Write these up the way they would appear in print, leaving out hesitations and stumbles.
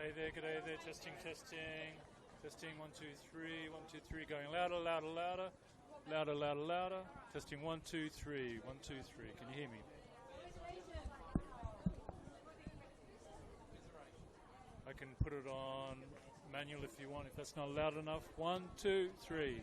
G'day there. Testing, testing. Testing, 1, 2, 3. 1, 2, 3. Going louder, louder, louder. Louder, louder, louder. Testing, 1, 2, 3. 1, 2, 3. Can you hear me? I can put it on manual if you want, if that's not loud enough. 1, 2, 3.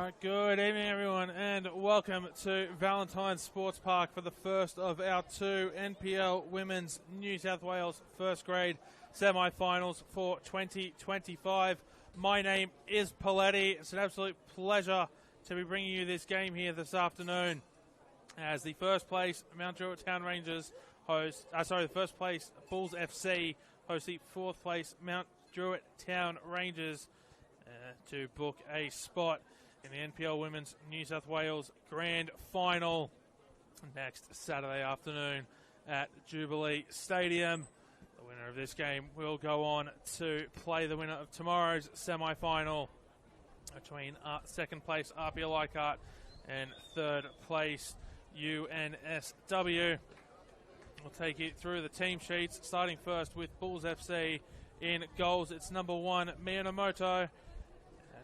Alright, good evening everyone and welcome to Valentine's Sports Park for the first of our two NPL Women's New South Wales first grade semi-finals for 2025. My name is Paletti. It's an absolute pleasure to be bringing you this game here this afternoon as the first place Mount Druitt Town Rangers host, the first place Bulls FC host the fourth place Mount Druitt Town Rangers to book a spot in the NPL Women's New South Wales Grand Final next Saturday afternoon at Jubilee Stadium. The winner of this game will go on to play the winner of tomorrow's semi-final between second place RPL Leichhardt and third place UNSW. We'll take you through the team sheets, starting first with Bulls FC. In goals, it's number 1, Miyamoto.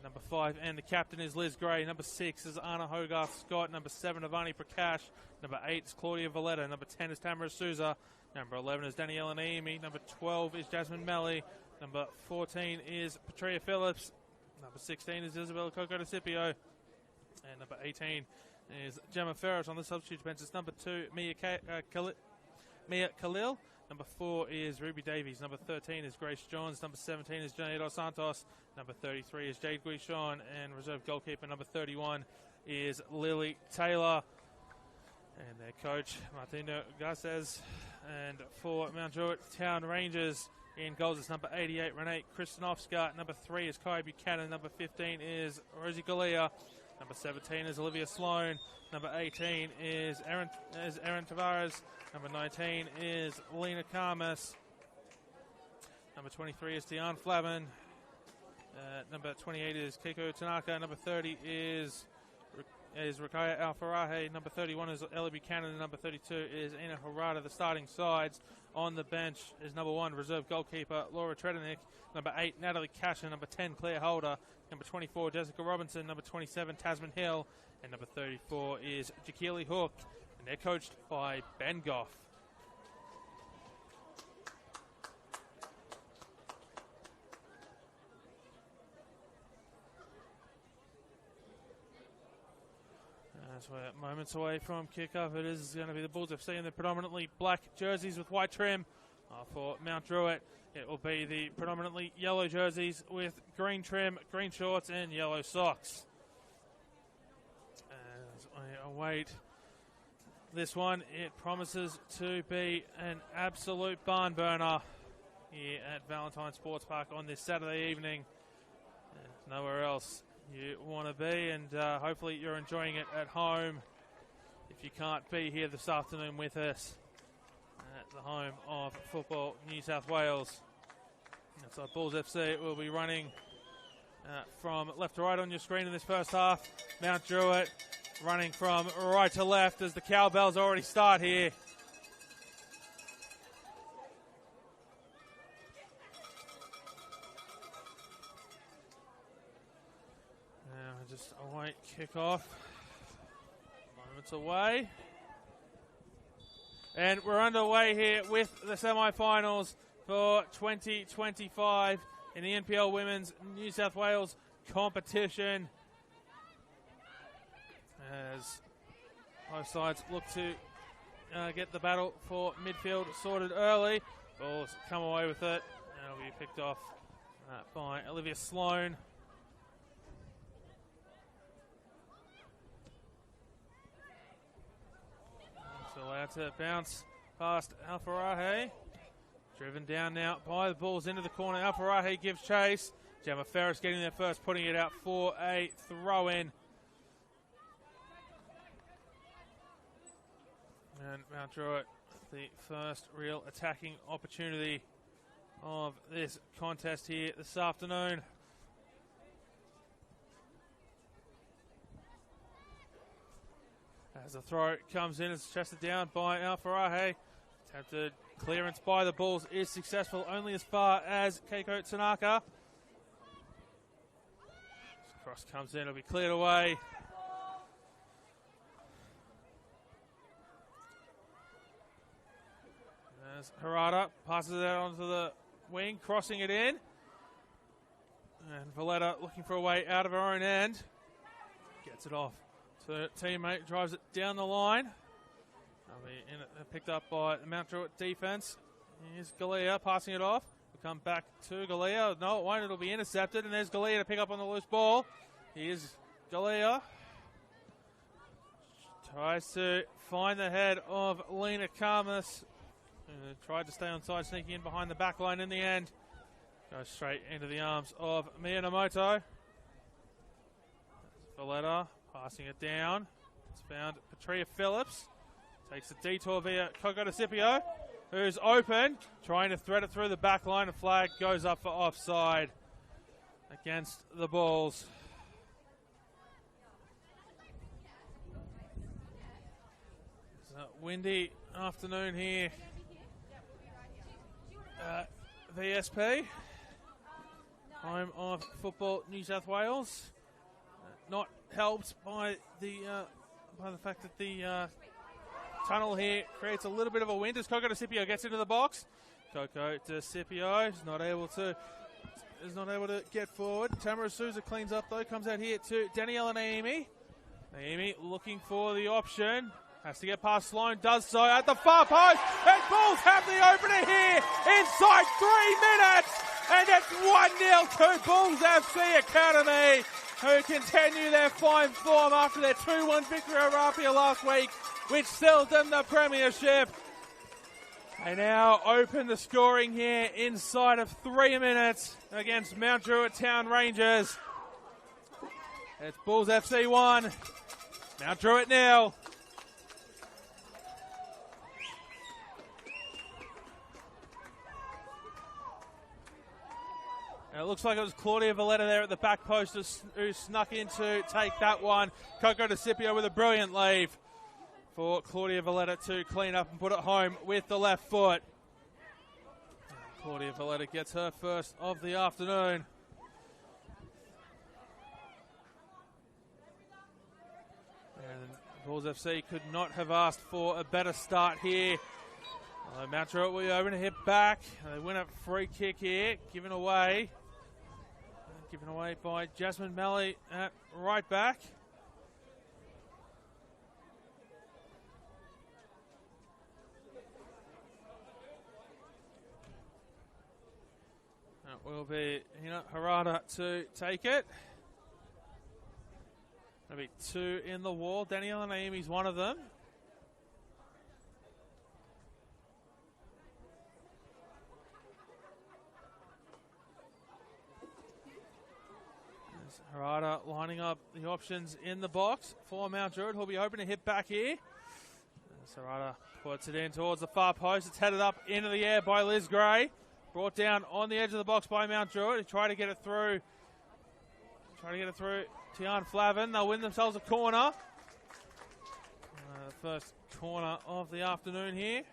Number 5, and the captain is Liz Gray. Number 6 is Anna Hogarth Scott. Number 7, Avani Prakash. Number 8 is Claudia Valletta. Number 10 is Tamara Souza. Number 11 is Daniela Naimi. Number 12 is Jasmine Melly. Number 14 is Patria Phillips. Number 16 is Isabella Coco DeCipio. And number 18 is Gemma Ferris. On the substitute bench, it's number 2, Mia Khalil. Number 4 is Ruby Davies. Number 13 is Grace Johns. Number 17 is Janelle Dos Santos. Number 33 is Jade Guichon. And reserve goalkeeper number 31 is Lily Taylor. And their coach, Martino Garces. And for Mount Druitt Town Rangers, in goals it's number 88, Renee Kristanovska. Number 3 is Kai Buchanan. Number 15 is Rosie Galea. Number 17 is Olivia Sloan. Number 18 is Erin Tavares. Number 19 is Lena Karmas. Number 23 is Dion Flavin. Number 28 is Keiko Tanaka. Number 30 is Rakaya Alfarahe. Number 31 is Ellie Buchanan. And number 32 is Ina Harada. The starting sides on the bench is number 1, reserve goalkeeper Laura Tredenick. Number 8, Natalie Cashin. Number 10, Claire Holder. Number 24, Jessica Robinson. Number 27, Tasman Hill. And number 34 is Jakili Hook. And they're coached by Ben Goff. As we're moments away from kickoff, it is going to be the Bulls FC in the predominantly black jerseys with white trim. For Mount Druitt, it will be the predominantly yellow jerseys with green trim, green shorts, and yellow socks. As I await this one, it promises to be an absolute barn burner here at Valentine Sports Park on this Saturday evening. Nowhere else you want to be, and hopefully you're enjoying it at home if you can't be here this afternoon with us at the home of Football New South Wales. So Bulls FC will be running from left to right on your screen in this first half. Mount Druitt running from right to left as the cowbells already start here. Now just await kickoff. Moments away. And we're underway here with the semi-finals for 2025 in the NPL Women's New South Wales competition. As both sides look to get the battle for midfield sorted early. Bulls come away with it. And it'll be picked off by Olivia Sloan. So allowed to bounce past Alfarahe. Driven down now by the Bulls into the corner. Alfarahe gives chase. Gemma Ferris getting there first, putting it out for a throw-in. And Mount Druitt, the first real attacking opportunity of this contest here this afternoon. As the throw comes in, it's chested down by Alfarahe. Attempted clearance by the Bulls is successful only as far as Keiko Tanaka. Cross comes in, it'll be cleared away. As Harada passes it out onto the wing, crossing it in. And Valletta looking for a way out of her own end. Gets it off to teammate, drives it down the line. Picked up by the Mount Druitt defence. Here's Galea passing it off. We'll come back to Galea. No, it won't. It'll be intercepted. And there's Galea to pick up on the loose ball. Here's Galea. Tries to find the head of Lena Karmas. Tried to stay on side, sneaking in behind the back line in the end. Goes straight into the arms of Miyamoto. Valletta passing it down. It's found Patria Phillips. Takes a detour via Coco DeCipio, who's open, trying to thread it through the back line. A flag goes up for offside against the Bulls. It's a windy afternoon here at VSP, home of Football New South Wales. Not helped by the fact that the tunnel here creates a little bit of a wind as Coco DeCipio gets into the box. Coco DeCipio is not able to get forward. Tamara Souza cleans up though, comes out here to Daniela Naimi. Naimi looking for the option. Has to get past Sloan, does so at the far post. And Bulls have the opener here inside 3 minutes. And it's 1-0 to Bulls FC Academy, who continue their fine form after their 2-1 victory over Rapia last week, which sealed them the premiership. They now open the scoring here inside of 3 minutes against Mount Druitt Town Rangers. It's Bulls FC 1, Mount Druitt 0. And it looks like it was Claudia Valletta there at the back post who snuck in to take that one. Coco DeCipio with a brilliant leave for Claudia Valletta to clean up and put it home with the left foot. Claudia Valletta gets her first of the afternoon. And Bulls FC could not have asked for a better start here. Mount Druitt will be open to hit back. They win a free kick here, given away by Jasmine Malley at right back. It will be Harada to take it. There'll be 2 in the wall. Daniela Naimi's one of them. Harada lining up the options in the box for Mount Druitt, who'll be open to hit back here. Harada puts it in towards the far post. It's headed up into the air by Liz Gray. Brought down on the edge of the box by Mount Druitt. Try to get it through. Tian Flavin. They'll win themselves a corner. First corner of the afternoon here.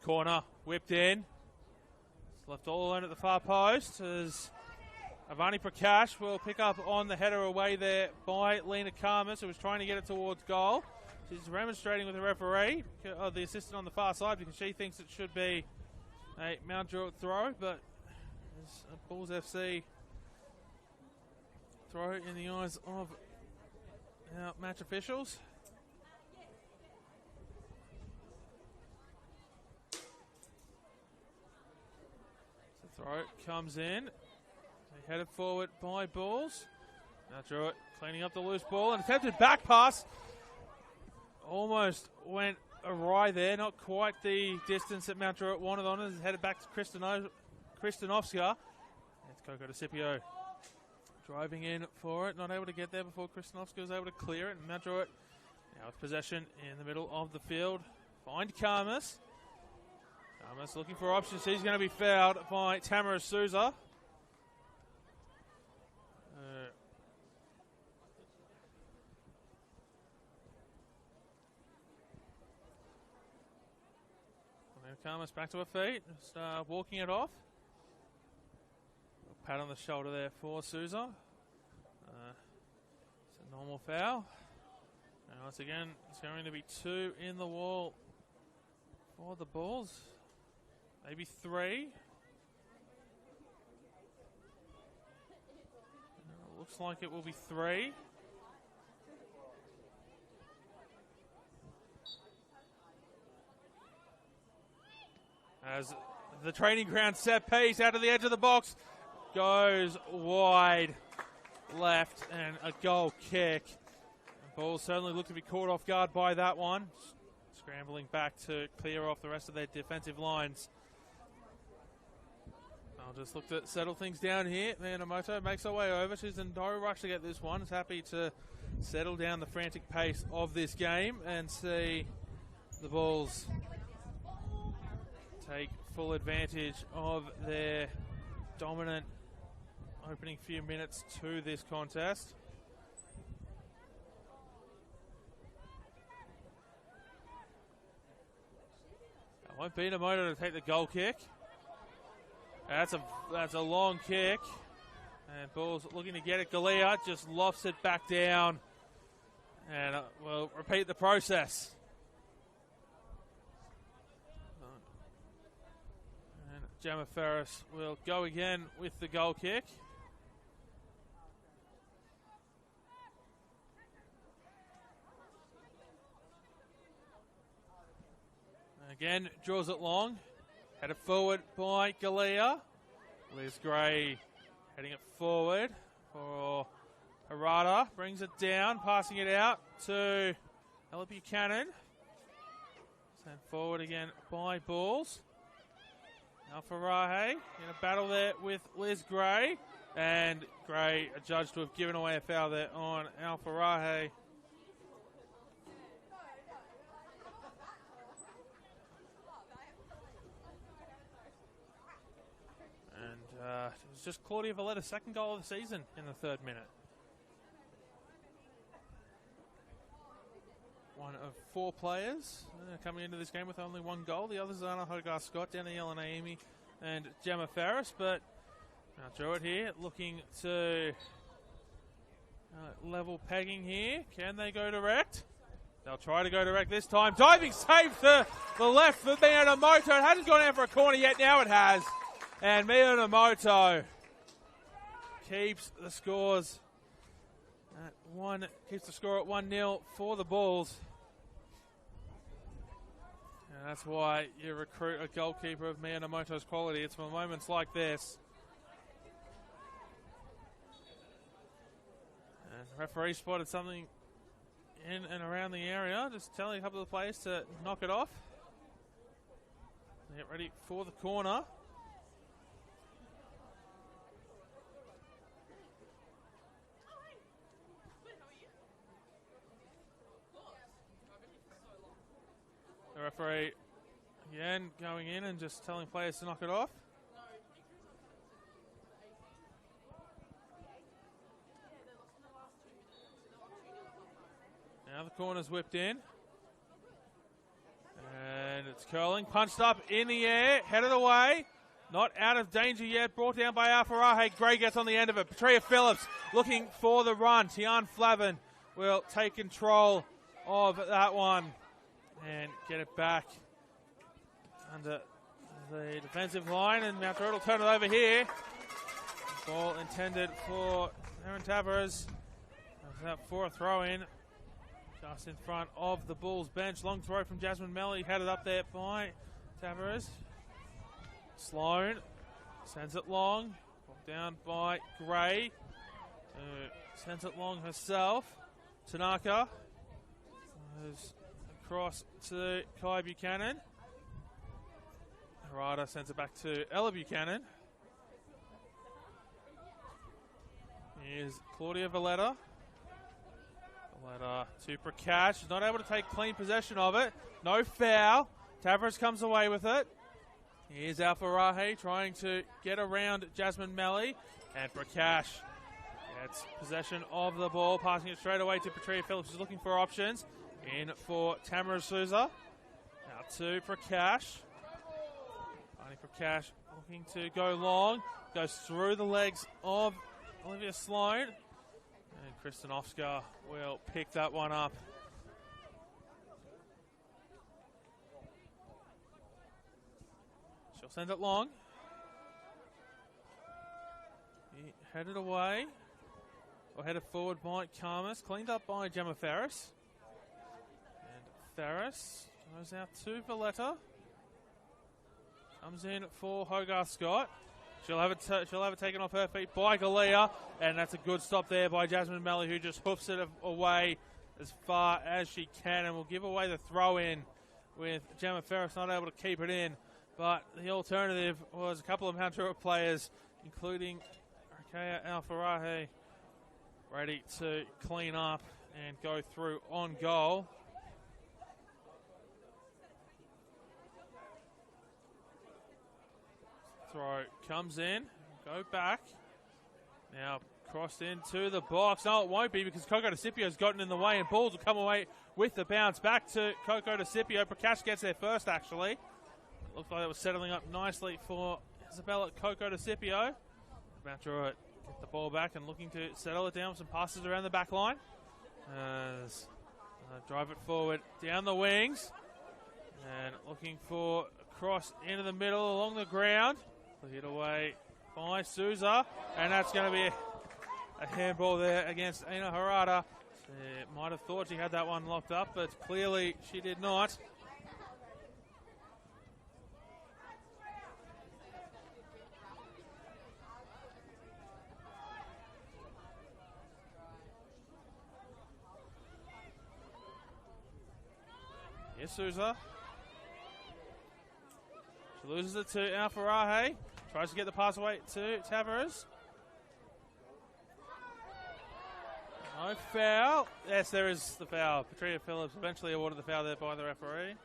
Corner whipped in. It's left all alone at the far post as Avani Prakash will pick up on the header away there by Lena Karmas, who was trying to get it towards goal. She's remonstrating with the referee, the assistant on the far side, because she thinks it should be a Mount Druitt throw, but it's a Bulls FC throw in the eyes of our match officials. Throw comes in. They headed forward by Bulls. Now Druitt cleaning up the loose ball. An attempted back pass. Almost went awry there. Not quite the distance that Mount Druitt wanted on it. It's headed back to Kristanovska. It's Coco DeCipio driving in for it. Not able to get there before Kristanovska was able to clear it. And Mount Druitt now with possession in the middle of the field. Find Karmas. Karmas looking for options. He's going to be fouled by Tamara Souza. Karmas back to her feet, just walking it off. pat on the shoulder there for Souza. It's a normal foul. And once again, it's going to be 2 in the wall for the Bulls. Maybe 3. Looks like it will be 3. As the training ground set piece out of the edge of the box goes wide left and a goal kick. The Bulls certainly look to be caught off guard by that one. Scrambling back to clear off the rest of their defensive lines. I'll just look to settle things down here. Miyamoto makes her way over. She's in no rush to get this one. Is happy to settle down the frantic pace of this game and see the Bulls take full advantage of their dominant opening few minutes to this contest. It won't be Namoto to take the goal kick. That's a long kick. And Bulls looking to get it. Galea just lofts it back down. And we'll repeat the process. And Gemma Ferris will go again with the goal kick. Again, draws it long. Headed forward by Galea. Liz Gray heading it forward for Harada. Brings it down, passing it out to Ella Buchanan. Sent forward again by Bulls. Alfarahe in a battle there with Liz Gray. And Gray adjudged to have given away a foul there on Alfarahe. It was just Claudia Valletta's second goal of the season in the 3rd minute. One of 4 players coming into this game with only 1 goal. The others are Anna Hogarth-Scott, Danielle Naimi, and Gemma Ferris. But now Druitt here looking to level pegging here. Can they go direct? They'll try to go direct this time. Diving save to the left for Miyamoto. It hasn't gone out for a corner yet. Now it has. And Miyamoto keeps the scores at 1. Keeps the score at 1-0 for the Bulls. And that's why you recruit a goalkeeper of Miyamoto's quality. It's for moments like this. And the referee spotted something in and around the area, just telling a couple of the players to knock it off. Get ready for the corner. The referee again going in and just telling players to knock it off. Now the corner's whipped in. And it's curling, punched up in the air, headed away. Not out of danger yet, brought down by Alfarahe. Gray gets on the end of it. Petria Phillips looking for the run. Tian Flavin will take control of that one and get it back under the defensive line. And Mount Druitt will turn it over here. Ball intended for Aaron Tavares. Out for a throw-in. Just in front of the Bulls bench. Long throw from Jasmine Melly. Headed up there by Tavares. Sloan sends it long. Down by Gray. Sends it long herself. Tanaka goes across to Kai Buchanan. Harada sends it back to Ella Buchanan. Here's Claudia Valletta. Valletta to Prakash. Not able to take clean possession of it. No foul. Tavares comes away with it. Here's Alfarahe trying to get around Jasmine Melly. And Prakash gets possession of the ball, passing it straight away to Petria Phillips, who's looking for options. In for Tamara Souza. Now to Prakash. Finding Prakash looking to go long. Goes through the legs of Olivia Sloan. And Kristen Ofska will pick that one up. She'll send it long. He headed away. Or headed forward by Karmas. Cleaned up by Gemma Ferris. And Ferris goes out to Valletta. Comes in for Hogarth Scott. She'll have it taken off her feet by Galea, and that's a good stop there by Jasmine Melly, who just hoofs it away as far as she can, and will give away the throw in with Gemma Ferris not able to keep it in. But the alternative was a couple of Mount Druitt players, including Arkea Alfarahe, ready to clean up and go through on goal. Throw comes in, go back. Now crossed into the box. No, it won't be because Coco DeCipio's gotten in the way, and balls will come away with the bounce back to Coco DeCipio. Prakash gets there first, actually. Looks like it was settling up nicely for Isabella Coco DeCipio. Mount Druitt get the ball back and looking to settle it down with some passes around the back line. Drive it forward down the wings. And looking for a cross into the middle along the ground. Hit away by Souza, and that's going to be a handball there against Aina Harada. She might have thought she had that one locked up, but clearly she did not. Here's Souza. She loses it to Alfarahe. Tries to get the pass away to Tavares. No foul. Yes, there is the foul. Patria Phillips eventually awarded the foul there by the referee.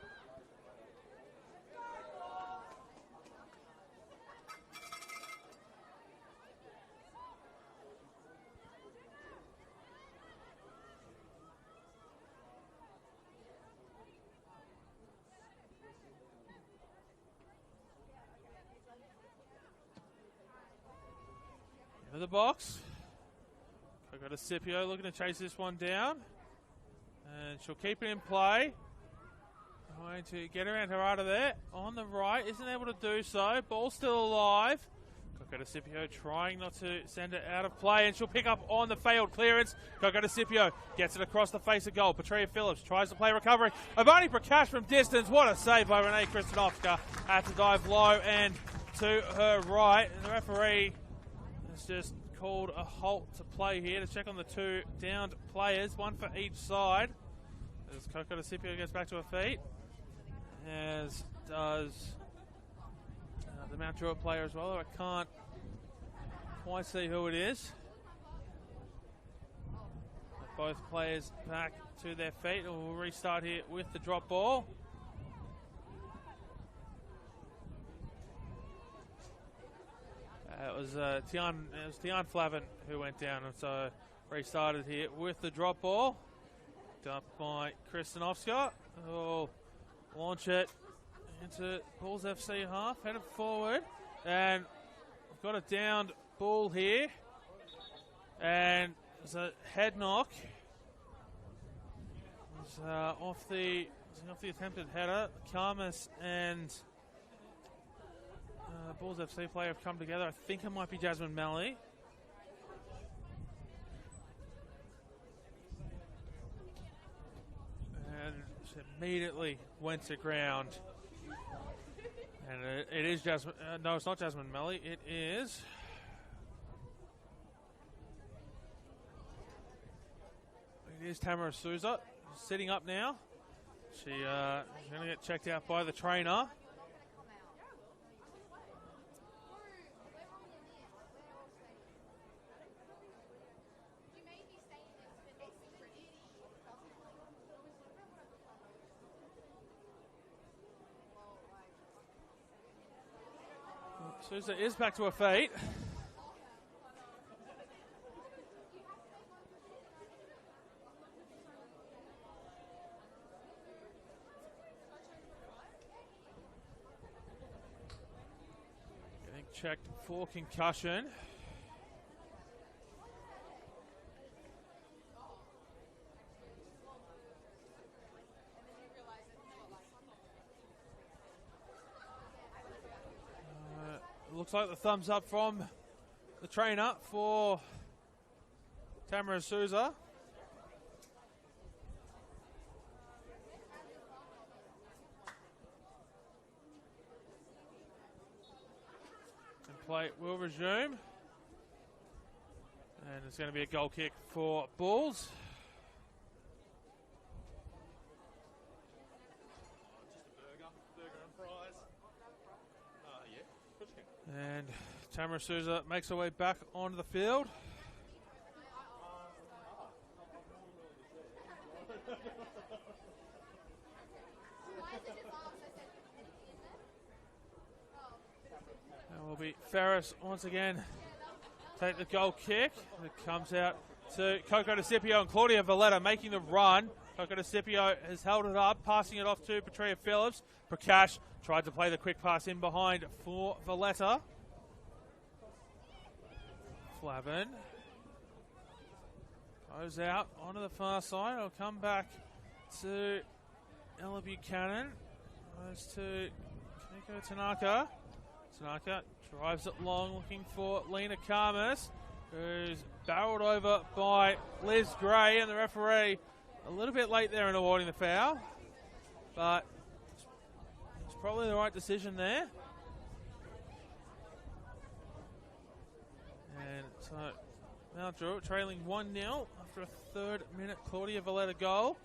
The box. Coco DeCipio looking to chase this one down. And she'll keep it in play. Going to get around Harada there. On the right. Isn't able to do so. Ball still alive. Coco DeCipio trying not to send it out of play. And she'll pick up on the failed clearance. Coco DeCipio gets it across the face of goal. Patria Phillips tries to play recovery. Ivani Prakash from distance. What a save by Renee Kristanovska. Had to dive low and to her right. And the referee has just called a halt to play here to check on the two downed players, one for each side. As Coco DeCipio gets back to her feet, as does the Mount Druitt player as well. I can't quite see who it is. Both players back to their feet, and we'll restart here with the drop ball. It was Tian Flavin who went down, and so restarted here with the drop ball. Dumped by Kristen Ofska, who will launch it into Bulls FC half, headed forward, and we've got a downed ball here, and there's a head knock. It's off the attempted header. Karmas and Bulls FC player have come together. I think it might be Jasmine Malley. And she immediately went to ground. And it is Jasmine. No, it's not Jasmine Malley. It is. It is Tamara Souza. Sitting up now. She's going to get checked out by the trainer. Souza is back to her feet. checked for concussion. Looks like the thumbs up from the trainer for Tamara Souza. And play will resume. And it's going to be a goal kick for Bulls. And Tamara Souza makes her way back onto the field. And will be Ferris once again take the goal kick. It comes out to Coco DeCipio and Claudia Valletta making the run. Coco DeCipio has held it up, passing it off to Petrea Phillips. Prakash tried to play the quick pass in behind for Valletta. Flavin goes out onto the far side. It'll come back to Ella Buchanan. Goes to Kaneko Tanaka. Tanaka drives it long, looking for Lena Karmas, who's barreled over by Liz Gray, and the referee a little bit late there in awarding the foul, but it's probably the right decision there. And so now Druitt trailing 1-0 after a third-minute Claudia Valletta goal.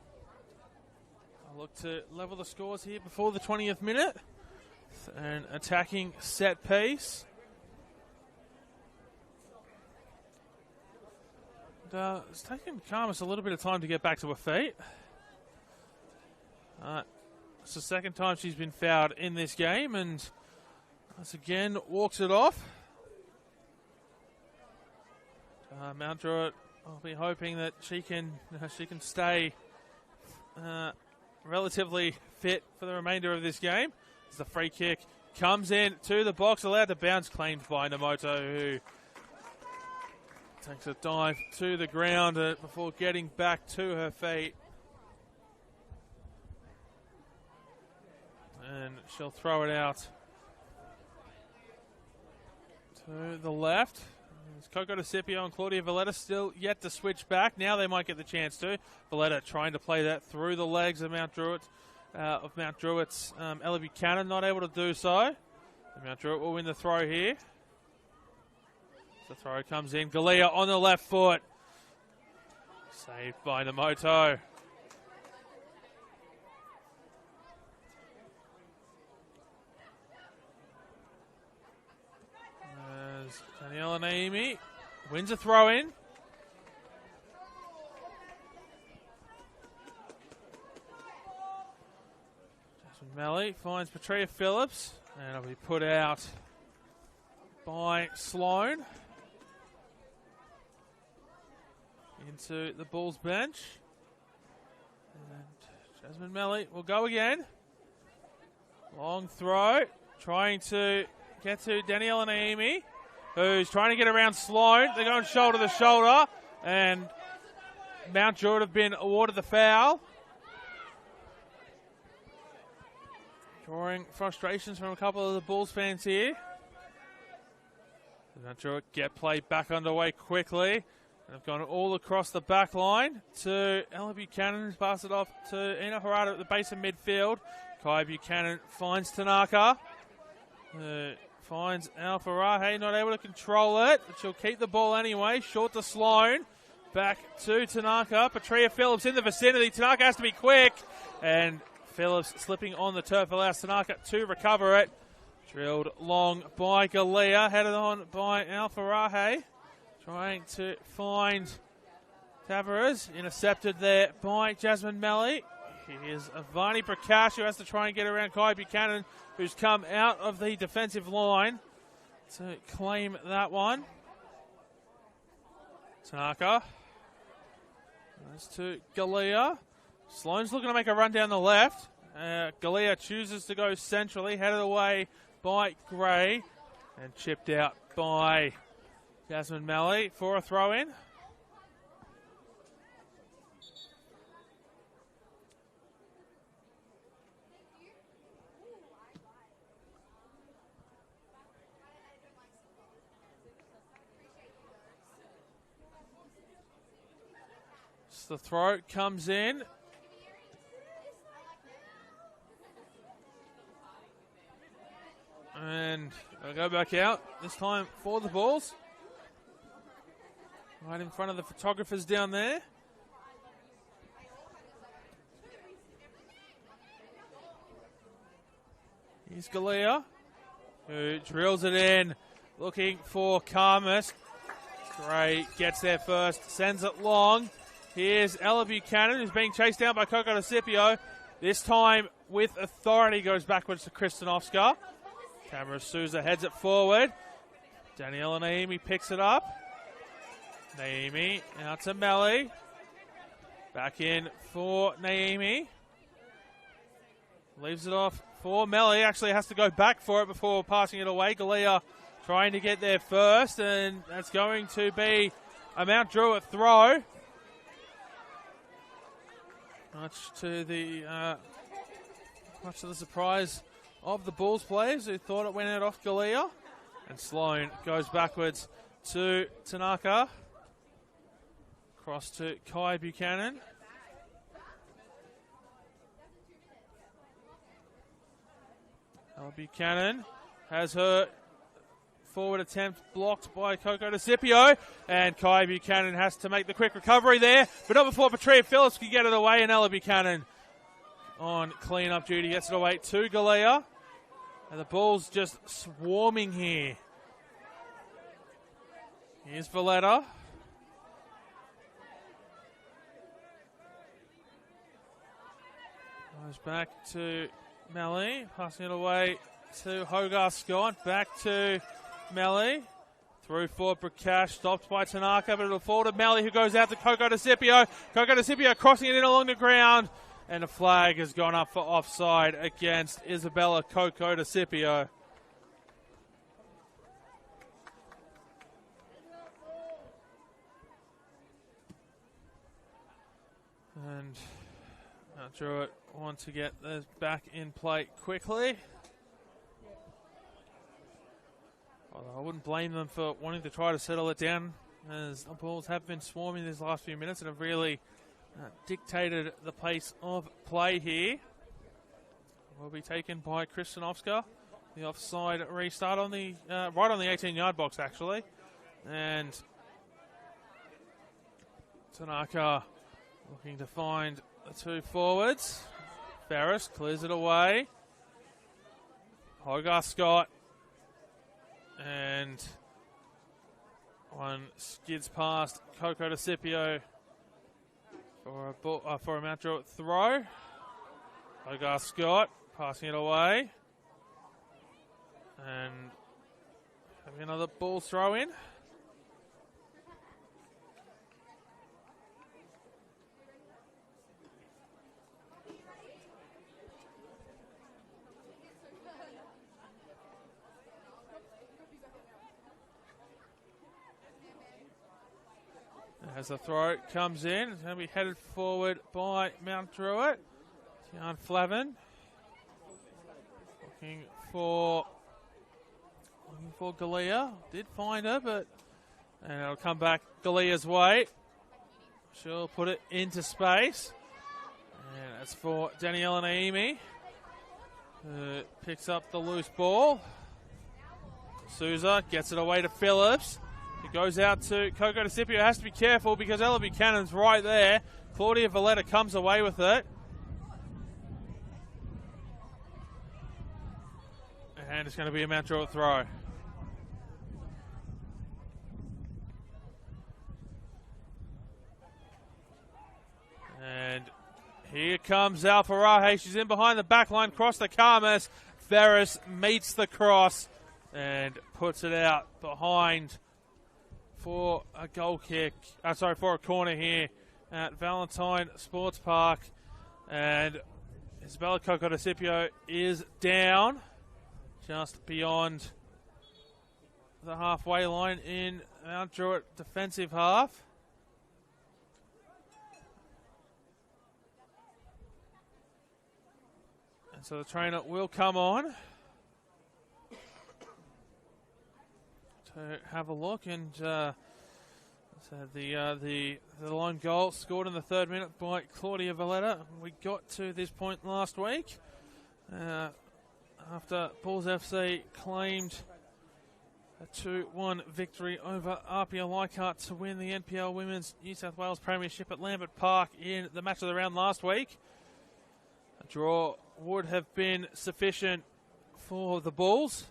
I'll look to level the scores here before the 20th minute. An attacking set piece. And, it's taken Karmas a little bit of time to get back to her feet. It's the second time she's been fouled in this game, and once again walks it off. Mount Druitt, I'll be hoping that she can stay relatively fit for the remainder of this game. As the free kick comes in to the box, allowed to bounce, claimed by Namoto, who takes a dive to the ground before getting back to her feet. And she'll throw it out to the left. It's Coco DeCipio and Claudia Valletta still yet to switch back. Now they might get the chance to. Valletta trying to play that through the legs of Mount Druitt's Ella Buchanan, not able to do so. And Mount Druitt will win the throw here. The throw comes in. Galea on the left foot. Saved by Namoto. As Daniela Naimi wins a throw in. Melly finds Petrea Phillips, and it'll be put out by Sloan into the Bulls bench. And Jasmine Melly will go again. Long throw, trying to get to Daniela Naimi, who's trying to get around Sloan. They're going shoulder to shoulder, and Mount Druitt have been awarded the foul. Drawing frustrations from a couple of the Bulls fans here. Mount Druitt get play back underway quickly. They've gone all across the back line to Ella Buchanan, who's passed it off to Ina Harada at the base of midfield. Kai Buchanan finds Tanaka. Finds Alfarahe, not able to control it, but she'll keep the ball anyway. Short to Sloan. Back to Tanaka. Petrea Phillips in the vicinity. Tanaka has to be quick. And Phillips slipping on the turf allows Tanaka to recover it. Drilled long by Galea, headed on by Alfarahe. Trying to find Tavares. Intercepted there by Jasmine Melly. Here's Avani Prakash, who has to try and get around Kai Buchanan, who's come out of the defensive line to claim that one. Tanaka. Goes to Galea. Sloan's looking to make a run down the left. Galea chooses to go centrally, headed away by Gray. And chipped out by Jasmine Malley for a throw-in. So the throw comes in. And they'll go back out, this time for the Bulls. Right in front of the photographers down there. Here's Galea, who drills it in, looking for Karmas. Gray gets there first, sends it long. Here's Ella Buchanan, who's being chased down by Coco DeCipio. This time, with authority, goes backwards to Kristanovska. Tamara Souza heads it forward. Daniela Naimi picks it up. Naimi out to Melly. Back in for Naimi. Leaves it off for Melly. Actually has to go back for it before passing it away. Galea trying to get there first, and that's going to be a Mount Druitt throw. Much to the surprise of the Bulls players who thought it went out off Galea. And Sloan goes backwards to Tanaka. Across to Kai Buchanan. Ella Buchanan has her forward attempt blocked by Coco DeCipio. And Kai Buchanan has to make the quick recovery there. But not before Petria Phillips can get it away. And Ella Buchanan on clean-up duty gets it away to Galea. And the Bulls just swarming here. Here's Valletta. Goes back to Melly. Passing it away to Hogarth Scott. Back to Melly. Through for Prakash. Stopped by Tanaka, but it'll fall to Melly, who goes out to Coco DeCipio. Coco DeCipio crossing it in along the ground. And a flag has gone up for offside against Isabella Coco DeCipio. And Druitt want to get this back in play quickly. Although I wouldn't blame them for wanting to try to settle it down, as the Bulls have been swarming these last few minutes and have really dictated the pace of play here. Will be taken by Kristanovska. The offside restart on the right on the 18-yard box, actually. And Tanaka looking to find the two forwards. Ferris clears it away. Hogarth Scott. And one skids past Coco DeCipio for a Mount Druitt throw. Hogarth Scott passing it away. And having another ball throw in. As the throw comes in, it's going to be headed forward by Mount Druitt. Tian Flavin looking for Galea. Did find her, and it'll come back Galea's way. She'll put it into space. And that's for Daniela Naimi, who picks up the loose ball. Souza gets it away to Phillips. It goes out to Coco DeCipio. Has to be careful because Ella Buchanan's right there. Claudia Valletta comes away with it. And it's going to be a Mount Druitt throw. And here comes Alfarahe. She's in behind the back line. Cross to Karmas. Ferris meets the cross and puts it out behind for a goal kick. For a corner here at Valentine Sports Park. And Isabella Coco DeCipio is down just beyond the halfway line in Mount Druitt defensive half. And so the trainer will come on to have a look, and so the lone goal scored in the 3rd minute by Claudia Valletta. We got to this point last week after Bulls FC claimed a 2-1 victory over RPL Leichhardt to win the NPL Women's New South Wales Premiership at Lambert Park in the match of the round last week. A draw would have been sufficient for the Bulls.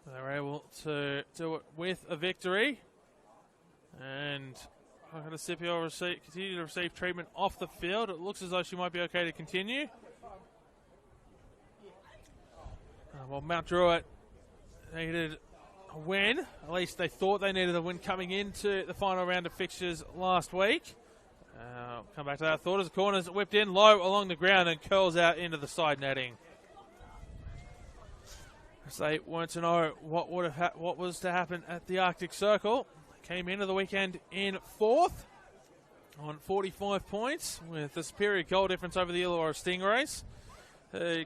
They were able to do it with a victory. And Scipio will continue to receive treatment off the field. It looks as though she might be okay to continue. Well, Mount Druitt needed a win. At least they thought they needed a win coming into the final round of fixtures last week. Come back to that thought as the corner's whipped in low along the ground and curls out into the side netting. As they weren't to know what was to happen at the Arctic Circle. Came into the weekend in 4th on 45 points with a superior goal difference over the Illawarra Stingrays.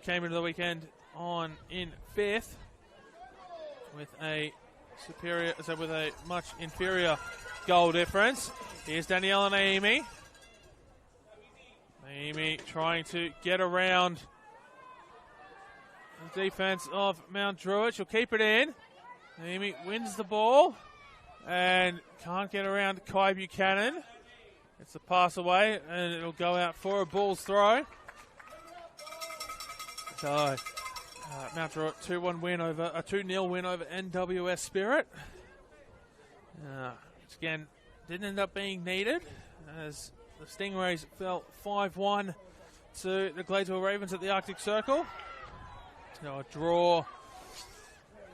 Came into the weekend in 5th with a much inferior goal difference. Here's Daniela Naimi. Naimi trying to get around the defense of Mount Druitt. She'll keep it in. Naimi wins the ball and can't get around Kai Buchanan. It's a pass away and it'll go out for a Bulls throw. So Mount Druitt 2-0 win over NWS Spirit. Which again didn't end up being needed as the Stingrays fell 5-1 to the Gladesville Ravens at the Arctic Circle. So a draw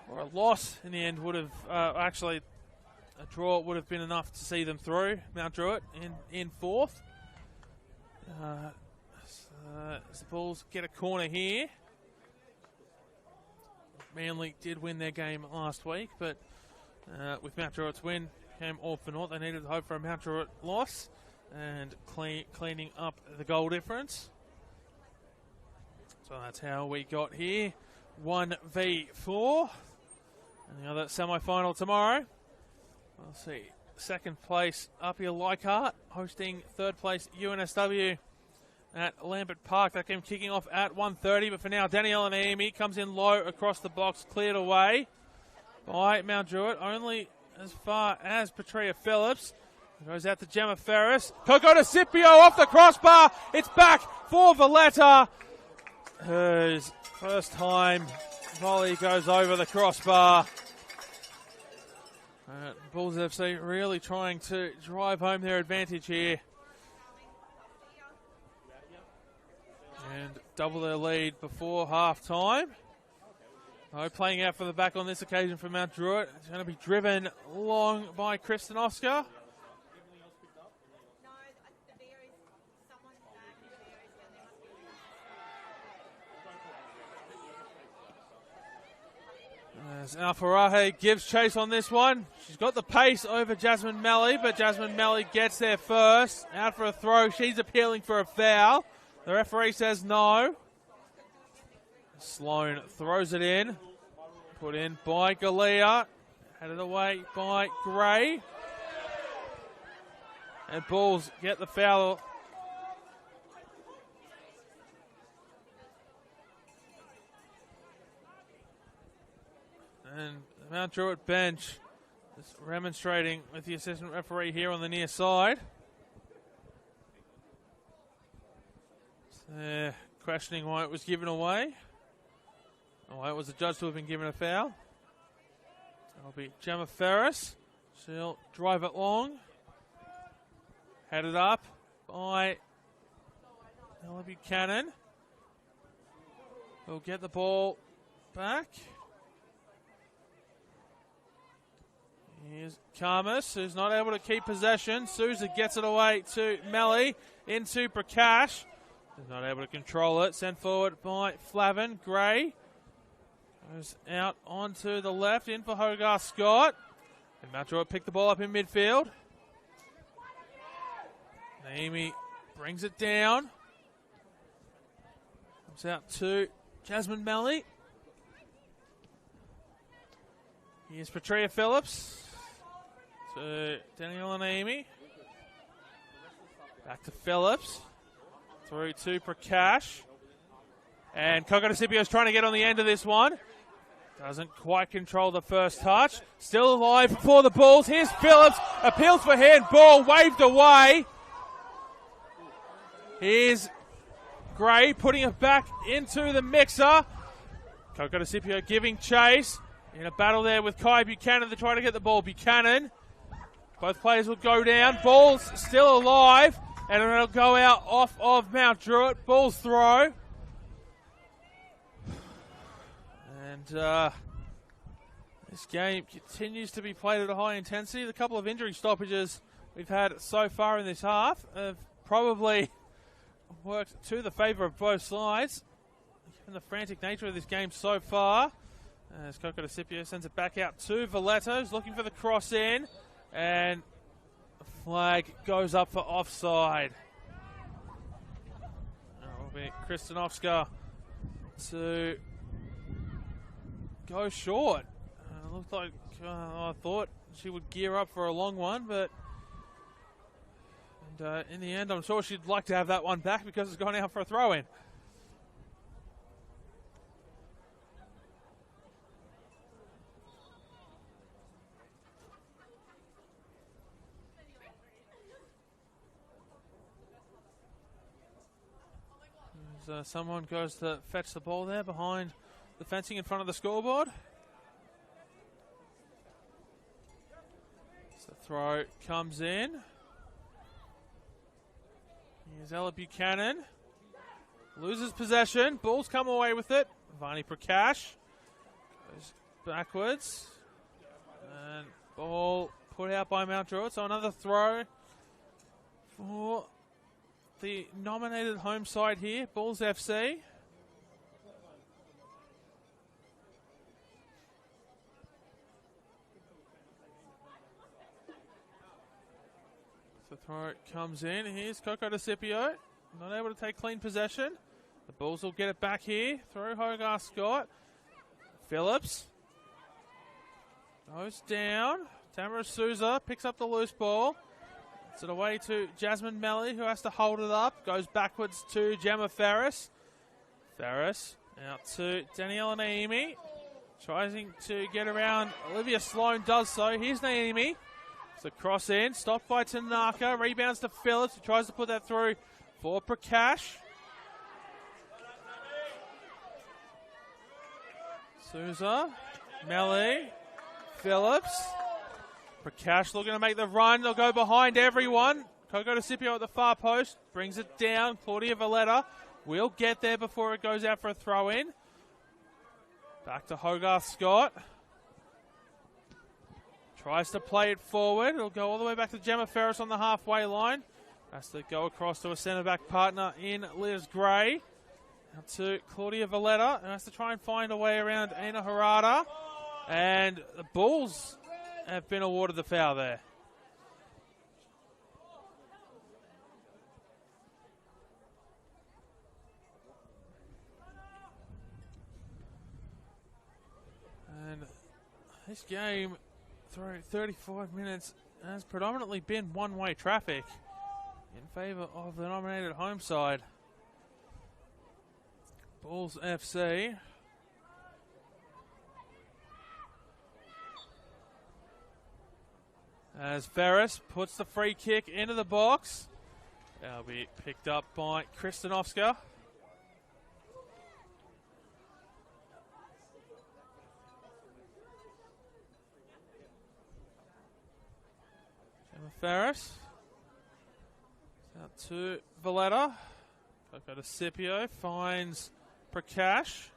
or a loss in the end would have a draw would have been enough to see them through. Mount Druitt in 4th. As the Bulls get a corner here. Manly did win their game last week, but with Mount Druitt's win came all for naught. They needed to hope for a Mount Druitt loss and cleaning up the goal difference. So that's how we got here. 1v4. And the other semi-final tomorrow. We'll see. 2nd place, RPL Leichhardt hosting 3rd place, UNSW at Lambert Park. That game kicking off at 1:30, but for now, Daniela Naimi comes in low across the box, cleared away by Mount Druitt, only as far as Petria Phillips. Goes out to Gemma Ferris. Coco to Scipio off the crossbar. It's back for Valletta. Her first time volley goes over the crossbar. Bulls FC really trying to drive home their advantage here. And double their lead before half-time. Playing out from the back on this occasion for Mount Druitt. It's going to be driven long by Kristen Oscar. As Alfarahe gives chase on this one. She's got the pace over Jasmine Melly, but Jasmine Melly gets there first. Out for a throw. She's appealing for a foul. The referee says no. Sloan throws it in. Put in by Galea. Headed away by Gray. And Bulls get the foul. And the Mount Druitt bench is remonstrating with the assistant referee here on the near side. So questioning why it was given away. Or why it was the judge to have been given a foul. That'll be Gemma Ferris. She'll drive it long. Headed up by Ella Buchanan. We'll get the ball back. Here's Karmas, who's not able to keep possession. Souza gets it away to Melly, into Prakash. Who's not able to control it. Sent forward by Flavin. Gray. Goes out onto the left, in for Hogarth Scott. And Mount Druitt picked the ball up in midfield. Naomi brings it down. Comes out to Jasmine Malley. Here's Petria Phillips. To Danielle and Naomi. Back to Phillips. Through to Prakash. And Coco DeCipio is trying to get on the end of this one. Doesn't quite control the first touch. Still alive for the Bulls. Here's Phillips. Appeals for hand. Ball waved away. Here's Gray putting it back into the mixer. Coco DeCipio giving chase. In a battle there with Kai Buchanan. They're trying to get the ball. Buchanan. Both players will go down. Ball's still alive. And it'll go out off of Mount Druitt. Ball's throw. And this game continues to be played at a high intensity. The couple of injury stoppages we've had so far in this half have probably worked to the favour of both sides, given the frantic nature of this game so far. As Coco DeCipio sends it back out to Valletto, who's looking for the cross in, and the flag goes up for offside. That will be Kristanovska to go short. It looked like I thought she would gear up for a long one, but in the end, I'm sure she'd like to have that one back because it's gone out for a throw-in. As someone goes to fetch the ball there behind the fencing in front of the scoreboard. So the throw comes in. Here's Ella Buchanan. Loses possession. Bulls come away with it. Vani Prakash goes backwards. And ball put out by Mount Druitt. So another throw for the nominated home side here, Bulls FC. The throw comes in. Here's Coco DeCipio. Not able to take clean possession. The Bulls will get it back here. Through Hogarth Scott. Phillips goes down. Tamara Souza picks up the loose ball. It's it away to Jasmine Malley, who has to hold it up. Goes backwards to Gemma Ferris. Ferris out to Daniela Naimi. Trying to get around. Olivia Sloan does so. Here's Naimi. It's a cross in. Stopped by Tanaka. Rebounds to Phillips. He tries to put that through for Prakash. Souza. Malley. Phillips. Prakash looking to make the run. They'll go behind everyone. Coco DeCipio at the far post. Brings it down. Claudia Valletta will get there before it goes out for a throw-in. Back to Hogarth Scott. Tries to play it forward. It'll go all the way back to Gemma Ferris on the halfway line. Has to go across to a centre-back partner in Liz Gray. Out to Claudia Valletta. And has to try and find a way around Aina Harada. And the Bulls have been awarded the foul there. And this game, through 35 minutes, has predominantly been one-way traffic in favour of the nominated home side. Bulls FC. As Ferris puts the free kick into the box. That'll be picked up by Kristanovska. Gemma Ferris. Out to Valletta. Coco DeCipio finds Prakash.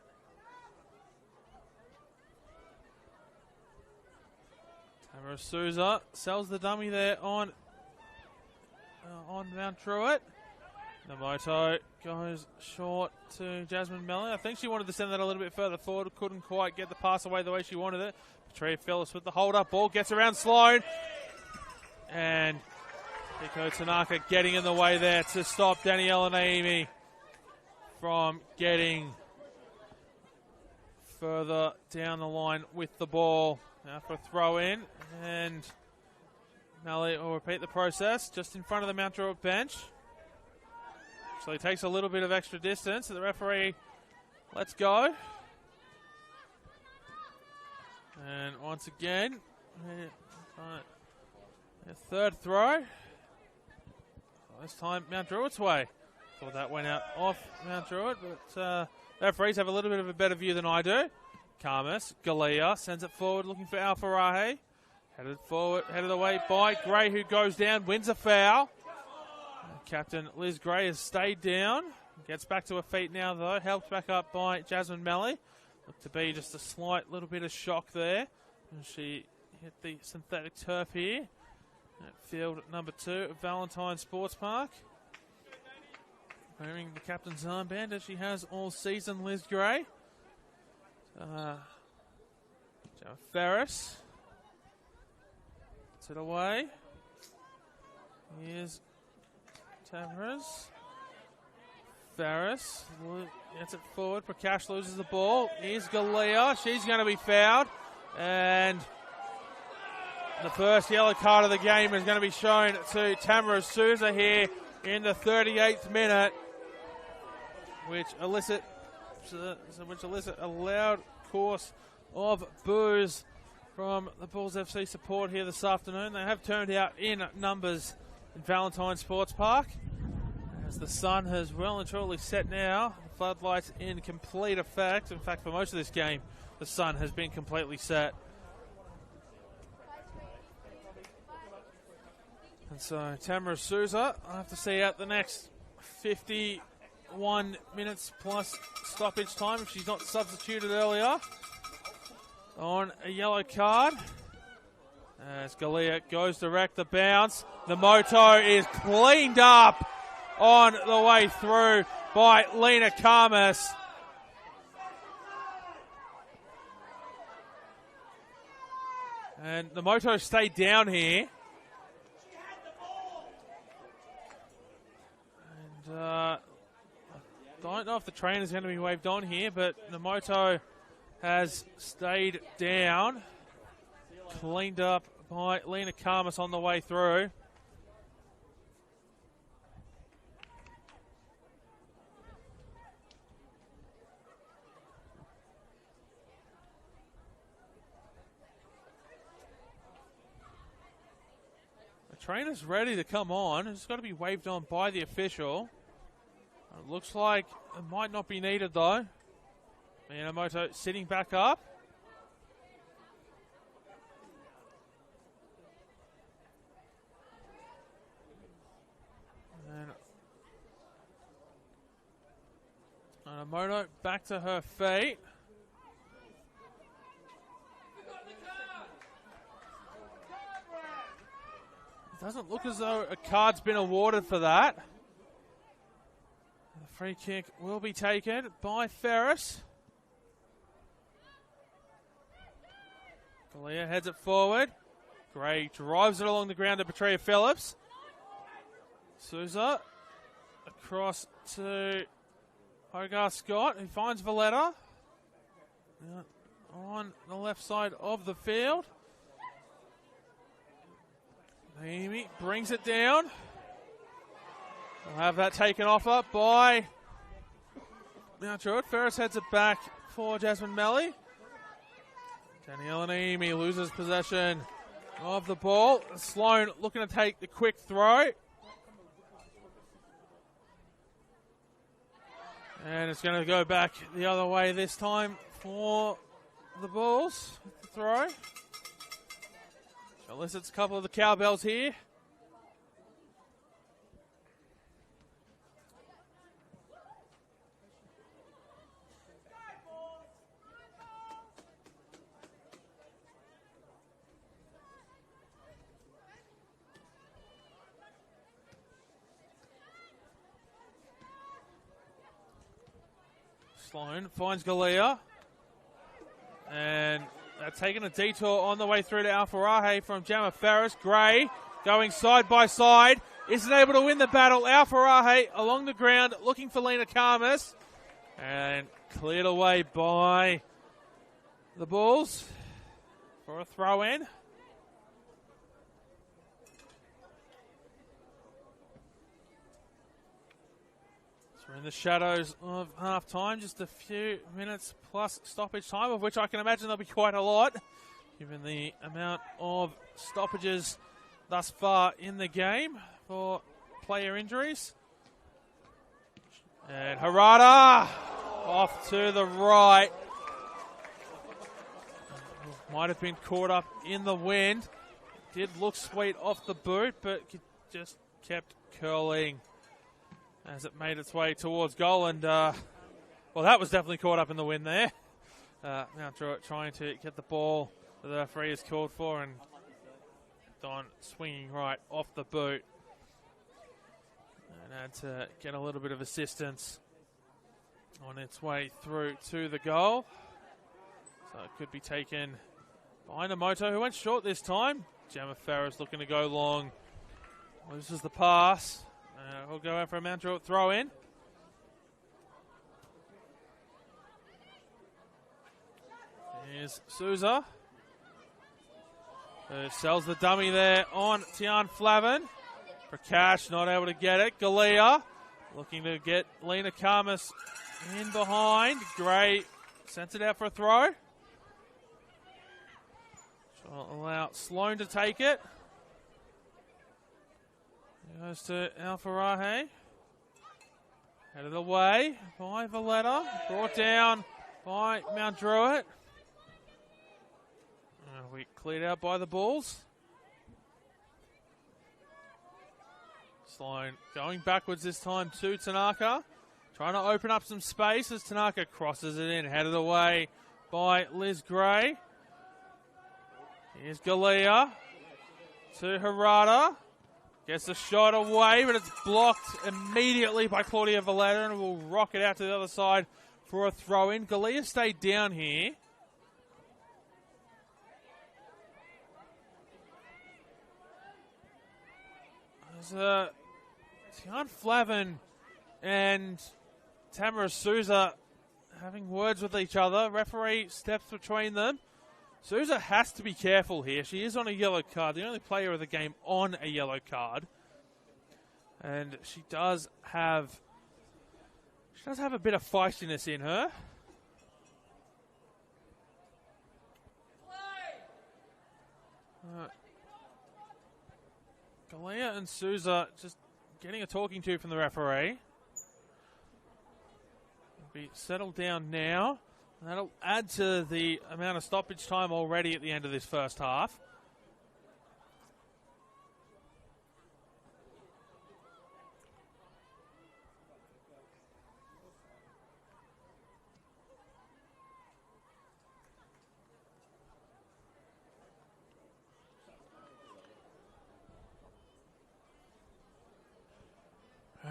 Tamara Souza sells the dummy there on Mount Druitt. Namoto goes short to Jasmine Mellon. I think she wanted to send that a little bit further forward. Couldn't quite get the pass away the way she wanted it. Petrea Phillips with the hold-up ball. Gets around Sloan. And Hiko Tanaka getting in the way there to stop Daniela Naimi from getting further down the line with the ball. Now for a throw in. And Melly will repeat the process just in front of the Mount Druitt bench. So he takes a little bit of extra distance. The referee lets go. And once again, a third throw. This time Mount Druitt's way. Thought that went out off Mount Druitt, but referees have a little bit of a better view than I do. Karmas, Galea sends it forward looking for Alfarahe. Headed away by Gray, who goes down, wins a foul. Captain Liz Gray has stayed down. Gets back to her feet now, though. Helped back up by Jasmine Melly. Looked to be just a slight little bit of shock there. And she hit the synthetic turf here at field number 2 at Valentine Sports Park. Wearing the captain's armband as she has all season, Liz Gray. Ferris. Puts it away. Here's Tavares. Ferris gets it forward. Prakash loses the ball. Here's Galea. She's going to be fouled. And the first yellow card of the game is going to be shown to Tamara Souza here in the 38th minute, which elicit a loud course of boos from the Bulls FC support here this afternoon. They have turned out in numbers in Valentine Sports Park. As the sun has well and truly set now, the floodlights in complete effect. In fact, for most of this game, the sun has been completely set. And so Tamara Souza, I have to see out the next 51 minutes plus stoppage time if she's not substituted earlier on a yellow card. As Galea goes direct the bounce. The moto is cleaned up on the way through by Lena Karmas. And the moto stayed down here. And I don't know if the train is going to be waved on here, but the moto has stayed down. Cleaned up by Lena Karmas on the way through. The train is ready to come on. It's got to be waved on by the official. It looks like it might not be needed though. Minamoto sitting back up. And Minamoto back to her feet. It doesn't look as though a card's been awarded for that. The free kick will be taken by Ferris. Galea heads it forward. Gray drives it along the ground to Petrea Phillips. Souza across to Hogarth Scott, who finds Valletta on the left side of the field. Naimi brings it down. We'll have that taken off up by Mount Druitt. Ferris heads it back for Jasmine Melly. Daniela Naimi loses possession of the ball. Sloan looking to take the quick throw. And it's going to go back the other way this time for the Bulls. The throw. Elicits a couple of the cowbells here. Sloan finds Galea. And they're taking a detour on the way through to Alfarahe from Gemma Ferris. Gray going side by side. Isn't able to win the battle. Alfarahe along the ground looking for Lena Karmas. And cleared away by the Bulls for a throw in. We're in the shadows of half time, just a few minutes plus stoppage time, of which I can imagine there'll be quite a lot, given the amount of stoppages thus far in the game for player injuries. And Harada off to the right. Might have been caught up in the wind. Did look sweet off the boot, but just kept curling as it made its way towards goal. And, well, that was definitely caught up in the wind there. Mount Druitt trying to get the ball that the referee has called for, and Don swinging right off the boot. And had to get a little bit of assistance on its way through to the goal. So it could be taken by Namoto, who went short this time. Gemma Ferris looking to go long. Loses the pass. We'll go out for a Mount Druitt throw in. Here's Souza, who sells the dummy there on Tian Flavin. Prakash not able to get it. Galea looking to get Lena Karmas in behind. Gray sends it out for a throw. She'll allow Sloan to take it. Goes to Alfarahe. Headed away by Valletta. Brought down by Mount Druitt. We cleared out by the Bulls. Sloan going backwards this time to Tanaka. Trying to open up some space as Tanaka crosses it in. Headed away by Liz Gray. Here's Galea to Harada. Gets the shot away, but it's blocked immediately by Claudia Valletta, and will rock it out to the other side for a throw-in. Galea stayed down here. There's Tian Flavin and Tamara Souza having words with each other. Referee steps between them. Souza has to be careful here. She is on a yellow card, the only player of the game on a yellow card. And she does have a bit of feistiness in her. Galea and Souza just getting a talking to from the referee. Be settled down now. And that'll add to the amount of stoppage time already at the end of this first half.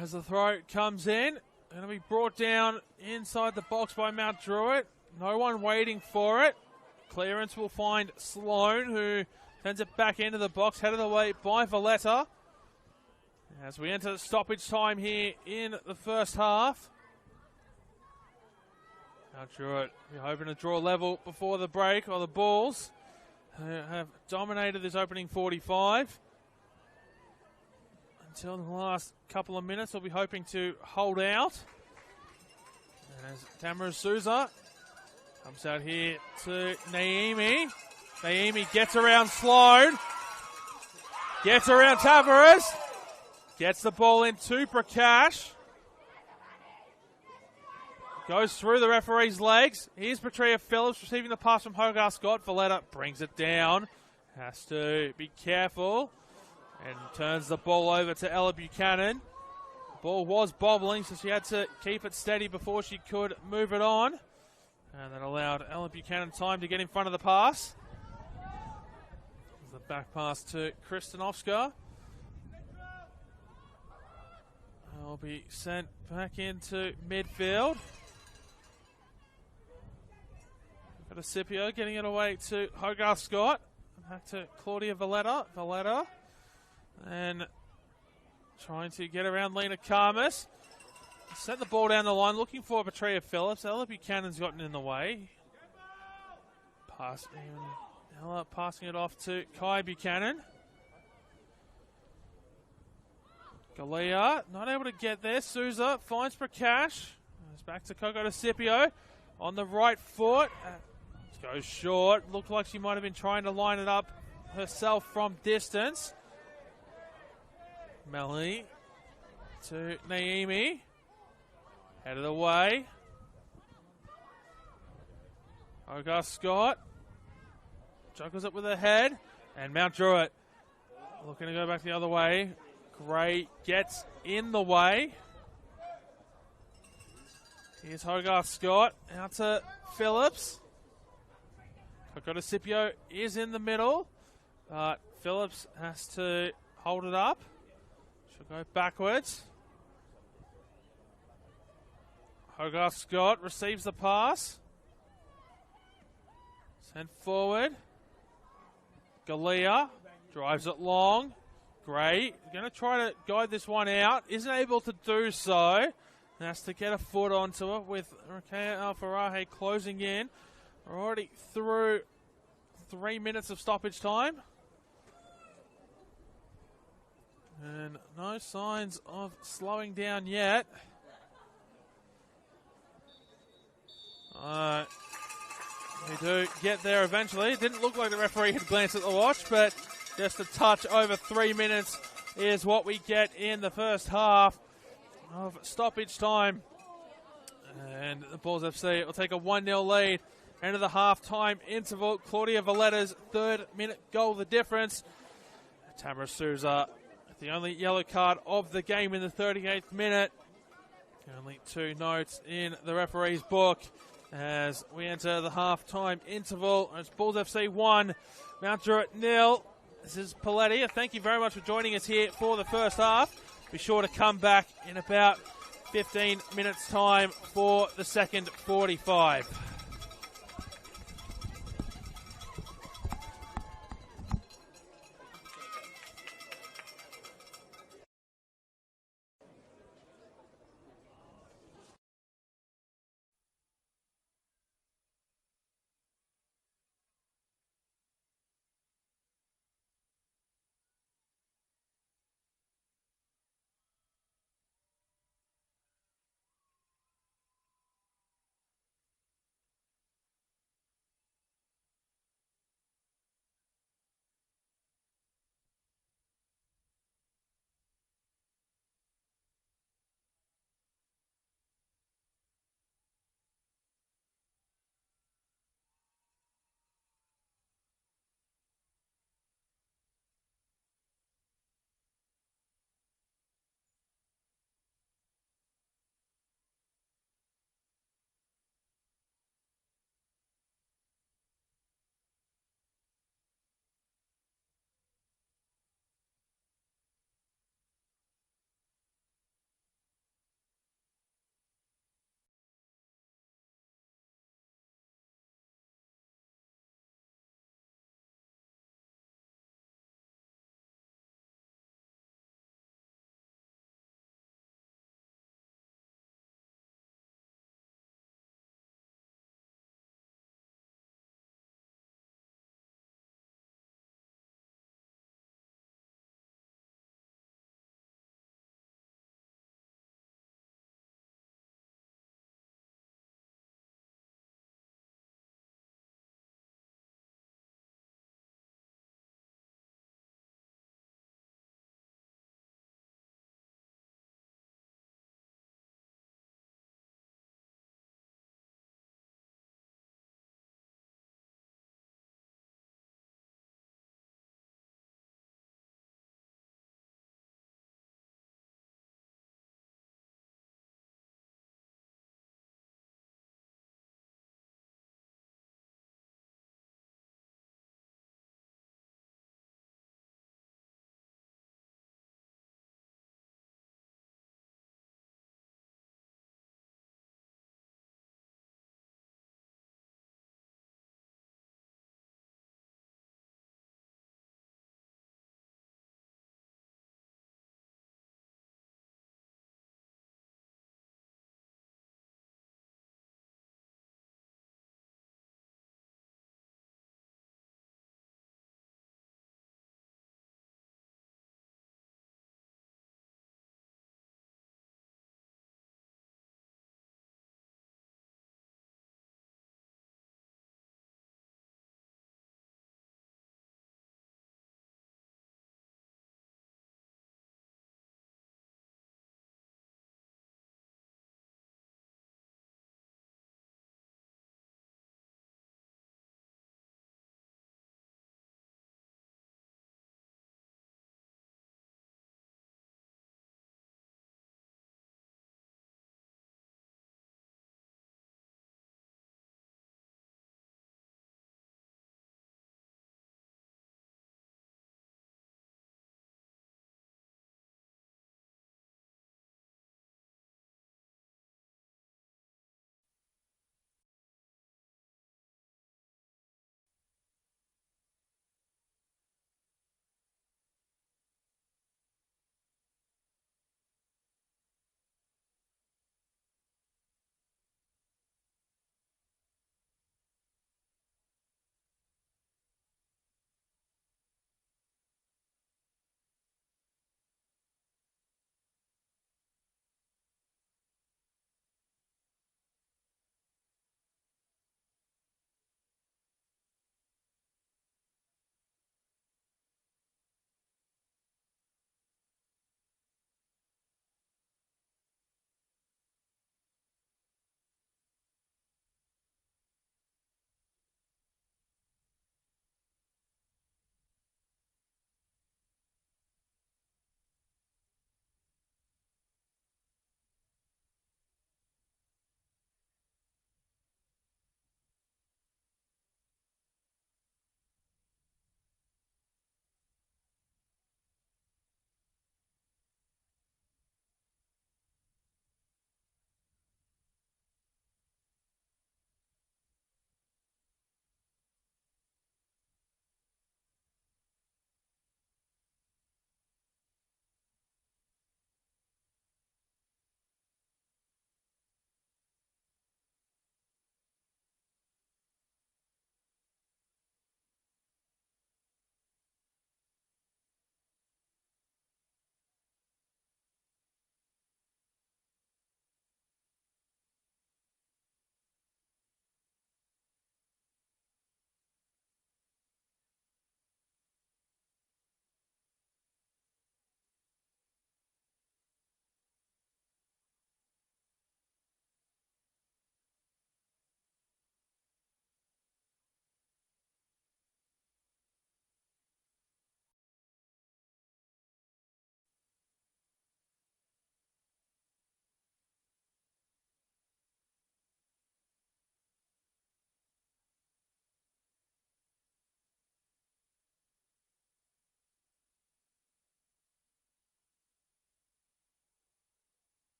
As the throw comes in, going to be brought down inside the box by Mount Druitt. No one waiting for it. Clearance will find Sloan, who sends it back into the box, headed away by Valletta. As we enter stoppage time here in the first half. Mount Druitt, we're hoping to draw level before the break, or the Bulls, who have dominated this opening 45. Until the last couple of minutes, we'll be hoping to hold out. And as Tamara Souza comes out here to Naomi. Naomi gets around Sloan. Gets around Tavares. Gets the ball in to Prakash. Goes through the referee's legs. Here's Petria Phillips receiving the pass from Hogarth Scott. Valletta brings it down. Has to be careful. And turns the ball over to Ella Buchanan. The ball was bobbling, so she had to keep it steady before she could move it on. And that allowed Ella Buchanan time to get in front of the pass. The back pass to Kristanovska. Will be sent back into midfield. Got Scipio getting it away to Hogarth Scott. Back to Claudia Valletta. Valletta. And trying to get around Lena Karmas. Set the ball down the line, looking for Petrea Phillips. Ella Buchanan's gotten in the way. Ella passing it off to Kai Buchanan. Galia not able to get there. Souza finds Prakash. Goes back to Coco to Scipio. On the right foot. Goes short. Looked like she might have been trying to line it up herself from distance. Melanie to Naomi. Headed away. Hogarth Scott. Juggles it with her head. And Mount Druitt looking to go back the other way. Gray gets in the way. Here's Hogarth Scott. Out to Phillips. Coco Scipio is in the middle. But Phillips has to hold it up. She'll go backwards. Hogarth Scott receives the pass. Sent forward. Galia drives it long. Gray going to try to guide this one out. Isn't able to do so. Has to get a foot onto it with Rakea Alfarahe closing in. We're already through 3 minutes of stoppage time. And no signs of slowing down yet. We do get there eventually. It didn't look like the referee had glanced at the watch, but just a touch over 3 minutes is what we get in the first half of stoppage time. And the Bulls FC will take a 1-0 lead into the half-time interval. Claudia Valletta's 3rd minute goal, the difference. Tamara Souza, the only yellow card of the game in the 38th minute. Only 2 notes in the referee's book as we enter the half-time interval. It's Bulls FC 1, Mount Druitt 0. This is Paletti. Thank you very much for joining us here for the first half. Be sure to come back in about 15 minutes' time for the second 45.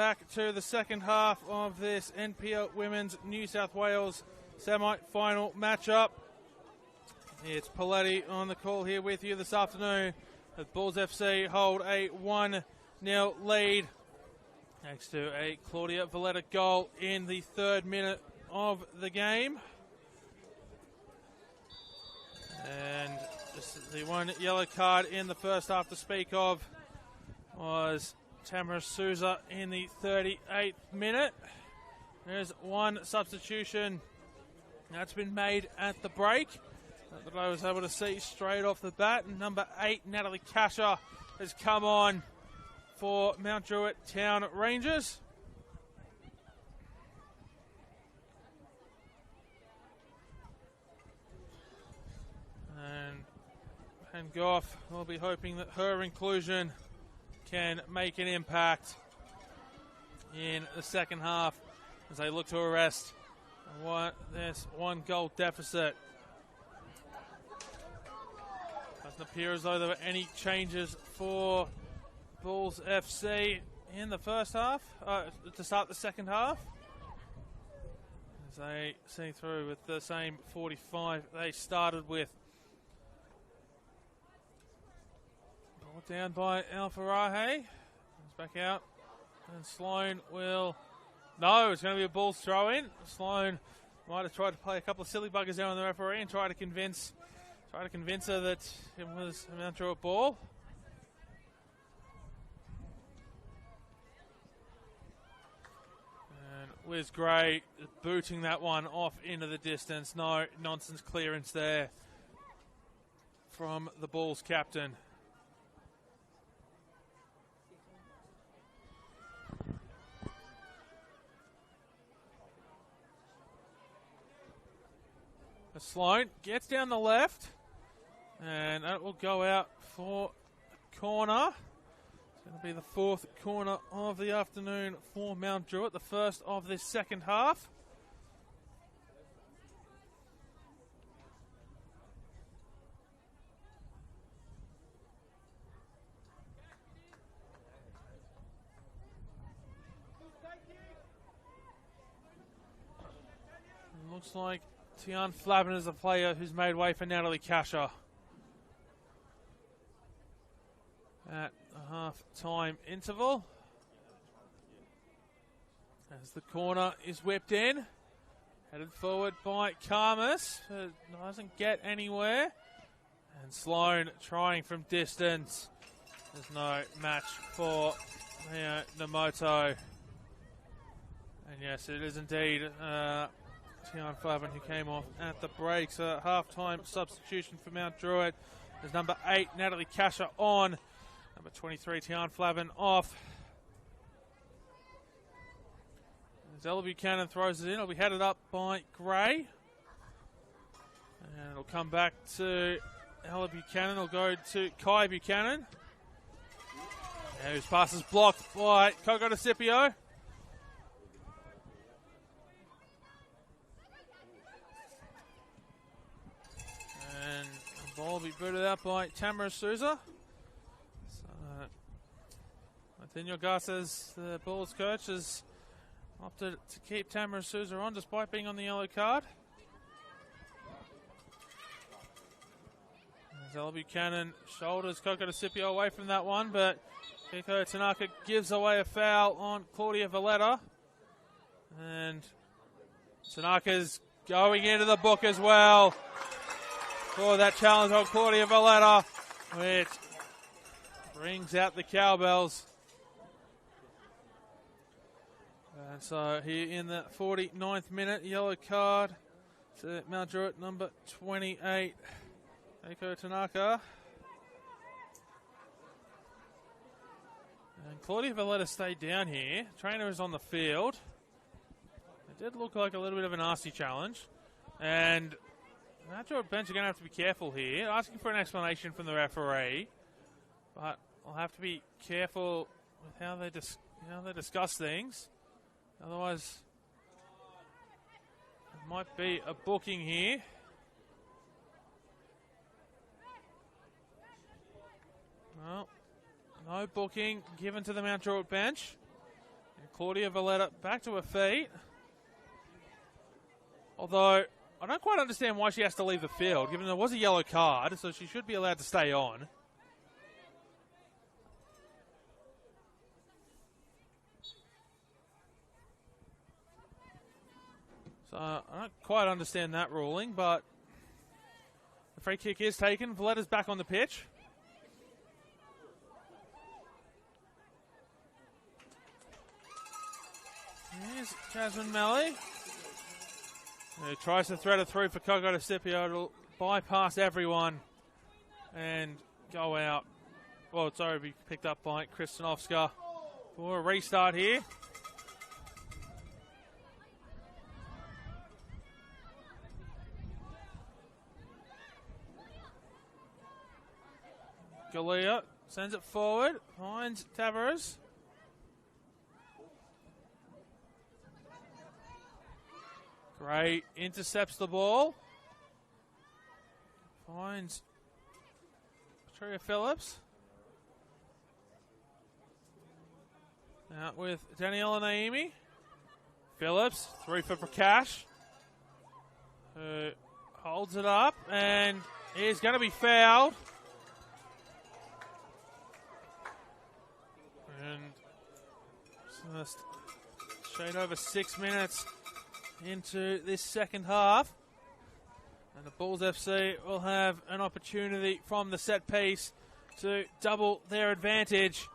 Back to the second half of this NPL Women's New South Wales semi-final matchup. It's Paletti on the call here with you this afternoon. The Bulls FC hold a 1-0 lead. Thanks to a Claudia Valletta goal in the 3rd minute of the game. And the one yellow card in the first half to speak of was Tamara Souza in the 38th minute. There's one substitution that's been made at the break that I was able to see straight off the bat. Number 8, Natalie Kasher, has come on for Mount Druitt Town Rangers. And Goff will be hoping that her inclusion can make an impact in the second half as they look to arrest this 1-goal deficit. Doesn't appear as though there were any changes for Bulls FC in the first half, to start the second half. As they see through with the same 45 they started with. Ball down by Alfarahe. Comes back out. And Sloan will... No, it's going to be a Bulls throw-in. Sloan might have tried to play a couple of silly buggers there on the referee and try to convince her that it was a Mount Druitt ball. And Liz Gray booting that one off into the distance. No nonsense clearance there from the Bulls captain. Sloan gets down the left, and it will go out for corner. It's going to be the 4th corner of the afternoon for Mount Druitt, the first of this second half. It looks like Tian Flavin is a player who's made way for Natalie Kasher at the half-time interval. As the corner is whipped in, headed forward by Karmas, but doesn't get anywhere. And Sloan trying from distance. There's no match for Namoto. And yes, it is indeed Tian Flavin who came off at the break. So half-time substitution for Mount Druitt. There's number 8, Natalie Kasher on. Number 23, Tian Flavin off. As Ella Buchanan throws it in, it'll be headed up by Gray. And it'll come back to Ella Buchanan. It'll go to Kai Buchanan. And whose pass is blocked by Coco DeCipio. And the ball will be booted out by Tamara Souza. So, Daniel Garces, the Bulls coach, has opted to keep Tamara Souza on despite being on the yellow card. As Ella Buchanan shoulders Coco DeCipio away from that one, but Kiko Tanaka gives away a foul on Claudia Valletta. And Tanaka's going into the book as well for that challenge on Claudia Valletta, which brings out the cowbells. And so here in the 49th minute, yellow card to Mount Druitt, number 28, Eiko Tanaka. And Claudia Valletta stayed down here. Trainer is on the field. It did look like a little bit of a nasty challenge. And Mount Druitt bench are going to have to be careful here, asking for an explanation from the referee. But I'll have to be careful with how they discuss things. Otherwise, it might be a booking here. Well, no booking given to the Mount Druitt bench. And Claudia Valletta back to her feet. Although, I don't quite understand why she has to leave the field, given there was a yellow card, so she should be allowed to stay on. So, I don't quite understand that ruling, but the free kick is taken. Valletta's back on the pitch. Here's Jasmine Malley, who tries to thread it through for Coco de Scipio. It'll bypass everyone and go out. Well, it's already be picked up by Kristanovska for a restart here. Galea sends it forward, finds Tavares. Gray intercepts the ball. Finds Patria Phillips. Out with Daniela Naimi. Phillips, through for Prakash. Who holds it up and is going to be fouled. And just shade over 6 minutes into this second half. And the Bulls FC will have an opportunity from the set piece to double their advantage.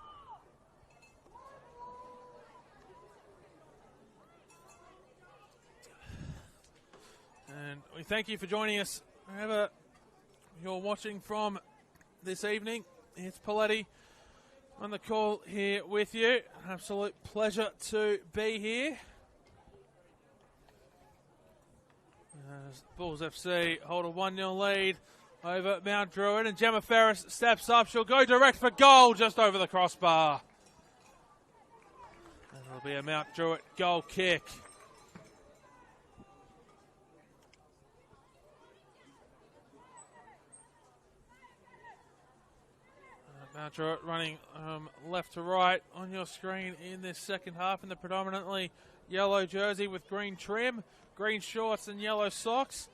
And we thank you for joining us wherever you're watching from this evening. It's Paletti on the call here with you. An absolute pleasure to be here. As Bulls FC hold a 1-0 lead over Mount Druitt, and Gemma Ferris steps up. She'll go direct for goal just over the crossbar. And it'll be a Mount Druitt goal kick. Mount Druitt running left to right on your screen in this second half in the predominantly yellow jersey with green trim, green shorts and yellow socks.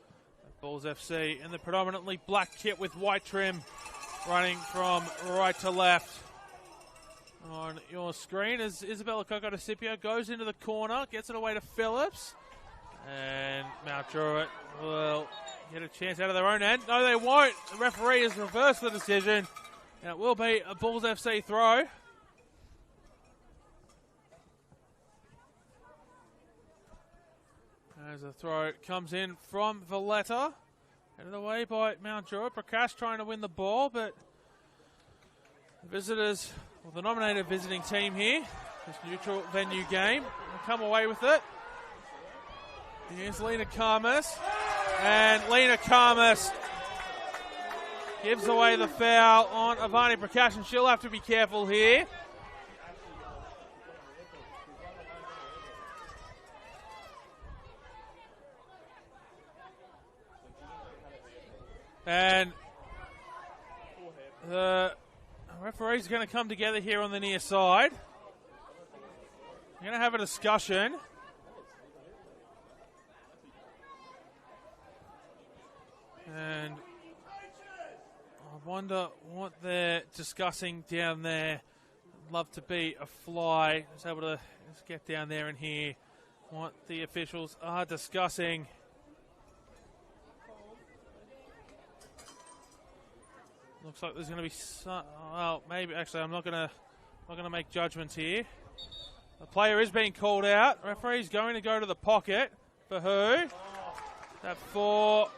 Bulls FC in the predominantly black kit with white trim, running from right to left on your screen as Isabella Coco de Scipio goes into the corner, gets it away to Phillips, and Mount Druitt will get a chance out of their own end. No, they won't. The referee has reversed the decision. And it will be a Bulls FC throw. As the throw comes in from Valletta. Headed away by Mount Druitt. Prakash trying to win the ball, but the visitors, well, the nominated visiting team here, this neutral venue game, will come away with it. Here's Lena Karmas. And Lena Karmas gives away the foul on Avani Prakash, and she'll have to be careful here. And the referee's going to come together here on the near side. We're going to have a discussion. And I wonder what they're discussing down there. I'd love to be a fly. Just able to just get down there and hear what the officials are discussing. Looks like there's going to be some, well, maybe actually I'm not going to make judgments here. The player is being called out. Referee's going to go to the pocket for who? That for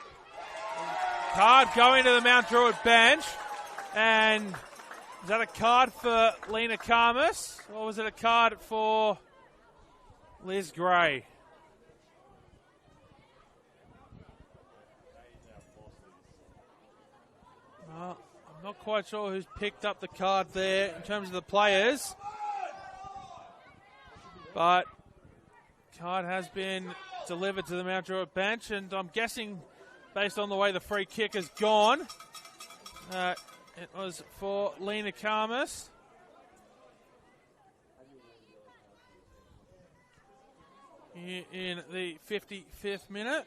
card going to the Mount Druitt bench. And is that a card for Lena Karmas? Or was it a card for Liz Gray? Well, I'm not quite sure who's picked up the card there in terms of the players. But card has been delivered to the Mount Druitt bench, and I'm guessing based on the way the free kick has gone, it was for Lena Karmas. here in the 55th minute.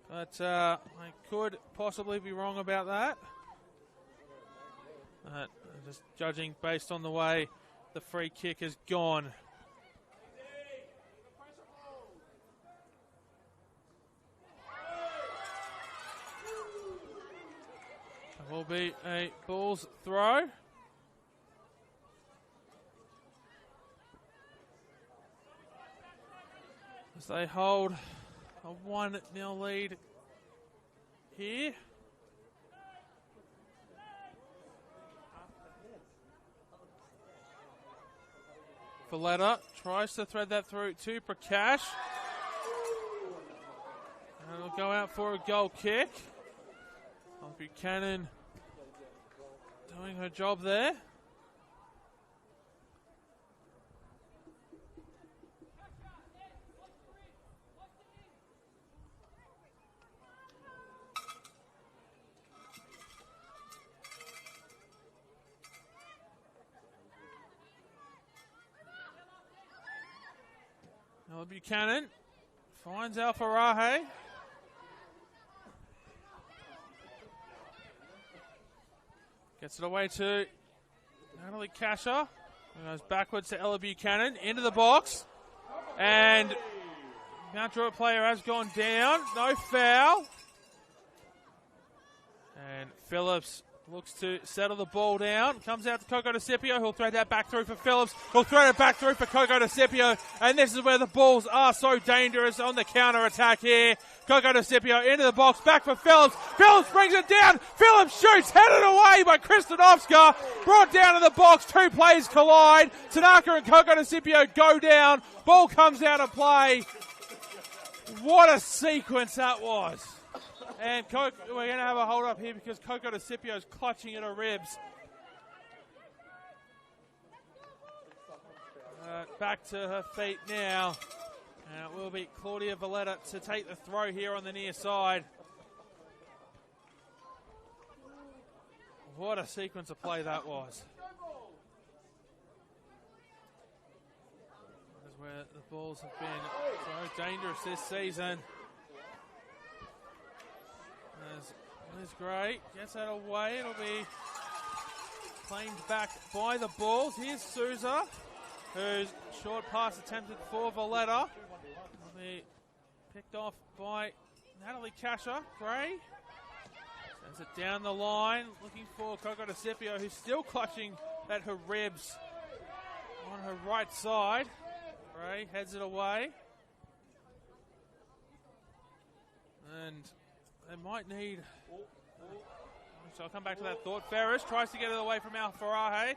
But I could possibly be wrong about that. Just judging based on the way the free kick has gone. It will be a Bulls throw. As they hold a 1-0 lead here. Valletta tries to thread that through to Prakash. And it'll go out for a goal kick. Buchanan doing her job there. Buchanan finds Alfarahe. Gets it away to Natalie Kasha. Goes backwards to Ella Buchanan into the box. And Mount Druitt player has gone down. No foul. And Phillips looks to settle the ball down. Comes out to Coco DeCipio. He'll throw that back through for Phillips. He'll throw it back through for Coco DeCipio. And this is where the Bulls are so dangerous on the counter-attack here. Coco DeCipio into the box. Back for Phillips. Phillips brings it down. Phillips shoots. Headed away by Kristanovska. Brought down to the box. Two players collide. Tanaka and Coco DeCipio go down. Ball comes out of play. What a sequence that was. And we're going to have a hold up here because Coco DeCipio is clutching at her ribs. Back to her feet now. And it will be Claudia Valletta to take the throw here on the near side. What a sequence of play that was. That is where the Bulls have been so dangerous this season. Liz Gray gets that away. It'll be claimed back by the Bulls. Here's Souza, whose short pass attempted for Valletta. Will be picked off by Natalie Kasha. Gray sends it down the line, looking for Coco DeCipio, who's still clutching at her ribs on her right side. Gray heads it away. And they might need... So I'll come back to that thought. Ferris tries to get it away from Alfarahe.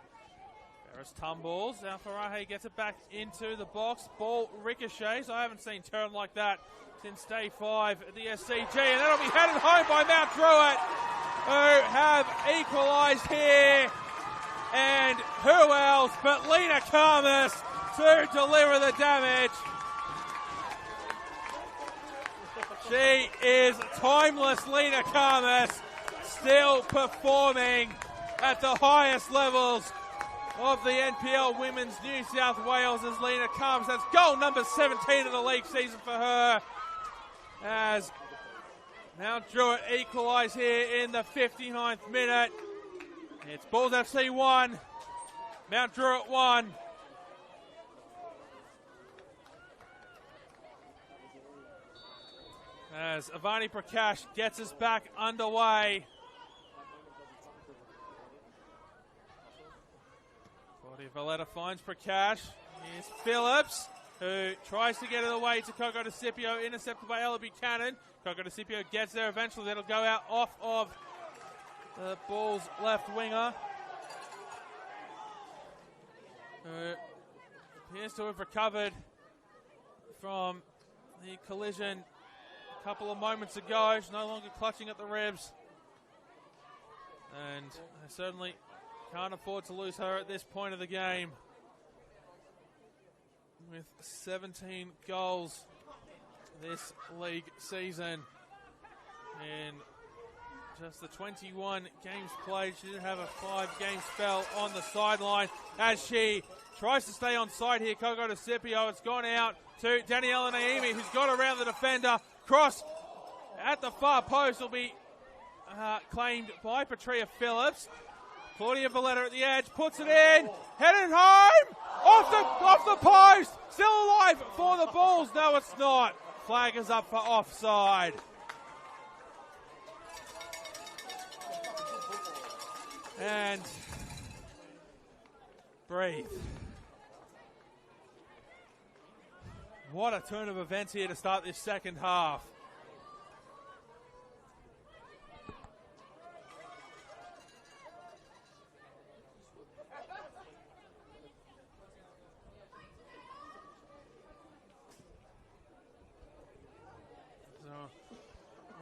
Ferris tumbles. Alfarahe gets it back into the box. Ball ricochets. I haven't seen turn like that since day 5 at the SCG. And that'll be headed home by Mount Druitt, who have equalised here. And who else but Lena Karmas to deliver the damage. She is timeless, Lena Karmas, still performing at the highest levels of the NPL Women's New South Wales as Lena Karmas. That's goal number 17 of the league season for her. As Mount Druitt equalise here in the 59th minute. It's Bulls FC 1, Mount Druitt 1. As Avani Prakash gets us back underway. Claudia Valletta finds Prakash. Here's Phillips, who tries to get it away to Coco DeCipio, intercepted by Ella Buchanan. Coco DeCipio gets there eventually. That'll go out off of the Bulls' left winger, who appears to have recovered from the collision couple of moments ago. She's no longer clutching at the ribs. And they certainly can't afford to lose her at this point of the game. With 17 goals this league season in just the 21 games played. She did have a 5-game spell on the sideline as she tries to stay on side here. Coco to Scipio. It's gone out to Daniela Naimi, who's got around the defender. Cross at the far post will be claimed by Patria Phillips. Claudia Valletta at the edge, puts it in, headed home, off the post, still alive for the Bulls. No, it's not. Flag is up for offside. And breathe. What a turn of events here to start this second half.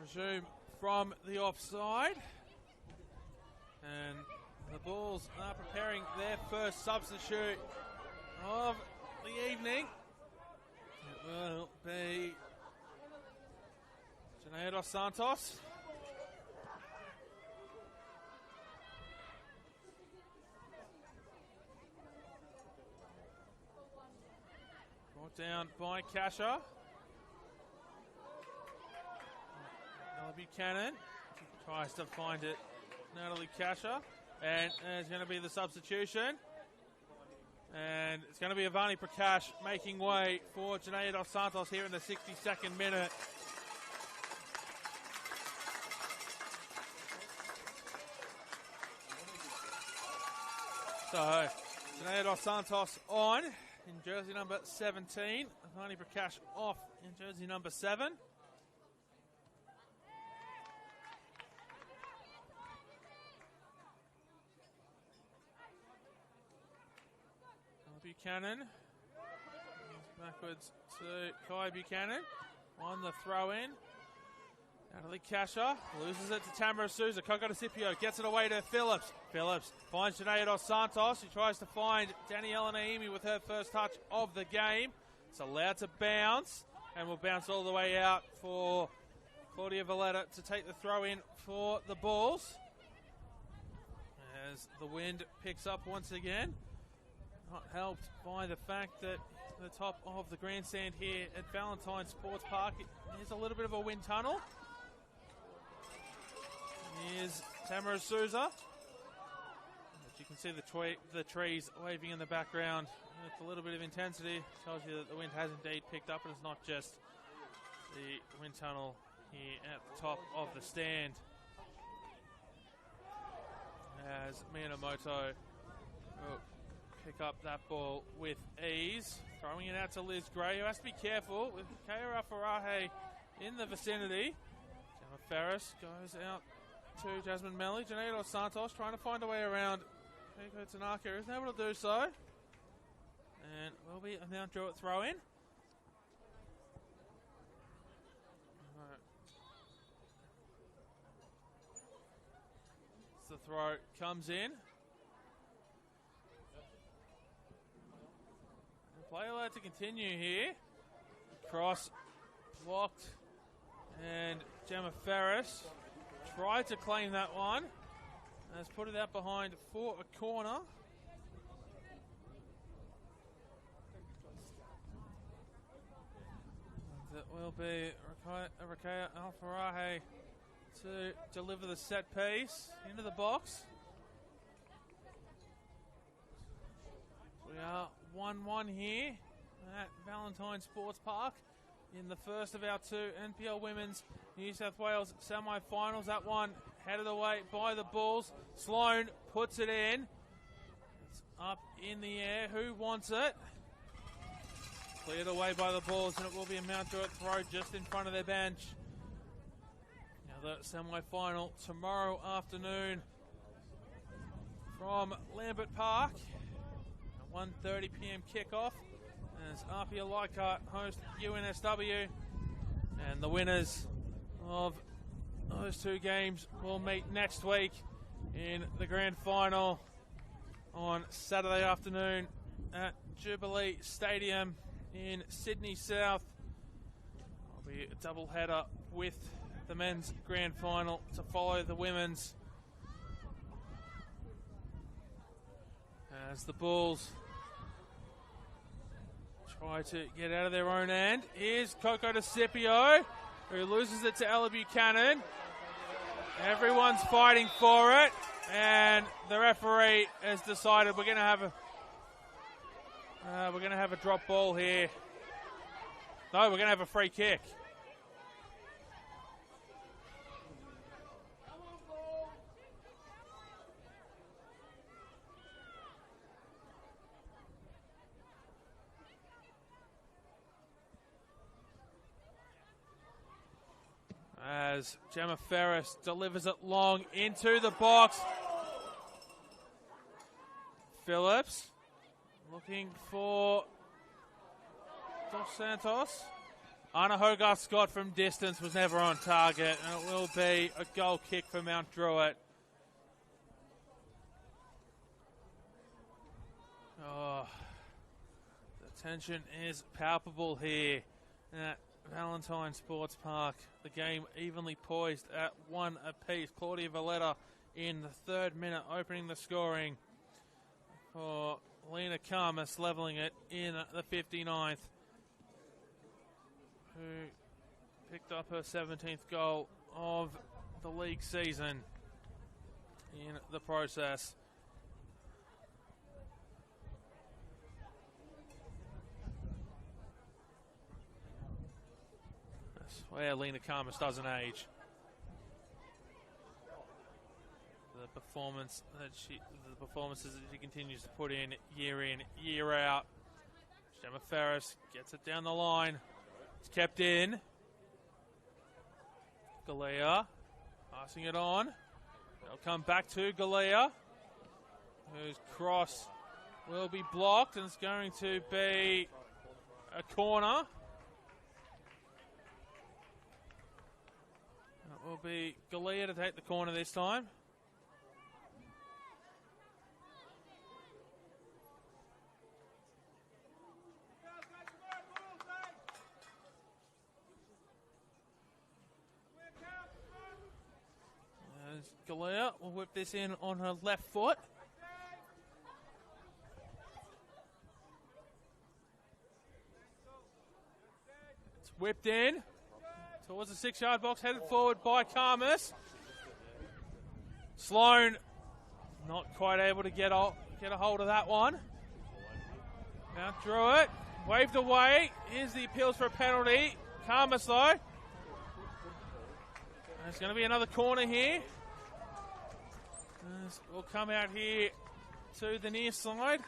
Resume from the offside, and the Bulls are preparing their first substitute of the evening. It will be Janaea dos Santos. Brought down by Kasha. Buchanan tries to find it. Natalie Kasha, and there's going to be the substitution, and it's going to be Avani Prakash making way for Janaea dos Santos here in the 62nd minute. So Janaea dos Santos on in jersey number 17, Avani Prakash off in jersey number 7. Buchanan backwards to Kai Buchanan on the throw in. Natalie Kasha loses it to Tamara Souza. Coco de Scipio gets it away to Phillips. Phillips finds Janaea dos Santos. She tries to find Daniela Naimi with her first touch of the game. It's allowed to bounce and will bounce all the way out for Claudia Valletta to take the throw in for the Bulls. As the wind picks up once again. Not helped by the fact that the top of the grandstand here at Valentine Sports Park is a little bit of a wind tunnel. Here's Tamara Souza. As you can see the trees waving in the background with a little bit of intensity. Tells you that the wind has indeed picked up, and it's not just the wind tunnel here at the top of the stand. As Minamoto will pick up that ball with ease. Throwing it out to Liz Gray, who has to be careful with Keira Farahe in the vicinity. Gemma Ferris goes out to Jasmine Melly. Janaea dos Santos trying to find a way around. Keiko Tanaka isn't able to do so. And will be a now Druitt throw in. The throw comes in. Play allowed to continue here. Cross blocked, and Gemma Ferris tried to claim that one. Has put it out behind for a corner. That will be Rakaya Alfarahe to deliver the set piece into the box. We are 1-1 here at Valentine Sports Park in the first of our two NPL Women's New South Wales semi-finals. That one headed away by the Bulls. Sloan puts it in. It's up in the air. Who wants it? Cleared away by the Bulls, and it will be a Mount Druitt throw just in front of their bench. Now the semi-final tomorrow afternoon from Lambert Park. 1:30 p.m. kickoff as Apia Leichhardt host UNSW, and the winners of those two games will meet next week in the grand final on Saturday afternoon at Jubilee Stadium in Sydney South. It'll be a double header with the men's grand final to follow the women's. As the Bulls try to get out of their own end. Here's Coco DeCipio, who loses it to Ella Buchanan. Everyone's fighting for it, and the referee has decided we're going to have a drop ball here. No, we're going to have a free kick. As Gemma Ferris delivers it long into the box. Phillips looking for Dos Santos. Anna Hogarth-Scott from distance was never on target, and it will be a goal kick for Mount Druitt. Oh, the tension is palpable here at Valentine Sports Park. The game evenly poised at 1 apiece. Claudia Valletta in the 3rd minute opening the scoring for Lena Karmas, levelling it in the 59th, who picked up her 17th goal of the league season in the process. That's where Lena Karmas doesn't age. The performances that she continues to put in, year out. Gemma Ferris gets it down the line. It's kept in. Galea passing it on. They'll come back to Galea, whose cross will be blocked, and it's going to be a corner. It will be Galea to take the corner this time. Galea will whip this in on her left foot. It's whipped in towards the 6-yard box, headed forward by Karmas. Sloan not quite able to get a hold of that one. Mount Druitt waved away. Here's the appeals for a penalty. Karmas though. There's going to be another corner here. We'll come out here to the near side.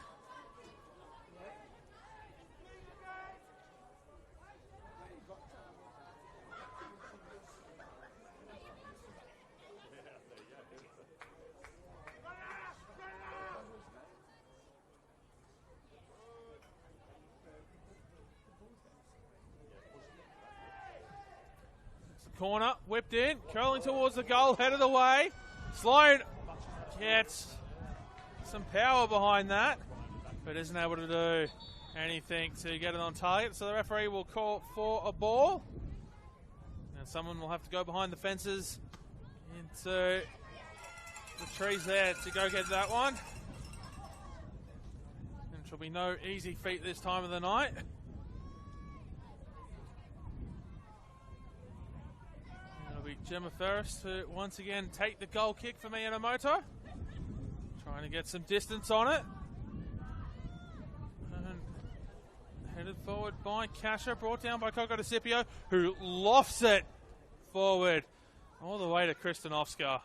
Corner, whipped in, curling towards the goal, headed away. Sloan gets some power behind that, but isn't able to do anything to get it on target. So the referee will call for a ball. And someone will have to go behind the fences into the trees there to go get that one. And it shall be no easy feat this time of the night. It'll be Gemma Ferris to once again take the goal kick for Miyamoto. Trying to get some distance on it. And headed forward by Kasha, brought down by Coco DeCipio, who lofts it forward all the way to Kristanovska.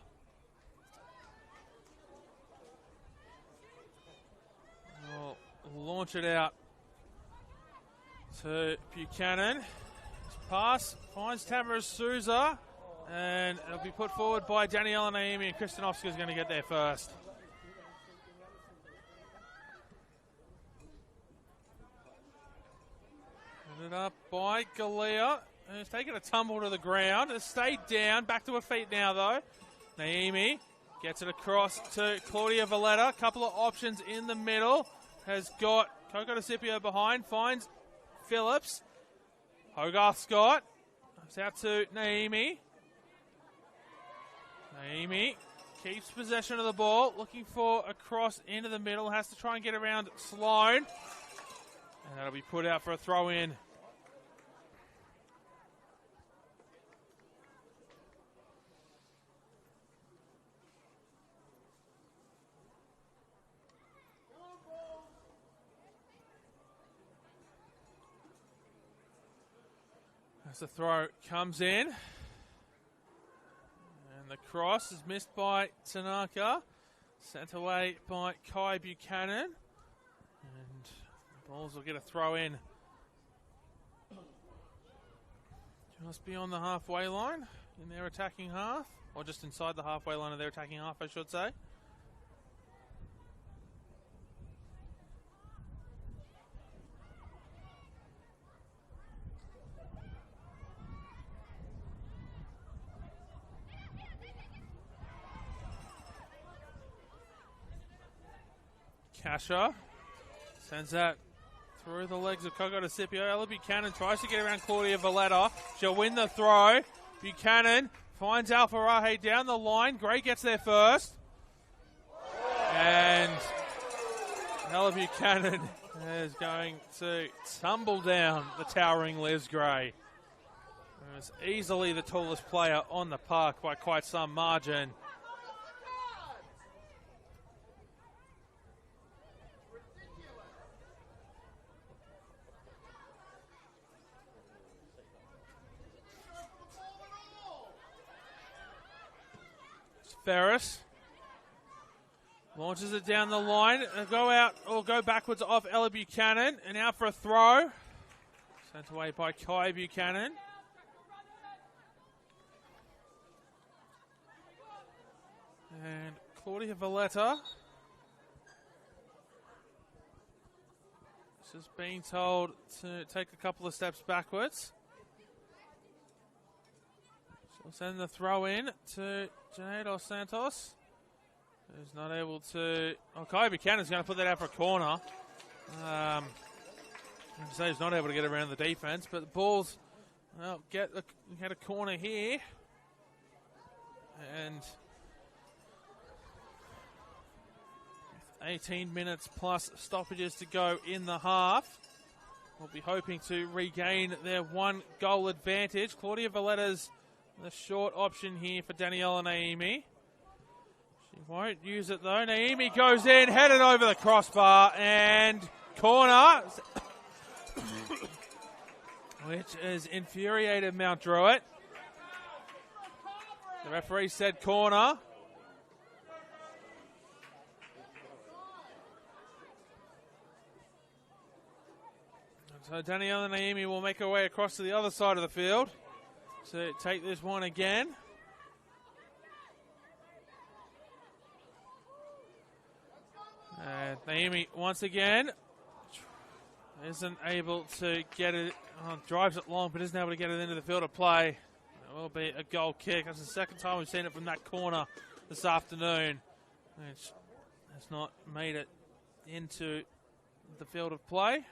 We'll launch it out to Buchanan. Pass finds Tamara Souza, and it'll be put forward by Daniela Naimi, and Kristanovska is going to get there first. It up by Galea, who's taken a tumble to the ground. Has stayed down, back to her feet now though. Naimi gets it across to Claudia Valletta. Couple of options in the middle. Has got Coco DeCipio behind, finds Phillips. Hogarth Scott. It's out to Naimi. Naomi keeps possession of the ball, looking for a cross into the middle, has to try and get around Sloan. And that'll be put out for a throw-in. As the throw comes in. And the cross is missed by Tanaka. Sent away by Kai Buchanan. And the Bulls will get a throw in. Just beyond the halfway line in their attacking half. Or just inside the halfway line of their attacking half, I should say. Kasha sends that through the legs of Coco to Scipio. Ella Buchanan tries to get around Claudia Valletta. She'll win the throw. Buchanan finds Alfarahe down the line. Gray gets there first. And Ella Buchanan is going to tumble down the towering Liz Gray. It was easily the tallest player on the park by quite some margin. Ferris launches it down the line. Go out or go backwards off Ella Buchanan. And out for a throw. Sent away by Kai Buchanan. And Claudia Valletta. This is being told to take a couple of steps backwards. She'll send the throw in to Janae Dos Santos, who's not able to... Oh, Kai Buchanan's going to put that out for a corner. I'd say he's not able to get around the defense, but the Bulls get a corner here. And 18 minutes plus stoppages to go in the half. We'll be hoping to regain their one goal advantage. Claudia Valletta's the short option here for Daniela Naimi. She won't use it though. Naimi goes in, headed over the crossbar, and corner, which has infuriated Mount Druitt. The referee said corner. So Daniela Naimi will make her way across to the other side of the field to take this one again. And Naimi once again isn't able to get it, drives it long but isn't able to get it into the field of play. It will be a goal kick. That's the second time we've seen it from that corner this afternoon, which has not made it into the field of play.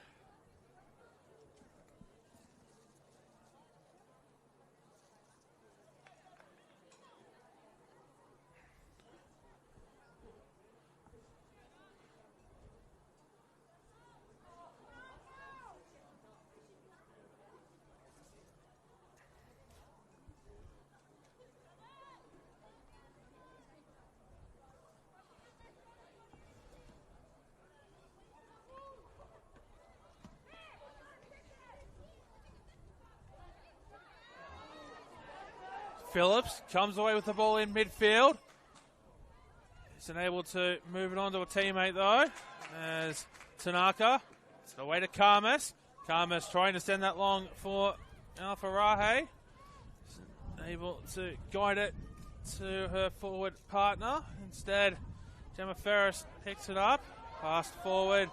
Phillips comes away with the ball in midfield. Isn't able to move it on to a teammate though, as Tanaka. It's away to Karmas. Karmas trying to send that long for Alfarahe. Isn't able to guide it to her forward partner. Instead, Gemma Ferris picks it up. Passed forward.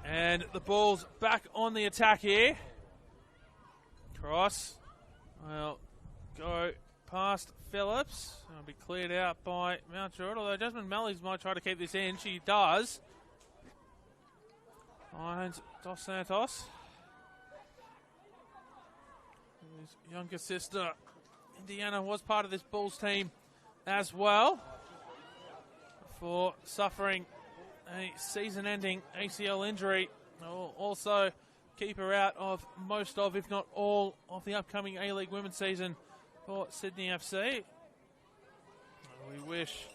And the Bulls back on the attack here. Cross. Well, go past Phillips. It'll be cleared out by Mount Druitt, although Jasmine Mellies might try to keep this in. She does. Finds Dos Santos. His younger sister Indiana was part of this Bulls team as well, before suffering a season-ending ACL injury. Will also keep her out of most of, if not all, of the upcoming A-League women's season for Sydney FC. We wish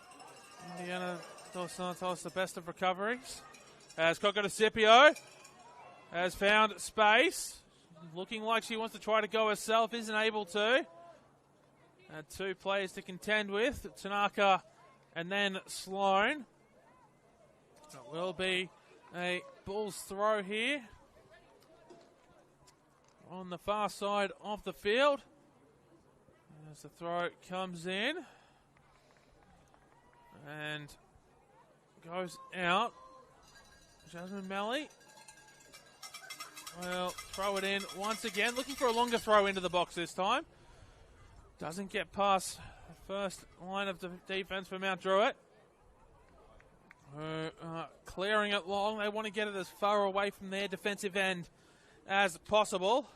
Indiana Dos Santos the best of recoveries. As Cocotasipio has found space, looking like she wants to try to go herself, isn't able to. Had two players to contend with, Tanaka and then Sloan. It will be a Bulls throw here on the far side of the field. As the throw comes in and goes out, Jasmine Malley will throw it in once again, looking for a longer throw into the box this time. Doesn't get past the first line of defense for Mount Druitt. Clearing it long. They want to get it as far away from their defensive end as possible.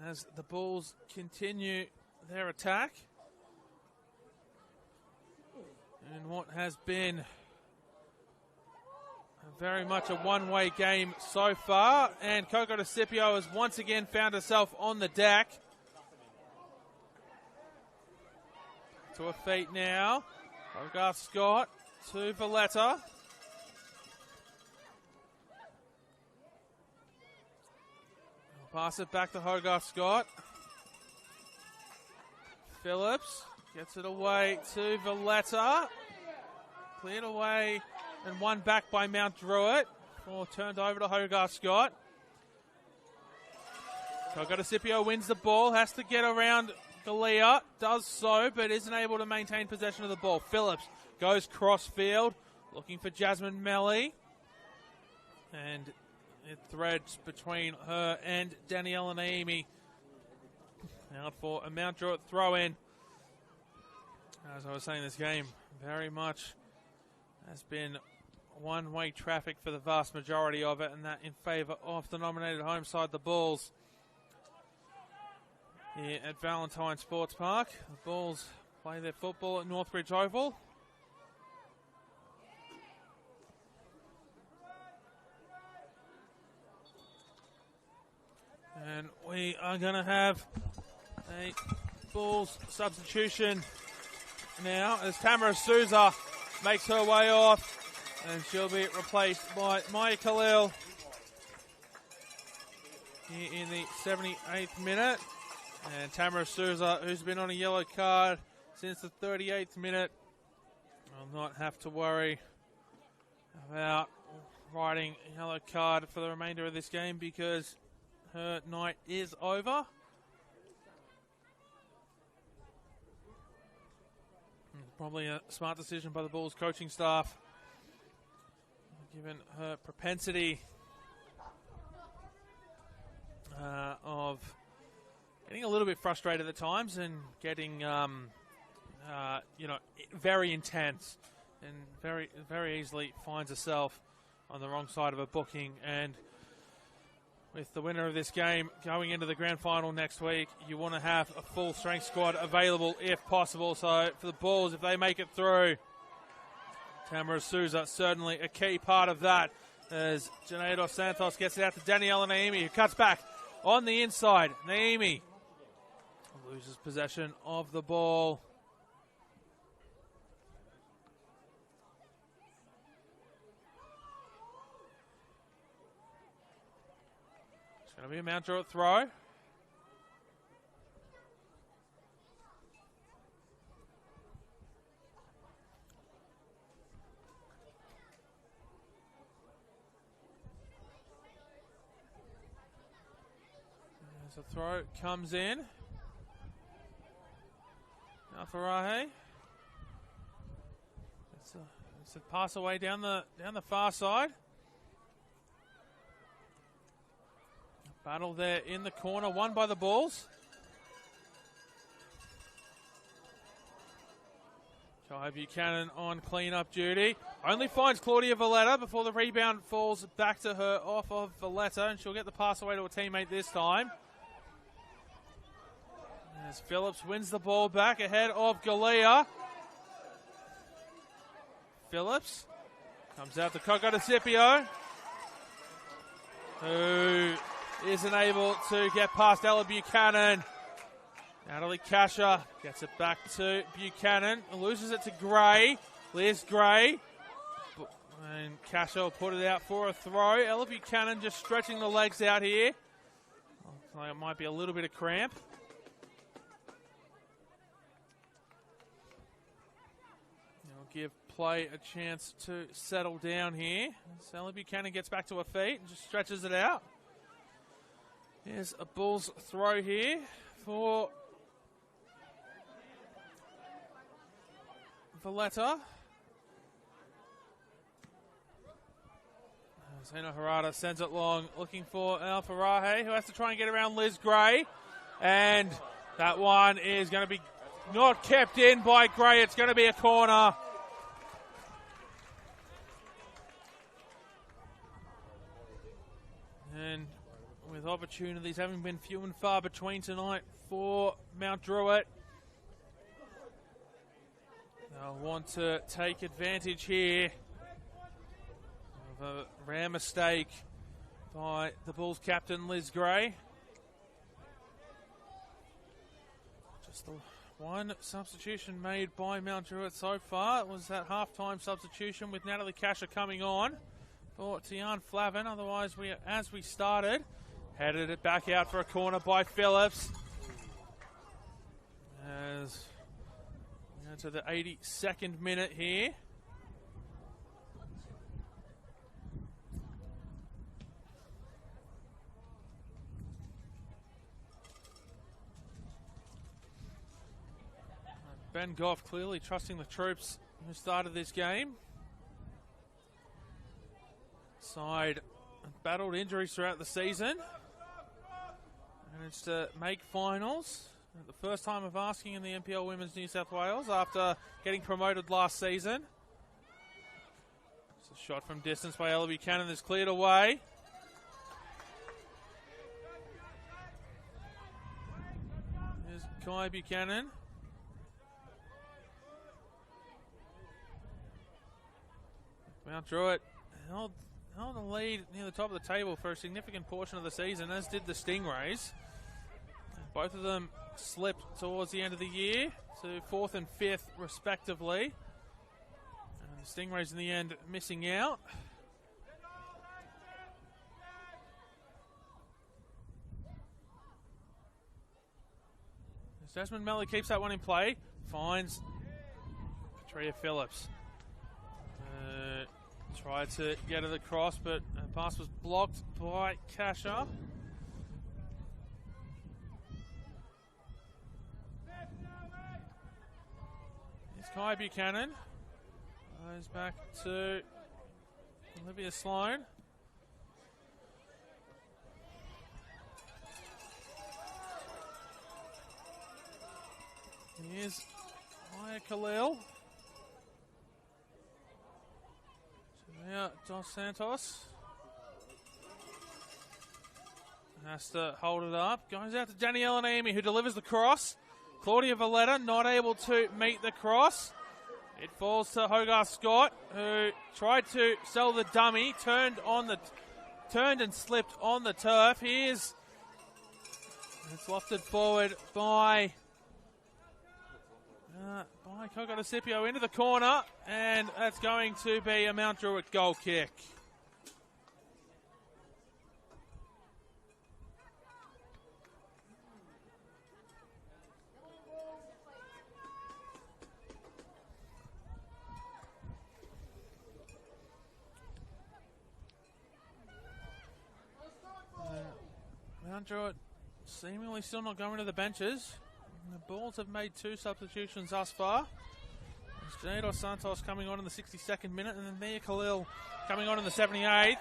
As the Bulls continue their attack in what has been very much a one-way game so far, and Cocotasipio has once again found herself on the deck. To her feet now. Hogarth Scott to Valletta. Pass it back to Hogarth Scott. Phillips gets it away to Valletta. Cleared away and won back by Mount Druitt. Or turned over to Hogarth Scott. Cocotasipio wins the ball, has to get around Galea, does so, but isn't able to maintain possession of the ball. Phillips goes cross-field, looking for Jasmine Malley. And it threads between her and Daniela Naimi. Out for a Mount Druitt throw-in. As I was saying, this game very much has been one-way traffic for the vast majority of it, and that in favour of the nominated home side, the Bulls. Here at Valentine Sports Park, the Bulls play their football at Northbridge Oval. And we are going to have a Bulls substitution now as Tamara Souza makes her way off, and she'll be replaced by Maya Khalil here in the 78th minute. And Tamara Souza, who's been on a yellow card since the 38th minute, will not have to worry about riding a yellow card for the remainder of this game because her night is over. Probably a smart decision by the Bulls coaching staff, given her propensity of getting a little bit frustrated at times and getting, very intense, and very easily finds herself on the wrong side of a booking. And with the winner of this game going into the grand final next week, you want to have a full strength squad available if possible. So for the Bulls, if they make it through, Tamara Souza certainly a key part of that, as Janae Dos Santos gets it out to Daniela Naimi, who cuts back on the inside. Naimi loses possession of the ball. It's going to be a Mount Druitt throw. As the throw comes in. Now Farahe. It's a pass away down the far side. Battle there in the corner, won by the Bulls. Jai Buchanan on clean-up duty. Only finds Claudia Valletta before the rebound falls back to her off of Valletta, and she'll get the pass away to a teammate this time. As Phillips wins the ball back ahead of Galea. Phillips comes out to Coco DeCipio, who isn't able to get past Ella Buchanan. Natalie Kasher gets it back to Buchanan, loses it to Gray. Liz Gray. And Kasher will put it out for a throw. Ella Buchanan just stretching the legs out here. Looks like it might be a little bit of cramp. It'll give play a chance to settle down here. So Ella Buchanan gets back to her feet and just stretches it out. Here's a Bulls throw here for Valletta. Zena Harada sends it long, looking for Al Farahe, who has to try and get around Liz Gray. And that one is going to be not kept in by Gray. It's going to be a corner. And with opportunities having been few and far between tonight for Mount Druitt, they'll want to take advantage here of a rare mistake by the Bulls captain Liz Gray. Just the one substitution made by Mount Druitt so far. It was that half-time substitution with Natalie Kasher coming on for Tian Flavin. Otherwise, as we started, headed it back out for a corner by Phillips. As we go to the 82nd minute here. Ben Goff clearly trusting the troops who started this game. Side battled injuries throughout the season. Managed to make finals. The first time of asking in the NPL Women's New South Wales after getting promoted last season. It's a shot from distance by Ella Buchanan that's cleared away. Here's Kai Buchanan. Mount Druitt held the lead near the top of the table for a significant portion of the season, as did the Stingrays. Both of them slipped towards the end of the year to 4th and 5th, respectively. And the Stingrays, in the end, missing out. As Desmond Melly keeps that one in play, finds Katria Phillips. Tried to get it across, but the pass was blocked by Kasher. It's Kai Buchanan. Goes back to Olivia Sloan. Here's Maya Khalil. Now Dos Santos has to hold it up. Goes out to Danielle Anemi, who delivers the cross. Claudia Valletta not able to meet the cross. It falls to Hogarth Scott, who tried to sell the dummy, turned and slipped on the turf. It's lofted forward by Coco DeCipio into the corner, and that's going to be a Mount Druitt goal kick. Mount Druitt seemingly still not going to the benches. The Bulls have made 2 substitutions thus far. Jade Dos Santos coming on in the 62nd minute, and then Mia Khalil coming on in the 78th.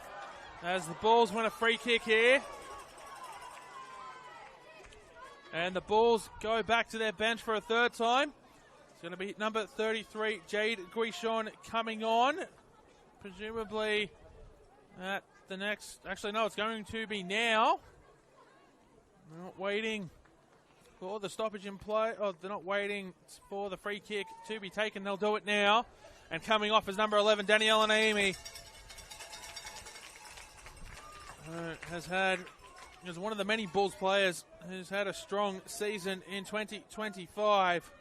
As the Bulls win a free kick here. And the Bulls go back to their bench for a third time. It's going to be number 33, Jade Guichon, coming on. Presumably at the next... Actually, no, it's going to be now. We're not waiting for the stoppage in play. Oh, they're not waiting for the free kick to be taken. They'll do it now. And coming off is number 11, Daniela Naimi. Is one of the many Bulls players who's had a strong season in 2025.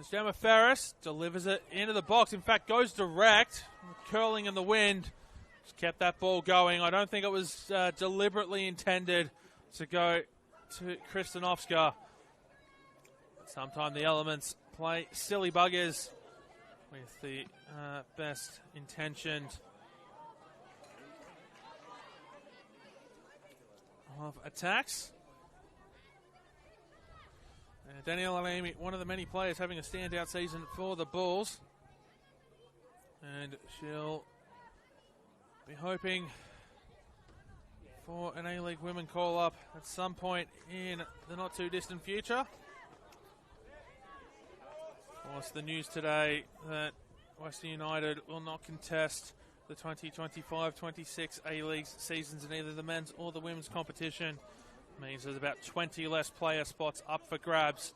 As Gemma Ferris delivers it into the box. In fact, goes direct, curling in the wind. Just kept that ball going. I don't think it was deliberately intended to go to Kristanovska. Sometimes the elements play silly buggers with the best intentioned of attacks. Daniela Naimi, one of the many players having a standout season for the Bulls. And she'll be hoping for an A-League women call-up at some point in the not-too-distant future. Of course, the news today that Western United will not contest the 2025-26 A-League seasons in either the men's or the women's competition means there's about 20 less player spots up for grabs.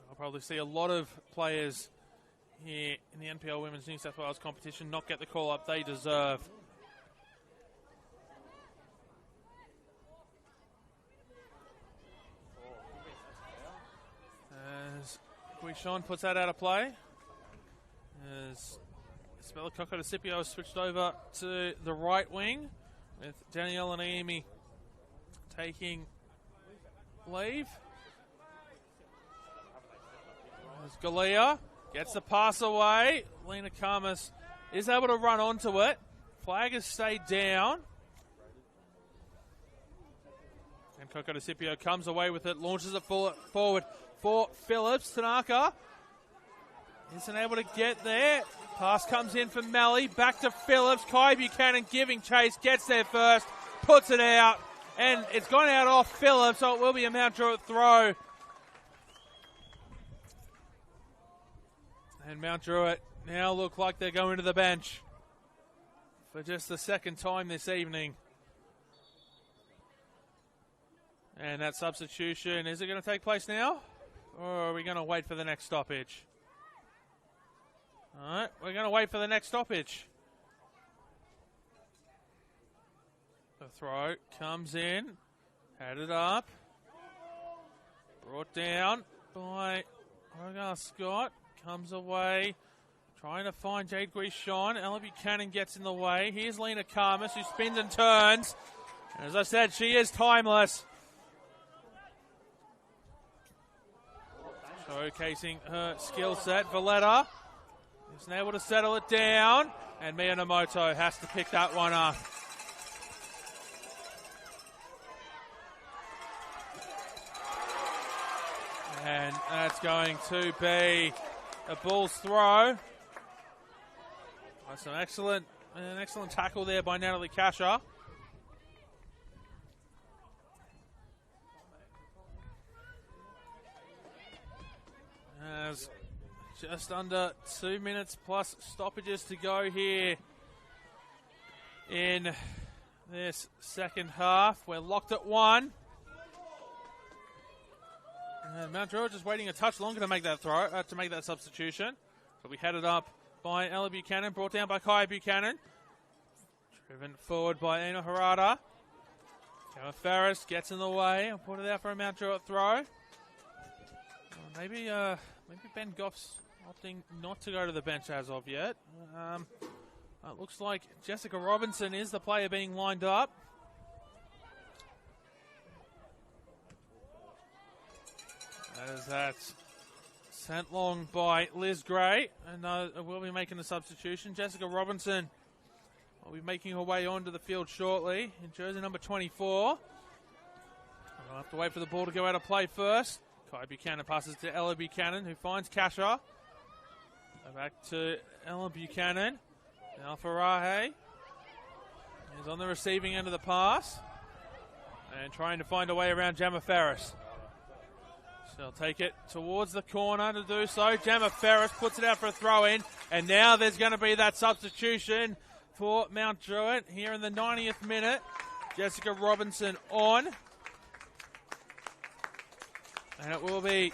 I'll probably see a lot of players here in the NPL Women's New South Wales competition not get the call-up they deserve. As Guichon puts that out of play. As Isabella Coco-DeCipio has switched over to the right wing with Daniela Naimi taking leave. As Galea gets the pass away. Lena Karmas is able to run onto it. Flag has stayed down. And Coco-DeCipio comes away with it, launches it forward for Phillips. Tanaka isn't able to get there. Pass comes in from Malley. Back to Phillips. Kai Buchanan giving chase. Gets there first. Puts it out. And it's gone out off Phillips, so it will be a Mount Druitt throw. And Mount Druitt now look like they're going to the bench for just the second time this evening. And that substitution, is it going to take place now? Or are we going to wait for the next stoppage? All right, we're going to wait for the next stoppage. The throw comes in, headed up, brought down by Hogar Scott, comes away, trying to find Jade Guichon. Ella Buchanan gets in the way. Here's Lena Karmas, who spins and turns. And as I said, she is timeless. Showcasing her skill set. Valletta isn't able to settle it down, and Miyamoto has to pick that one up. And that's going to be a Bulls throw. That's an excellent tackle there by Natalie Kasher. As just under 2 minutes plus stoppages to go here in this second half. We're locked at 1. And Mount Druitt just waiting a touch longer to make that throw, to make that substitution. So we headed up by Ella Buchanan, brought down by Kai Buchanan. Driven forward by Ina Harada. Gemma Ferris gets in the way. I'll put it out for a Mount Druitt throw. Maybe Ben Goff's opting not to go to the bench as of yet. It looks like Jessica Robinson is the player being lined up. As that's sent long by Liz Gray, and we'll be making the substitution. Jessica Robinson will be making her way onto the field shortly in jersey number 24. We'll have to wait for the ball to go out of play first. Kai Buchanan passes to Ella Buchanan, who finds Kasher. Back to Ella Buchanan. Now Farahe is on the receiving end of the pass and trying to find a way around Gemma Ferris. She'll take it towards the corner to do so. Gemma Ferris puts it out for a throw-in, and now there's going to be that substitution for Mount Druitt here in the 90th minute. Jessica Robinson on. And it will be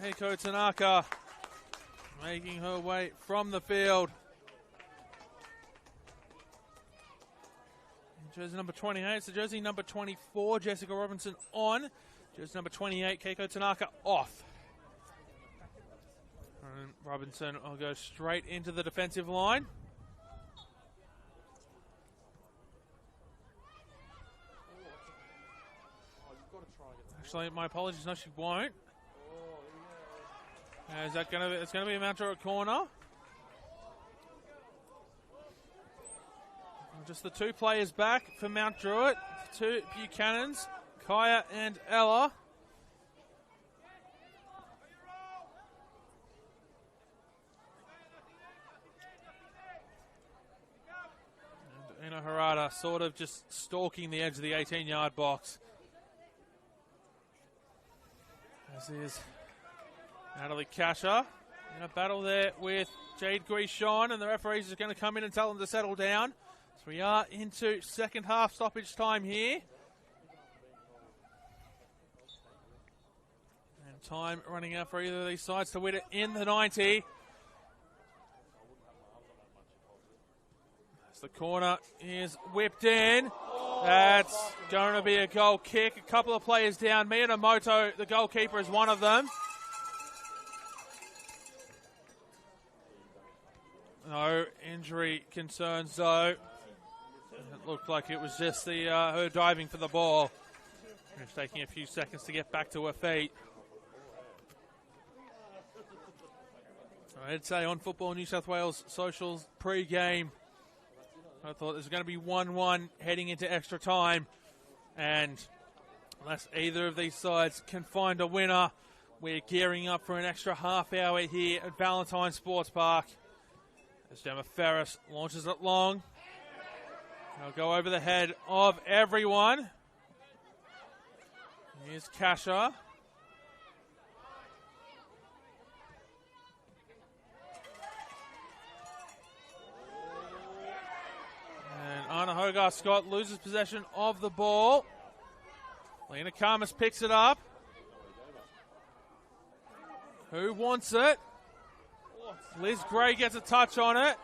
Heiko Tanaka making her way from the field. Jersey number 28, so jersey number 24, Jessica Robinson on. Jersey number 28, Keiko Tanaka off. And Robinson will go straight into the defensive line. Actually, my apologies, no, she won't. Is that going to? It's going to be a Mount Druitt corner. Just the two players back for Mount Druitt. Two Buchanans, Kaya and Ella. And Ina Harada sort of just stalking the edge of the 18-yard box. As is Natalie Kasha in a battle there with Jade Guichon, and the referees are going to come in and tell them to settle down. So we are into second half stoppage time here. And time running out for either of these sides to win it in the 90. As the corner is whipped in. That's going to be a goal kick. A couple of players down. Miyamoto, the goalkeeper, is one of them. No injury concerns, though. It looked like it was just her diving for the ball. It's taking a few seconds to get back to her feet. I'd say on Football New South Wales Socials pre-game, I thought there was going to be 1-1 heading into extra time. And unless either of these sides can find a winner, we're gearing up for an extra half hour here at Valentine Sports Park. As Gemma Ferris launches it long. They'll go over the head of everyone. Here's Kasha. And Anna Hogarth-Scott loses possession of the ball. Lena Karmas picks it up. Who wants it? Liz Gray gets a touch on it.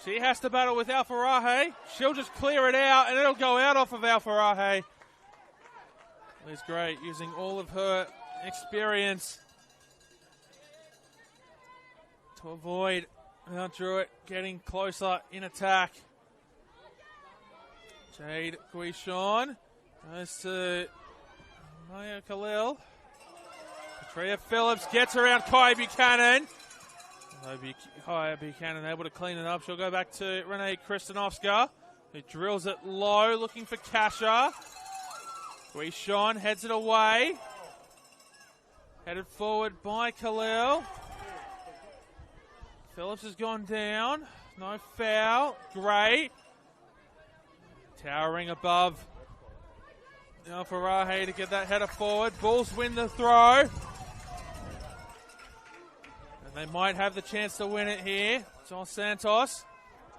She has to battle with Alfarahe. She'll just clear it out, and it'll go out off of Alfarahe. Liz Gray using all of her experience to avoid Mount Druitt getting closer in attack. Jade Guichon goes to Maya Khalil. Patria Phillips gets around Kai Buchanan. Kai Buchanan able to clean it up. She'll go back to Renee Kristanovska, who drills it low, looking for Kasha. Guichon heads it away. Headed forward by Khalil. Phillips has gone down. No foul. Gray. Towering above Alfarahe to get that header forward. Bulls win the throw. They might have the chance to win it here. Dos Santos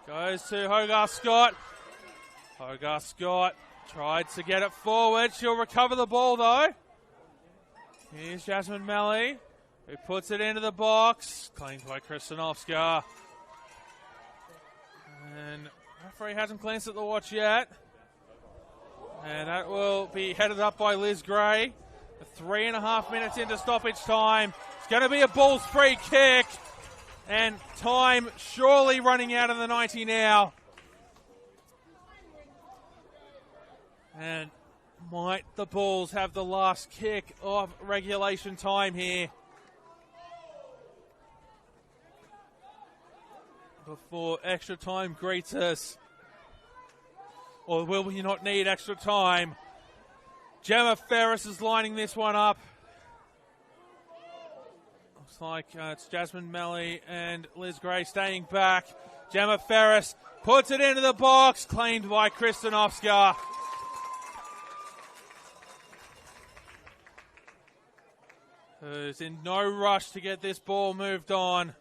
goes to Hogarth-Scott. Hogarth-Scott tried to get it forward. She'll recover the ball, though. Here's Jasmine Melly, who puts it into the box. Cleaned by Kristanovska. And referee hasn't glanced at the watch yet. And that will be headed up by Liz Gray. 3.5 minutes into stoppage time. It's going to be a Bulls free kick. And time surely running out of the 90 now. And might the Bulls have the last kick of regulation time here before extra time greets us? Or will we not need extra time? Gemma Ferris is lining this one up. Looks like it's Jasmine Melly and Liz Gray staying back. Gemma Ferris puts it into the box, cleaned by Kristanovska. Who's in no rush to get this ball moved on.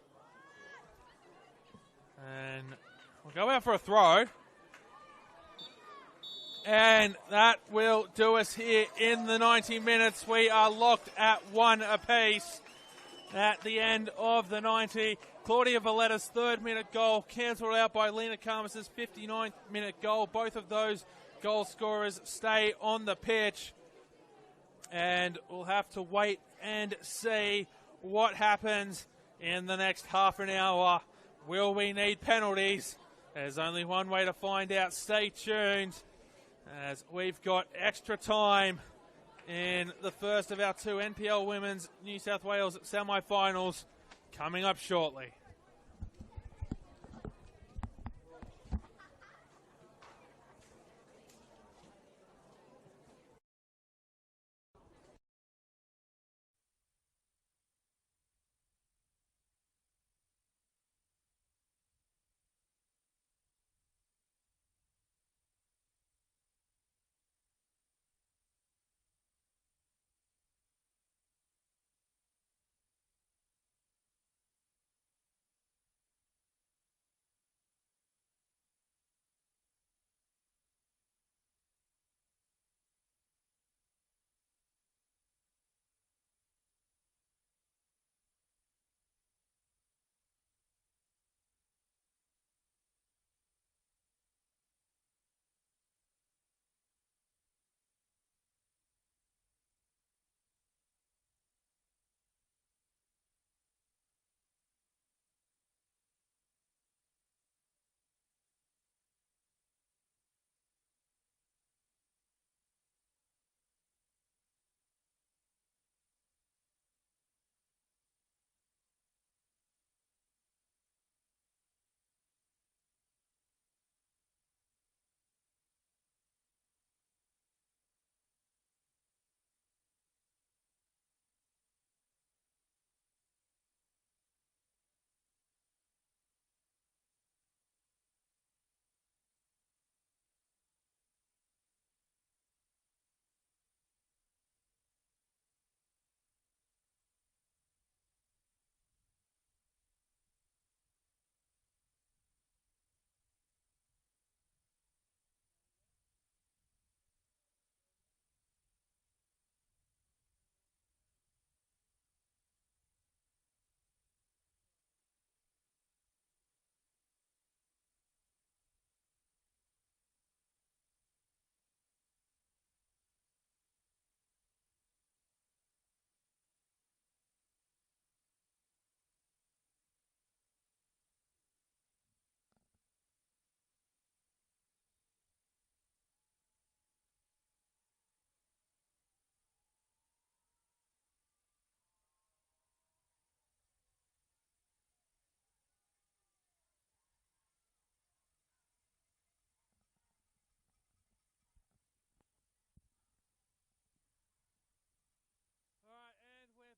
And we'll go out for a throw. And that will do us here in the 90 minutes. We are locked at 1 apiece at the end of the 90. Claudia Valletta's 3rd minute goal cancelled out by Lena Karmas' 59th minute goal. Both of those goal scorers stay on the pitch. And we'll have to wait and see what happens in the next half an hour. Will we need penalties? There's only one way to find out. Stay tuned, as we've got extra time in the first of our 2 NPL Women's New South Wales semi-finals coming up shortly.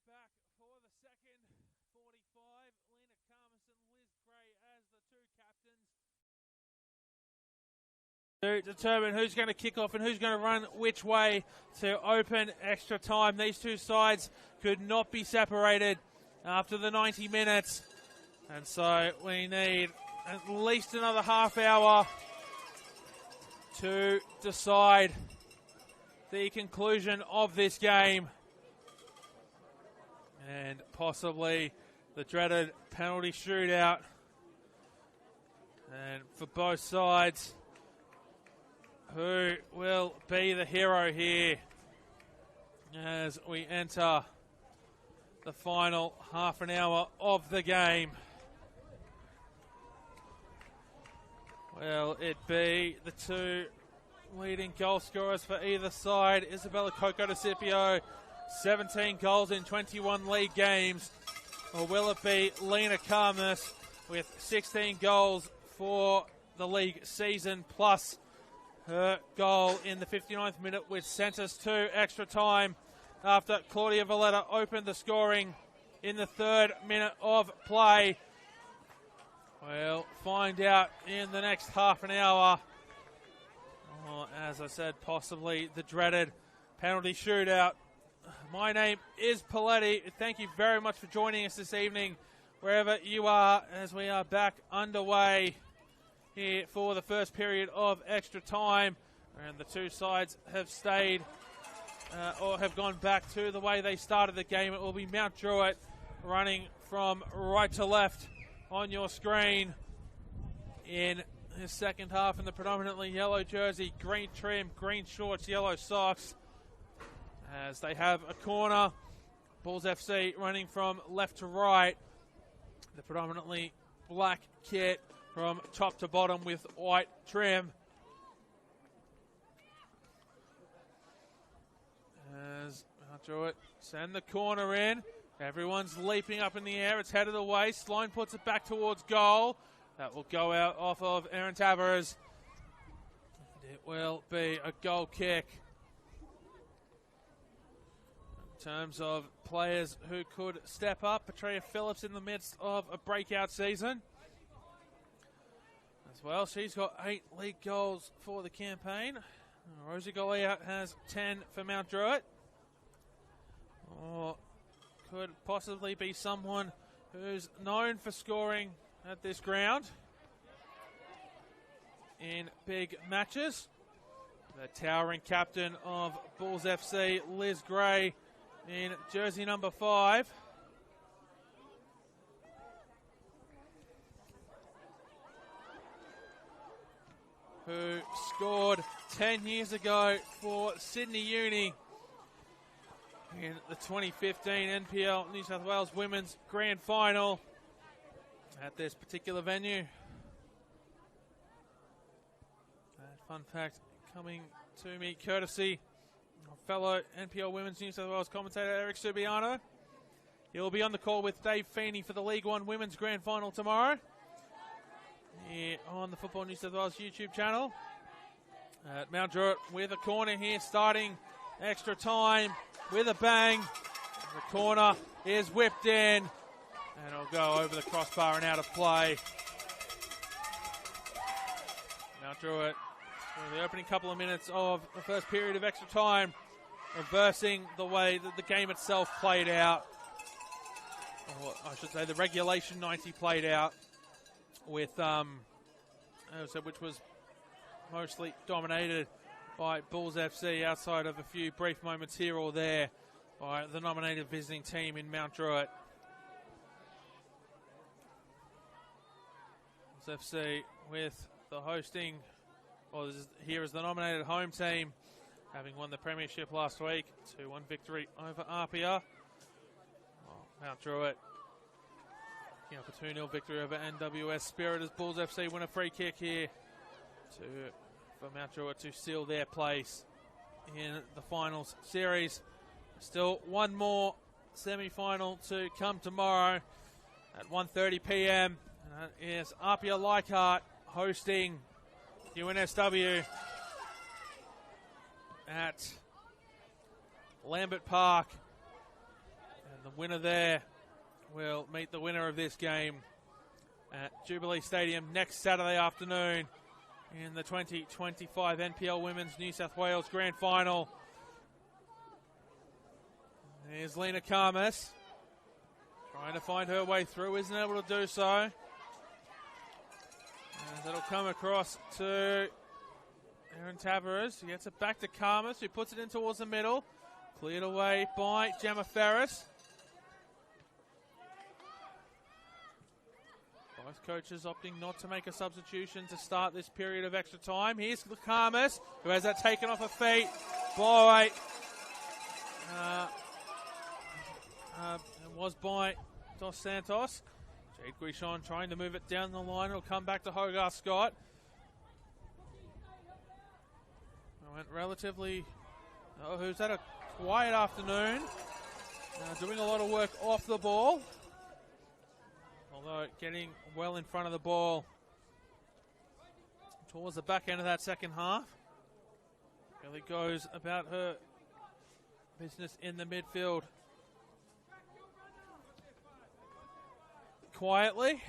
Back for the second 45, Lena Karmas and Liz Gray as the 2 captains to determine who's going to kick off and who's going to run which way to open extra time. These 2 sides could not be separated after the 90 minutes, and so we need at least another half hour to decide the conclusion of this game. And possibly the dreaded penalty shootout. And for both sides, who will be the hero here as we enter the final half an hour of the game? Will it be the 2 leading goal scorers for either side? Isabella Coco DeCipio, 17 goals in 21 league games. Or will it be Lena Karmas with 16 goals for the league season, plus her goal in the 59th minute, which sent us to extra time after Claudia Valletta opened the scoring in the 3rd minute of play. We'll find out in the next half an hour. Or, as I said, possibly the dreaded penalty shootout. My name is Paletti. Thank you very much for joining us this evening, wherever you are, as we are back underway here for the first period of extra time. And the two sides have stayed or have gone back to the way they started the game. It will be Mount Druitt running from right to left on your screen in his second half in the predominantly yellow jersey, green trim, green shorts, yellow socks. As they have a corner, Bulls FC running from left to right. The predominantly black kit from top to bottom with white trim. As Druitt send the corner in. Everyone's leaping up in the air. It's headed away. Sloan puts it back towards goal. That will go out off of Aaron Tavares. It will be a goal kick. In terms of players who could step up, Petrea Phillips in the midst of a breakout season. As well, she's got 8 league goals for the campaign. Rosie Golia has 10 for Mount Druitt. Or could possibly be someone who's known for scoring at this ground in big matches. The towering captain of Bulls FC, Liz Gray, in jersey number 5. Who scored 10 years ago for Sydney Uni in the 2015 NPL New South Wales Women's Grand Final at this particular venue. Fun fact coming to me courtesy of fellow NPL Women's New South Wales commentator Eric Subiano. He'll be on the call with Dave Feeney for the League One Women's Grand Final tomorrow here on the Football New South Wales YouTube channel. Mount Druitt with a corner here, starting extra time with a bang. The corner is whipped in, and it'll go over the crossbar and out of play. Mount Druitt, for the opening couple of minutes of the first period of extra time, reversing the way that the game itself played out. Or I should say the regulation 90 played out with, which was mostly dominated by Bulls FC outside of a few brief moments here or there by the nominated visiting team in Mount Druitt. Bulls FC with the hosting, or here is the nominated home team, having won the premiership last week, 2-1 victory over Apia. Mount Druitt picking up a 2-0 victory over NWS Spirit as Bulls FC win a free kick here for Mount Druitt to seal their place in the finals series. Still one more semi-final to come tomorrow at 1:30 p.m. And that is Apia Leichhardt hosting UNSW at Lambert Park. And the winner there will meet the winner of this game at Jubilee Stadium next Saturday afternoon in the 2025 NPL Women's New South Wales Grand Final. There's Lena Karmas trying to find her way through, isn't able to do so. And that'll come across to Aaron Tavares. He gets it back to Karmas, who puts it in towards the middle. Cleared away by Gemma Ferris. Both coaches opting not to make a substitution to start this period of extra time. Here's Karmas, who has that taken off her feet by it was by Dos Santos. Jade Guichon trying to move it down the line. It'll come back to Hogarth Scott. Went relatively, who's had a quiet afternoon. Doing a lot of work off the ball. Although getting well in front of the ball towards the back end of that second half. Really goes about her business in the midfield quietly.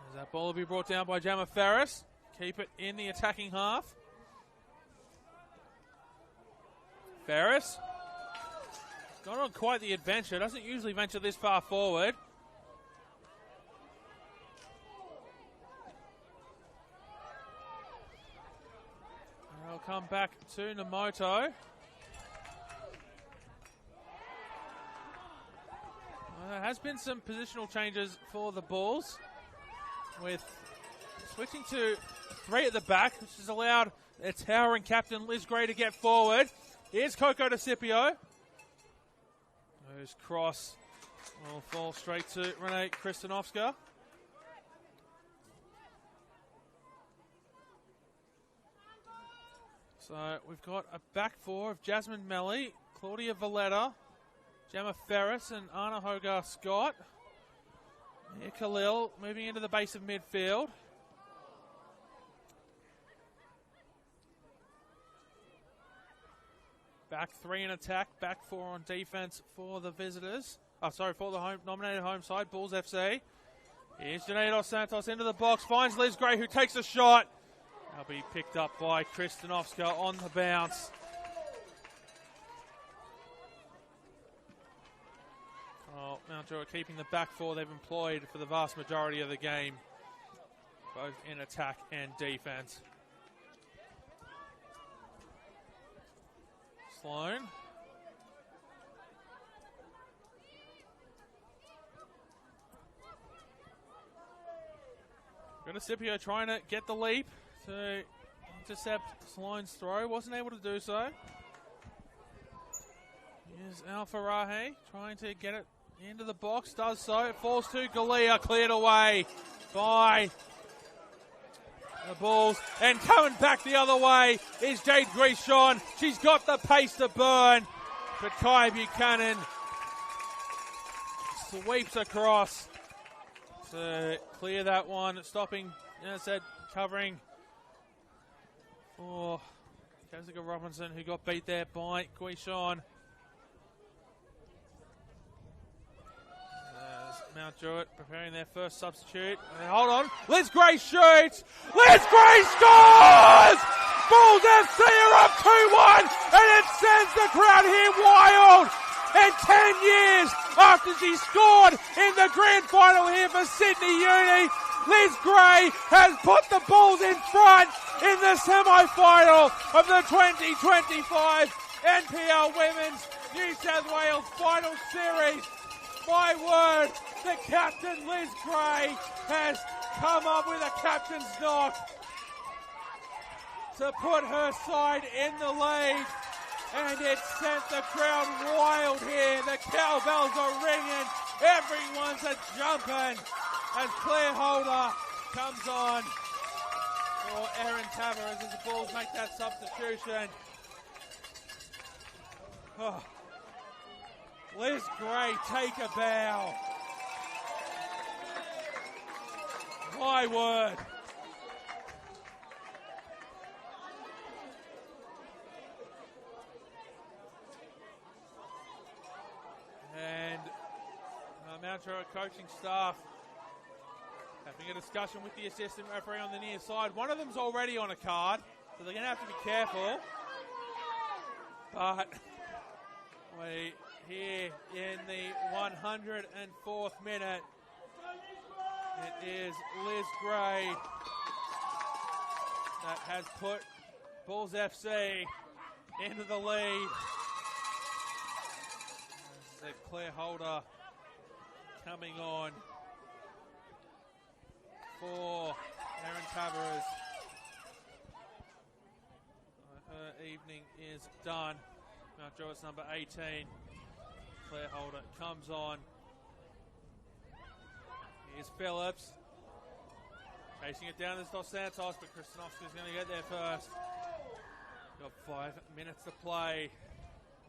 As that ball will be brought down by Gemma Ferris. Keep it in the attacking half. Ferris. Got on quite the adventure. Doesn't usually venture this far forward. They'll come back to Namoto. There has been some positional changes for the Bulls, with switching to 3 at the back, which has allowed their towering captain Liz Gray to get forward. Here's Coco DeCipio, whose cross will fall straight to Renee Kristanovska. So we've got a back 4 of Jasmine Melly, Claudia Valletta, Gemma Ferris and Anna Hogarth-Scott. Here Khalil moving into the base of midfield. Back 3 in attack, back 4 on defense for the visitors. For the nominated home side, Bulls FC. Here's Janae Dos Santos into the box, finds Liz Gray, who takes a shot. That'll be picked up by Kristanovska on the bounce. Oh, Mount Druitt keeping the back 4 they've employed for the vast majority of the game, both in attack and defense. Sloan. Scipio trying to get the leap to intercept Sloan's throw. Wasn't able to do so. Here's Al-Farahi trying to get it into the box. Does so. It falls to Galea. Cleared away by the Bulls. And coming back the other way is Jade Grishon. She's got the pace to burn. But Kai Buchanan sweeps across to clear that one. Stopping, as I said, covering for Jessica Robinson, who got beat there by Grishon. Mount Druitt preparing their first substitute. And hold on. Liz Gray shoots. Liz Gray scores! Bulls FC are up 2-1, and it sends the crowd here wild. And 10 years after she scored in the grand final here for Sydney Uni, Liz Gray has put the Bulls in front in the semi-final of the 2025 NPL Women's New South Wales Final Series. My word, the captain Liz Gray has come up with a captain's knock to put her side in the lead, and it sent the crowd wild here. The cowbells are ringing, everyone's a-jumping as Claire Holder comes on for Erin Tavares as the Bulls make that substitution. Oh. Liz Gray, take a bow. My word. And Mount Druitt coaching staff having a discussion with the assistant referee on the near side. One of them's already on a card, so they're going to have to be careful. But we here in the 104th minute, it is Liz Gray that has put Bulls FC into the lead. As Claire Holder coming on for Erin Tavares. Her evening is done. Mount Druitt's number 18. Claire Holder comes on. Here's Phillips. Chasing it down, there's Dos Santos, but Kristanovska's going to get there first. Got 5 minutes to play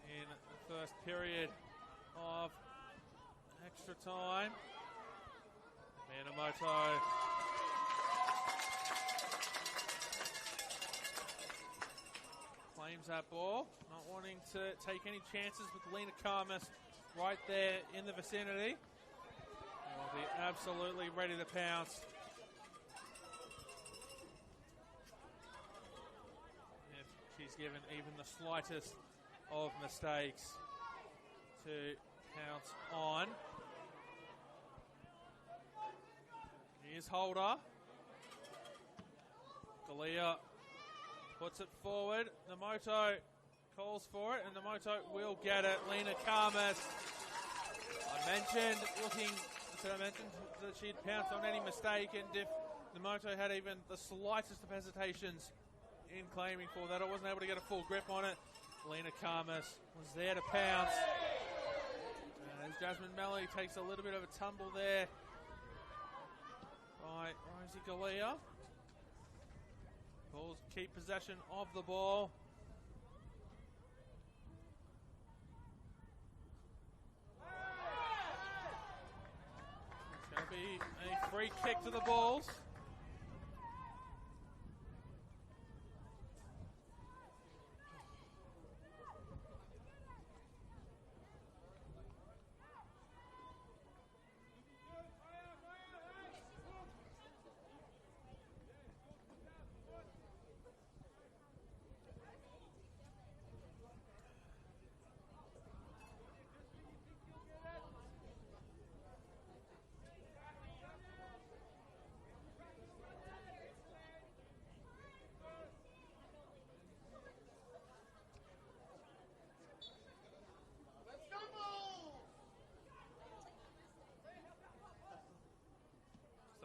in the first period of extra time. Minamoto. Claims that ball, not wanting to take any chances with Lena Karmas right there in the vicinity. They'll be absolutely ready to pounce. If she's given even the slightest of mistakes to pounce on. Here's Holder. Galea Puts it forward. Namoto calls for it, and Namoto will get it. Lena Karmas. I mentioned that she'd pounce on any mistake, and if Namoto had even the slightest of hesitations in claiming for that, I wasn't able to get a full grip on it. Lena Karmas was there to pounce. As Jasmine Melly takes a little bit of a tumble there by Rosie Galea. Bulls keep possession of the ball. It's going to be a free kick to the Bulls.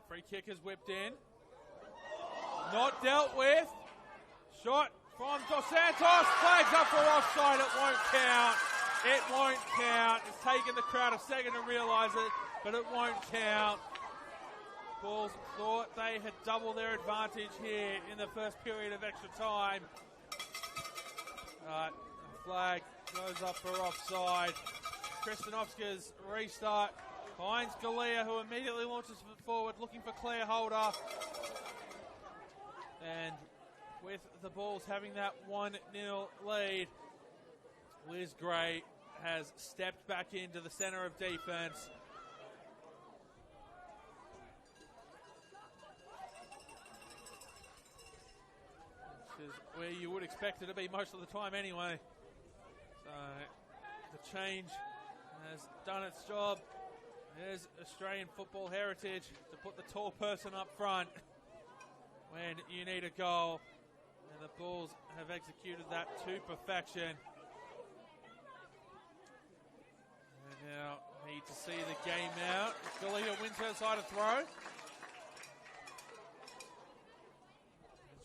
Free kick is whipped in. Not dealt with. Shot from Dos Santos. Flags up for offside. It won't count. It won't count. It's taken the crowd a second to realise it, but it won't count. Bulls thought they had doubled their advantage here in the first period of extra time. The flag goes up for offside. Kristanovska's restart finds Galea, who immediately launches forward, looking for Claire Holder. And with the Bulls having that 1-0 lead, Liz Gray has stepped back into the centre of defence. Which is where you would expect it to be most of the time anyway. So the change has done its job. There's Australian football heritage to put the tall person up front when you need a goal. And the Bulls have executed that to perfection. And now need to see the game out. Galea wins her side of throw. And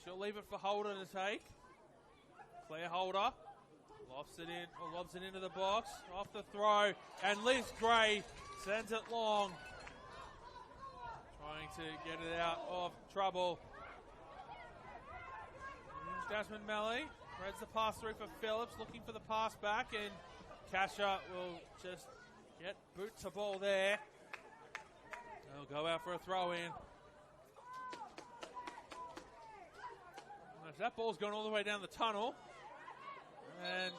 she'll leave it for Holder to take. Claire Holder lofts it in, or lobs it into the box. Off the throw. And Liz Gray sends it long. Trying to get it out of trouble. Here's Jasmine Melly. Threads the pass through for Phillips. Looking for the pass back. And Kasha will just get boot to ball there. They'll go out for a throw in. That ball's gone all the way down the tunnel. And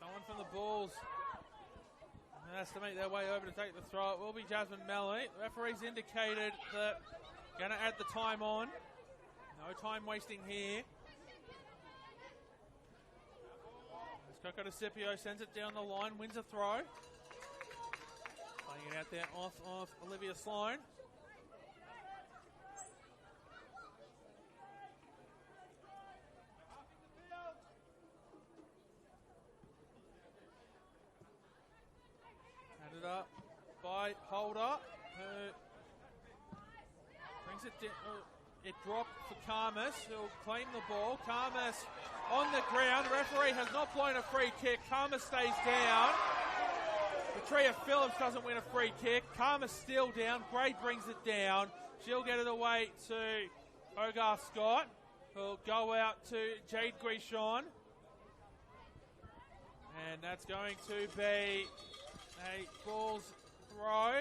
someone from the Bulls has to make their way over to take the throw. It will be Jasmine Melly. The referee's indicated that going to add the time on. No time wasting here. Coco DeCipio sends it down the line, wins a throw. Playing it out there off of Olivia Sloan. Handed up by Holder, who brings it down. It dropped for Karmas, who'll claim the ball. Karmas on the ground. The referee has not blown a free kick. Karmas stays down. Patria Phillips doesn't win a free kick. Karmas still down. Gray brings it down. She'll get it away to Hogarth Scott, who'll go out to Jade Grishon. And that's going to be a Bulls throw.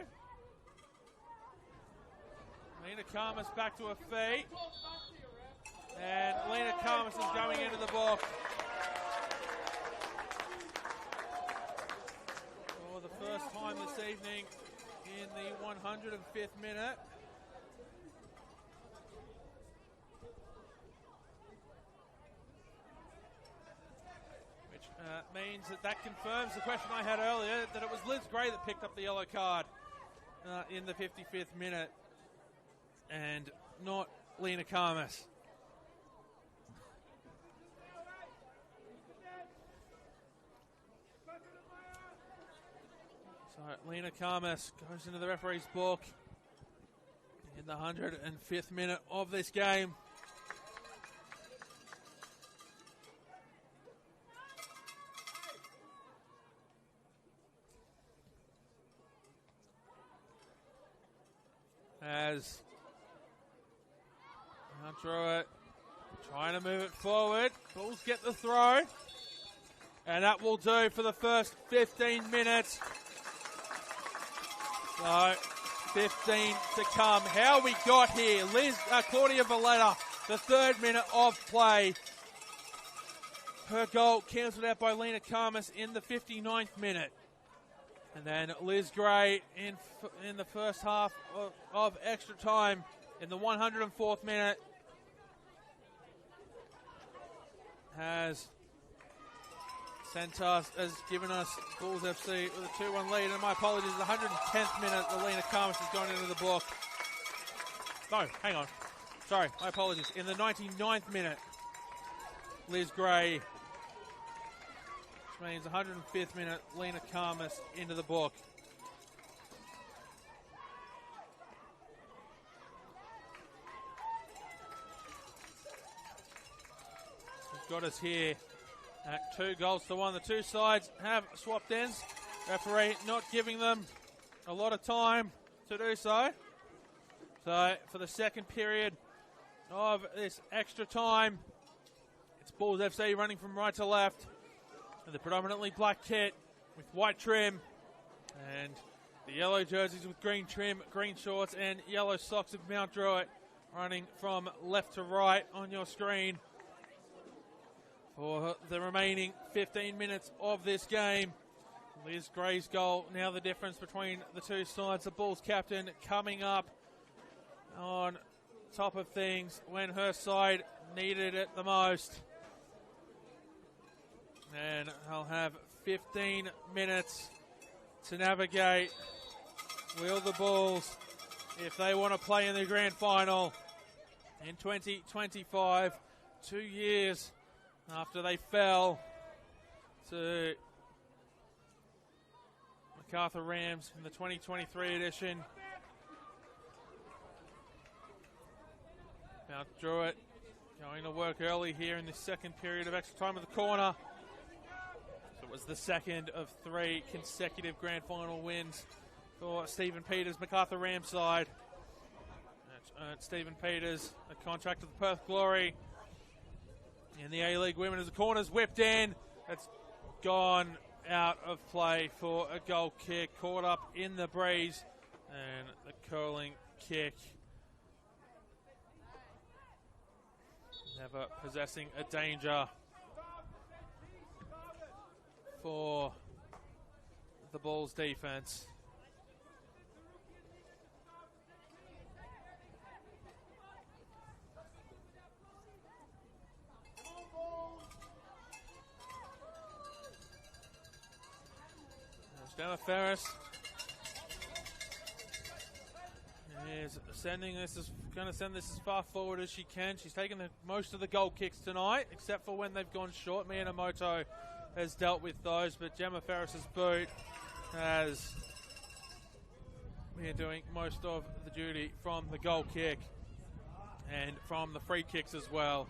Lena Karmas back to her feet. And Lena Karmas is going into the box. For the first time this evening in the 105th minute. Which means that confirms the question I had earlier, that it was Liz Gray that picked up the yellow card in the 55th minute. And not Lena Karmas. So Lena Karmas goes into the referee's book in the 105th minute of this game. As now Druitt trying to move it forward. Bulls get the throw. And that will do for the first 15 minutes. So, 15 to come. How we got here. Claudia Valletta, the 3rd minute of play. Her goal cancelled out by Lena Karmas in the 59th minute. And then Liz Gray in the first half of extra time in the 104th minute has given us Bulls FC with a 2-1 lead. And my apologies, the 110th minute, Lena Karmas has gone into the book. No, hang on. Sorry, my apologies. In the 99th minute, Liz Gray, which means 105th minute, Lena Karmas into the book. We've got us here at 2-1. The two sides have swapped ends. Referee not giving them a lot of time to do so. So for the second period of this extra time, it's Bulls FC running from right to left in the predominantly black kit with white trim and the yellow jerseys with green trim, green shorts and yellow socks of Mount Druitt running from left to right on your screen for the remaining 15 minutes of this game. Liz Gray's goal, now the difference between the two sides. The Bulls captain coming up on top of things when her side needed it the most. And I'll have 15 minutes to navigate. Will the Bulls, if they want to play in the grand final in 2025, 2 years after they fell to MacArthur Rams in the 2023 edition. Now Druitt going to work early here in the second period of extra time at the corner. So it was the second of 3 consecutive grand final wins for Stephen Peters' MacArthur Rams side. That's earned Stephen Peters a contract with the Perth Glory in the A-League Women as the corner's whipped in. It's gone out of play for a goal kick, caught up in the breeze, and the curling kick. Never possessing a danger for the Bulls defense. Gemma Ferris is going to send this as far forward as she can. She's taken most of the goal kicks tonight, except for when they've gone short. Miyamoto has dealt with those, but Gemma Ferris's boot has been doing most of the duty from the goal kick and from the free kicks as well.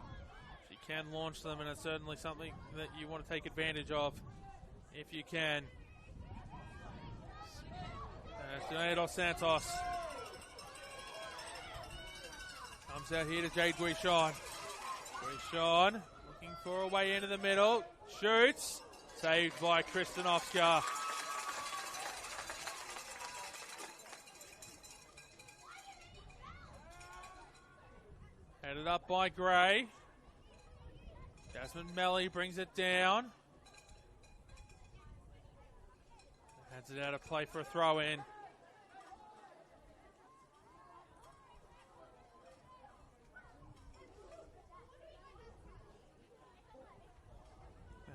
She can launch them, and it's certainly something that you want to take advantage of if you can. Junaid Dos Santos comes out here to Jade Guichon. Guichon looking for a way into the middle. Shoots. Saved by Kristen Oscar. Headed up by Gray. Jasmine Melly brings it down. Hands it out of play for a throw in.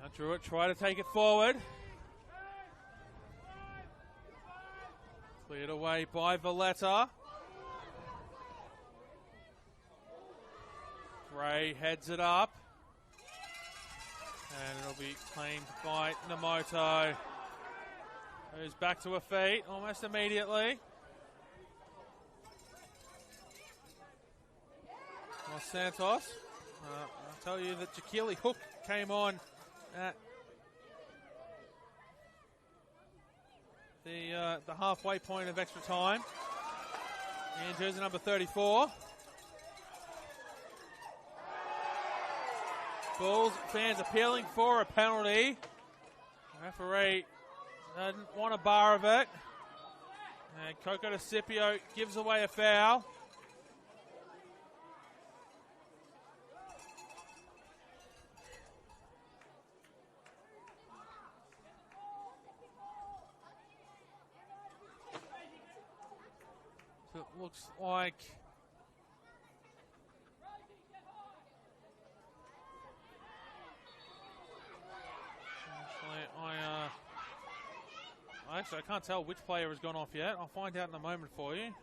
Now Druitt try to take it forward. Cleared away by Valletta. Gray heads it up. And it'll be claimed by Namoto. who's back to her feet almost immediately. Los Santos. I'll tell you that Jakili Hook came on at the halfway point of extra time. In jersey number 34. Bulls fans appealing for a penalty. The referee doesn't want a bar of it. And Coco DeCipio gives away a foul. So it looks like actually, I can't tell which player has gone off yet. I'll find out in a moment for you.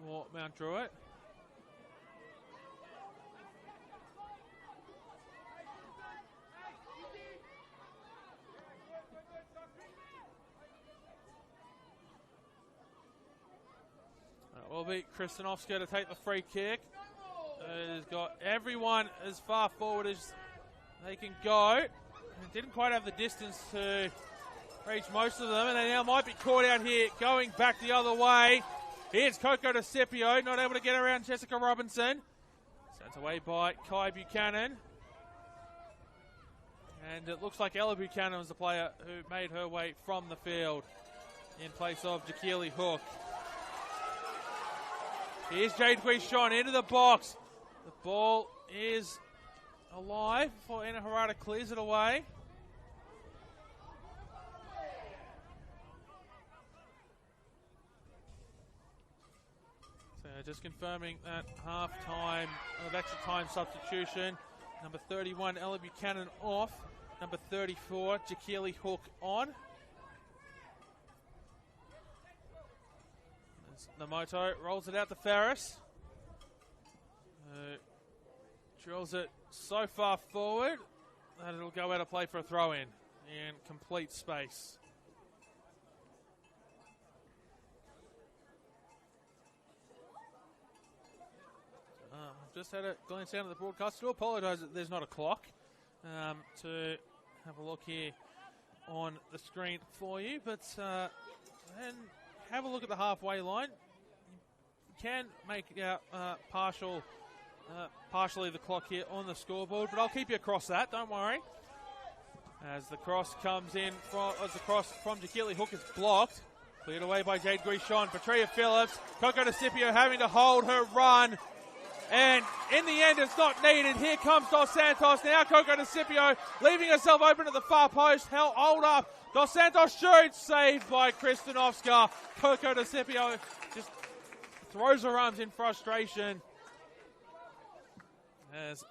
For Mount Druitt. It will be Kristanovska to take the free kick. He's got everyone as far forward as they can go. Didn't quite have the distance to reach most of them, and they now might be caught out here going back the other way. Here's Coco DeCipio, not able to get around Jessica Robinson. Sent away by Kai Buchanan. And it looks like Ella Buchanan was the player who made her way from the field in place of Jakili Hook. Here's Jade Guichon into the box. The ball is alive before Ina Harada clears it away. So just confirming that half-time of extra time substitution. Number 31, Ella Buchanan off. Number 34, Jakili Hook on. Namoto rolls it out to Ferris. Drills it so far forward that it'll go out of play for a throw-in in complete space. I've just had a glance down at the broadcast. I do apologise that there's not a clock to have a look here on the screen for you, but then have a look at the halfway line. You can make out partially the clock here on the scoreboard, but I'll keep you across that, don't worry. As the cross comes in, as the cross from Jakili Hook is blocked. Cleared away by Jade Guichon. Patria Phillips, Coco DeCipio having to hold her run. And in the end, it's not needed. Here comes Dos Santos. Now Coco DeCipio leaving herself open at the far post. Hold up. Dos Santos shoots, saved by Kristanovska. Coco DeCipio just throws her arms in frustration. As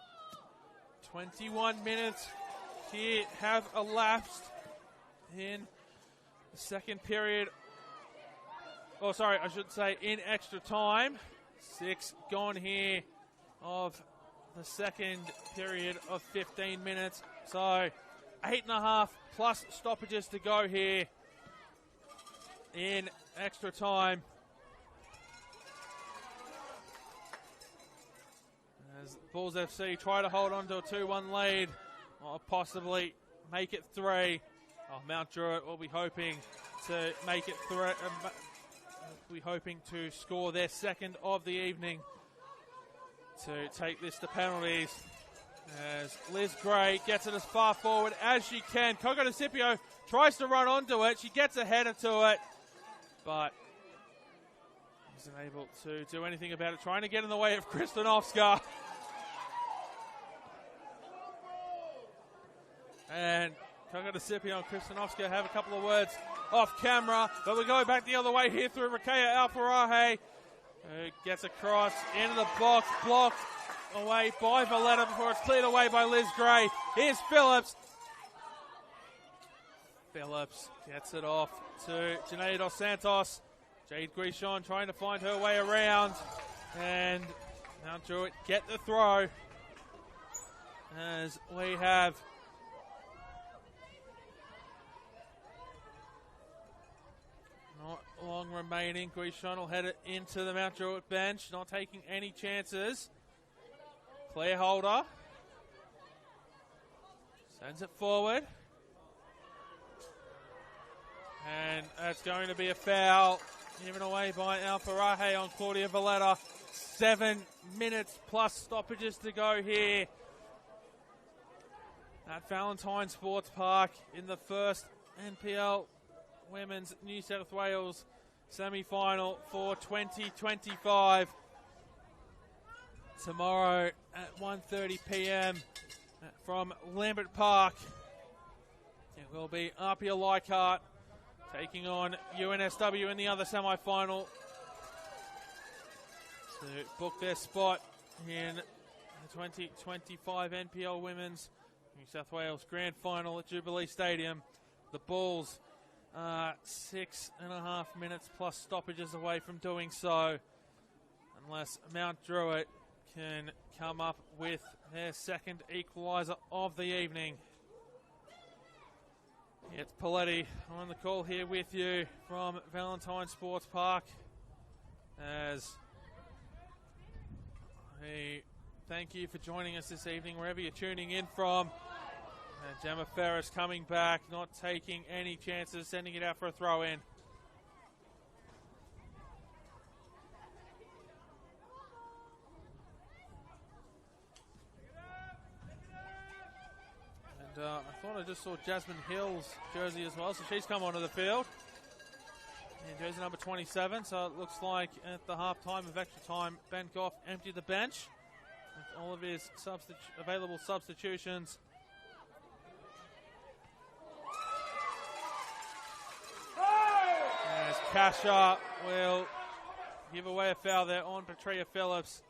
21 minutes here have elapsed in the second period. Oh, sorry, I should say in extra time. 6 gone here of the second period of 15 minutes. So 8.5 plus stoppages to go here in extra time. As Bulls FC try to hold on to a 2-1 lead, or possibly make it 3. Mount Druitt will be hoping to make it 3. We're hoping to score their second of the evening to take this to penalties. As Liz Gray gets it as far forward as she can. Coco DeCipio tries to run onto it. She gets a header to it, but isn't able to do anything about it. Trying to get in the way of Kristanovska. And Coco DeCipio and Kristanovska have a couple of words off camera, but we go back the other way here through Rakea Alfaraje, who gets across into the box, blocked away by Valletta before it's cleared away by Liz Gray. Here's Phillips. Phillips gets it off to Janae Dos Santos. Jade Guichon trying to find her way around, and Mount Druitt get the throw as we have Not long remaining. Guichon will head it into the Mount Druitt bench, not taking any chances. Clear holder. Sends it forward. And that's going to be a foul given away by Alfarahe on Claudia Valletta. 7 minutes plus stoppages to go here at Valentine Sports Park in the first NPL Women's New South Wales semi-final for 2025. Tomorrow at 1:30 p.m. from Lambert Park. It will be Apia Leichhardt taking on UNSW in the other semi-final to book their spot in the 2025 NPL Women's New South Wales Grand Final at Jubilee Stadium. The Bulls are 6.5 minutes plus stoppages away from doing so, unless Mount Druitt can come up with their second equaliser of the evening. It's Paletti on the call here with you from Valentine Sports Park, as we thank you for joining us this evening wherever you're tuning in from. Gemma Ferris coming back, not taking any chances, sending it out for a throw-in. And I thought I just saw Jasmine Hill's jersey as well, so she's come onto the field. And jersey number 27, so it looks like at the half-time of extra time, Ben Goff emptied the bench with all of his available substitutions. As Kasha will give away a foul there on Petria Phillips.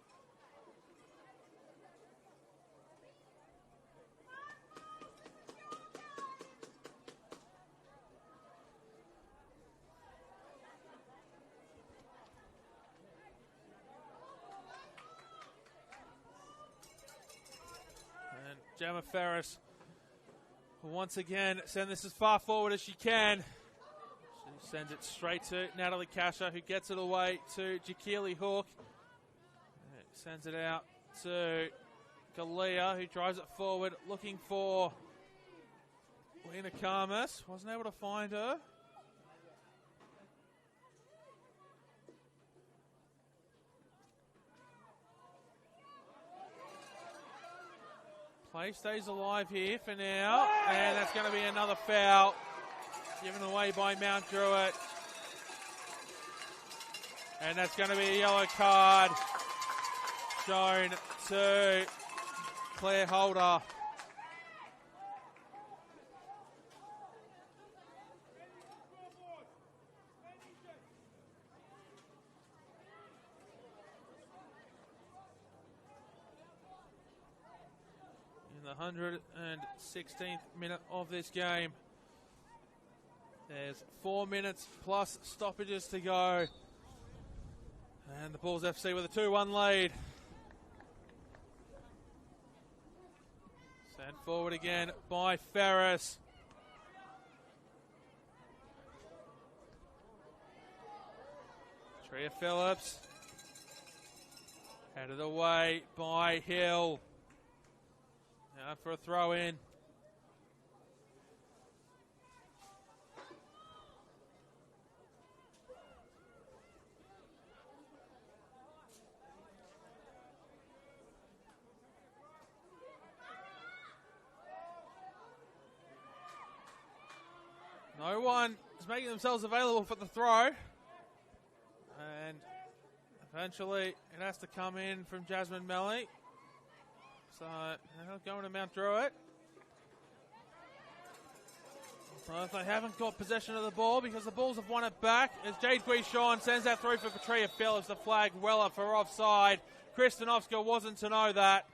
And Gemma Ferris will once again send this as far forward as she can. She sends it straight to Natalie Kasha, who gets it away to Jakili Hook. Sends it out to Galea, who drives it forward, looking for Lena Karmas. Wasn't able to find her. Play stays alive here for now, and that's going to be another foul given away by Mount Druitt. And that's going to be a yellow card shown to Claire Holder. In the 116th minute of this game. There's 4 minutes plus stoppages to go. And the Bulls FC with a 2-1 lead. Sent forward again by Ferris. Tria Phillips. Headed away by Hill. Out for a throw in. No one is making themselves available for the throw. And eventually it has to come in from Jasmine Melly. So going to Mount Druitt. So if they haven't got possession of the ball, because the Bulls have won it back, as Jade Guichon sends that through for Petria Phillips, the flag well up for offside. Kristanovska wasn't to know that.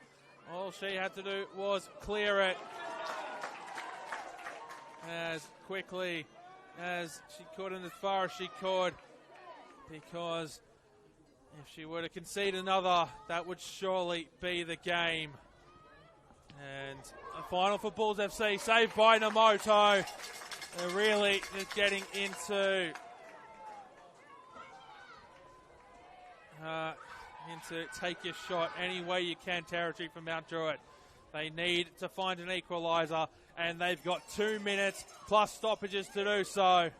All she had to do was clear it as quickly as she could and as far as she could, because if she were to concede another, that would surely be the game. And a final for Bulls FC, saved by Namoto. They're really just getting into into take your shot any way you can territory from Mount Druitt. They need to find an equaliser, and they've got 2 minutes plus stoppages to do so.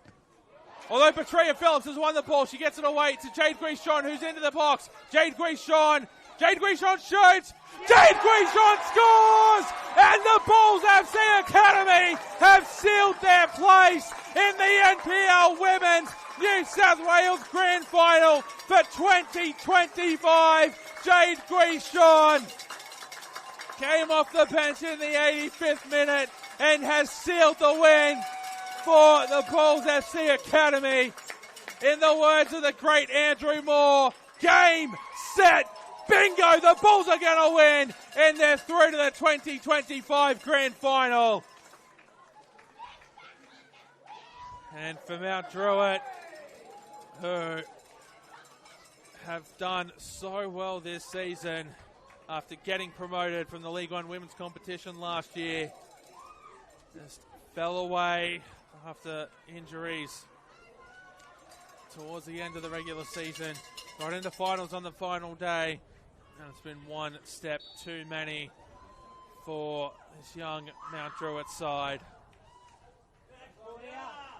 Although Petrea Phillips has won the ball, she gets it away to Jade Guichon, who's into the box. Jade Guichon shoots. Jade Guichon scores! And the Bulls FC Academy have sealed their place in the NPL Women's New South Wales Grand Final for 2025. Jade Guichon came off the bench in the 85th minute and has sealed the win for the Bulls FC Academy. In the words of the great Andrew Moore, game, set, bingo, the Bulls are going to win, and they're through to the 2025 Grand Final. And for Mount Druitt, who have done so well this season after getting promoted from the League One Women's competition last year, just fell away after injuries towards the end of the regular season. Got into finals on the final day, and it's been one step too many for this young Mount Druitt side,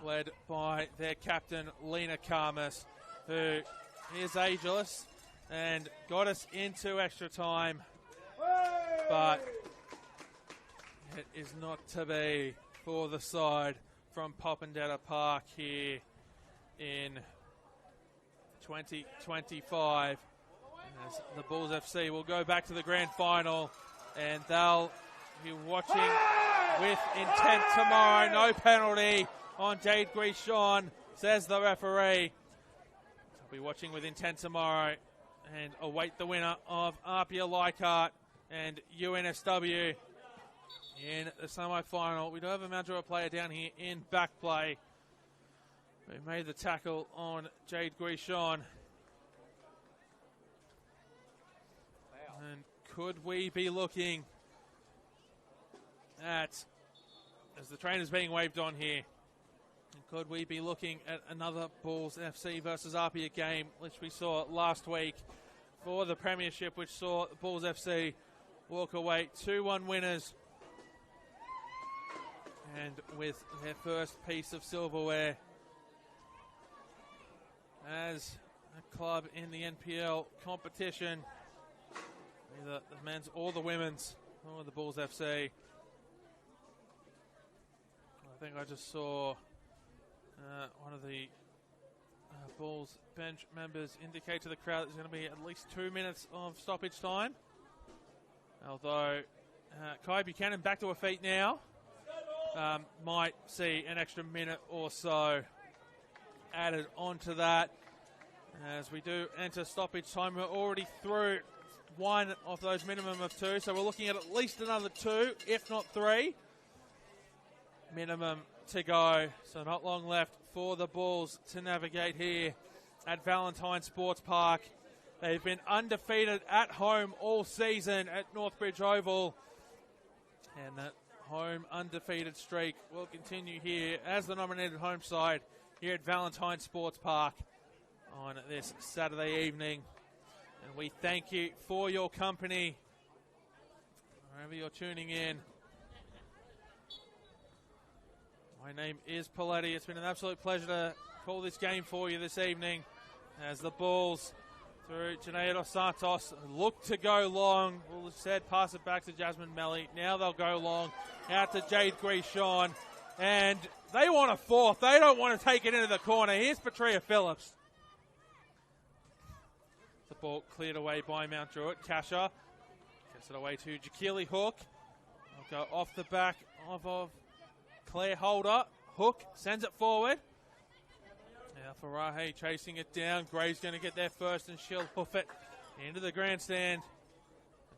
led by their captain Lena Karmas, who is ageless and got us into extra time, but it is not to be for the side from Popondetta Park here in 2025. As the Bulls FC will go back to the grand final, and they'll be watching with intent tomorrow. No penalty on Jade Guichon, says the referee. They'll be watching with intent tomorrow and await the winner of Apia Leichhardt and UNSW in the semi-final. We do have a Mount Druitt player down here in back play. We made the tackle on Jade Guichon. And could we be looking at, as the trainer's being waved on here, could we be looking at another Bulls FC versus Apia game, which we saw last week for the Premiership, which saw Bulls FC walk away 2-1 winners, and with their first piece of silverware as a club in the NPL competition, either the men's or the women's, or the Bulls FC. I think I just saw one of the Bulls bench members indicate to the crowd there's going to be at least 2 minutes of stoppage time. Although Kai Buchanan back to her feet now, might see an extra minute or so added onto that as we do enter stoppage time. We're already through one of those minimum of two, so we're looking at least another 2, if not 3 minimum to go. So not long left for the Bulls to navigate here at Valentine Sports Park. They've been undefeated at home all season at Northbridge Oval, and that home undefeated streak will continue here as the nominated home side here at Valentine Sports Park on this Saturday evening. And we thank you for your company wherever you're tuning in. My name is Paletti. It's been an absolute pleasure to call this game for you this evening as the Bulls, through Janaea Dos Santos, look to go long. We'll said pass it back to Jasmine Melly. Now they'll go long out to Jade Guichon, and they want a fourth. They don't want to take it into the corner. Here's Petrea Phillips. The ball cleared away by Mount Druitt. Kasha gets it away to Jakili Hook. They'll go off the back of Claire Holder. Hook sends it forward. Now Farahe chasing it down. Gray's going to get there first, and she'll hoof it into the grandstand.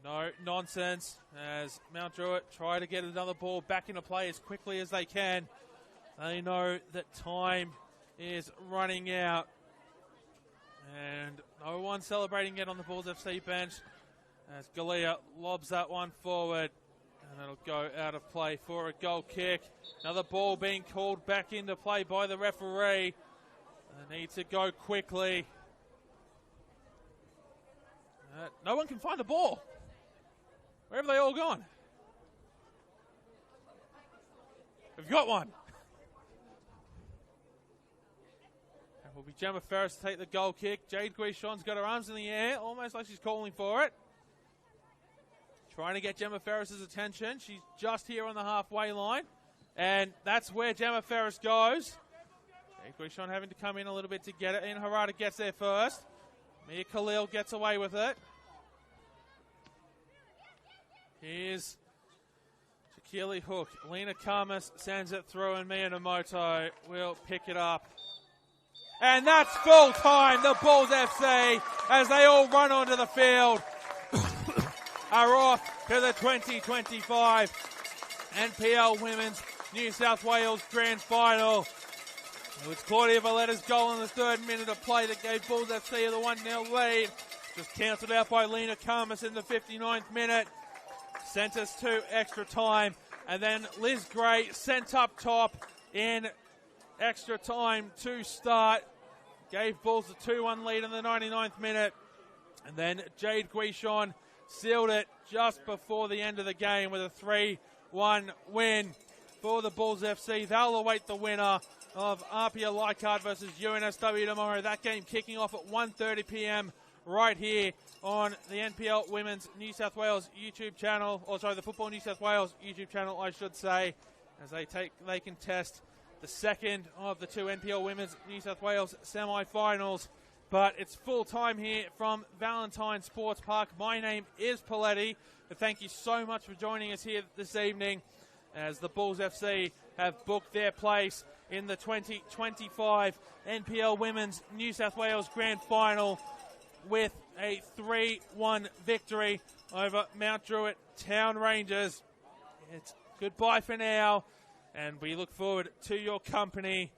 No nonsense as Mount Druitt try to get another ball back into play as quickly as they can. They know that time is running out. And no one celebrating yet on the Bulls FC bench as Galea lobs that one forward. And it'll go out of play for a goal kick. Another ball being called back into play by the referee. They need to go quickly. No one can find the ball. Where have they all gone? We've got one. It will be Gemma Ferris to take the goal kick. Jade Guichon's got her arms in the air, almost like she's calling for it. Trying to get Gemma Ferris's attention. She's just here on the halfway line. And that's where Gemma Ferris goes. Jade Guichon having to come in a little bit to get it. Ian Harada gets there first. Mia Khalil gets away with it. Here's Shakili Hook. Lena Karmas sends it through, and Mia Nomoto will pick it up. And that's full time. The Bulls FC, as they all run onto the field, are off to the 2025 NPL Women's New South Wales Grand Final. It was Claudia Valletta's goal in the 3rd minute of play that gave Bulls FC the 1-0 lead. Just cancelled out by Lena Karmas in the 59th minute. Sent us to extra time. And then Liz Gray sent up top in extra time to start. Gave Bulls the 2-1 lead in the 99th minute. And then Jade Guichon sealed it just before the end of the game with a 3-1 win for the Bulls FC. They'll await the winner of Apia Leichhardt versus UNSW tomorrow. That game kicking off at 1:30 p.m. right here on the NPL Women's New South Wales YouTube channel. The Football New South Wales YouTube channel, I should say, as they contest the second of the 2 NPL Women's New South Wales semi-finals. But it's full time here from Valentine Sports Park. My name is Paletti. Thank you so much for joining us here this evening as the Bulls FC have booked their place in the 2025 NPL Women's New South Wales Grand Final with a 3-1 victory over Mount Druitt Town Rangers. It's goodbye for now, and we look forward to your company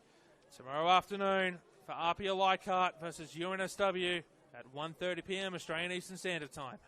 tomorrow afternoon for Apia Leichhardt versus UNSW at 1:30 p.m. Australian Eastern Standard Time.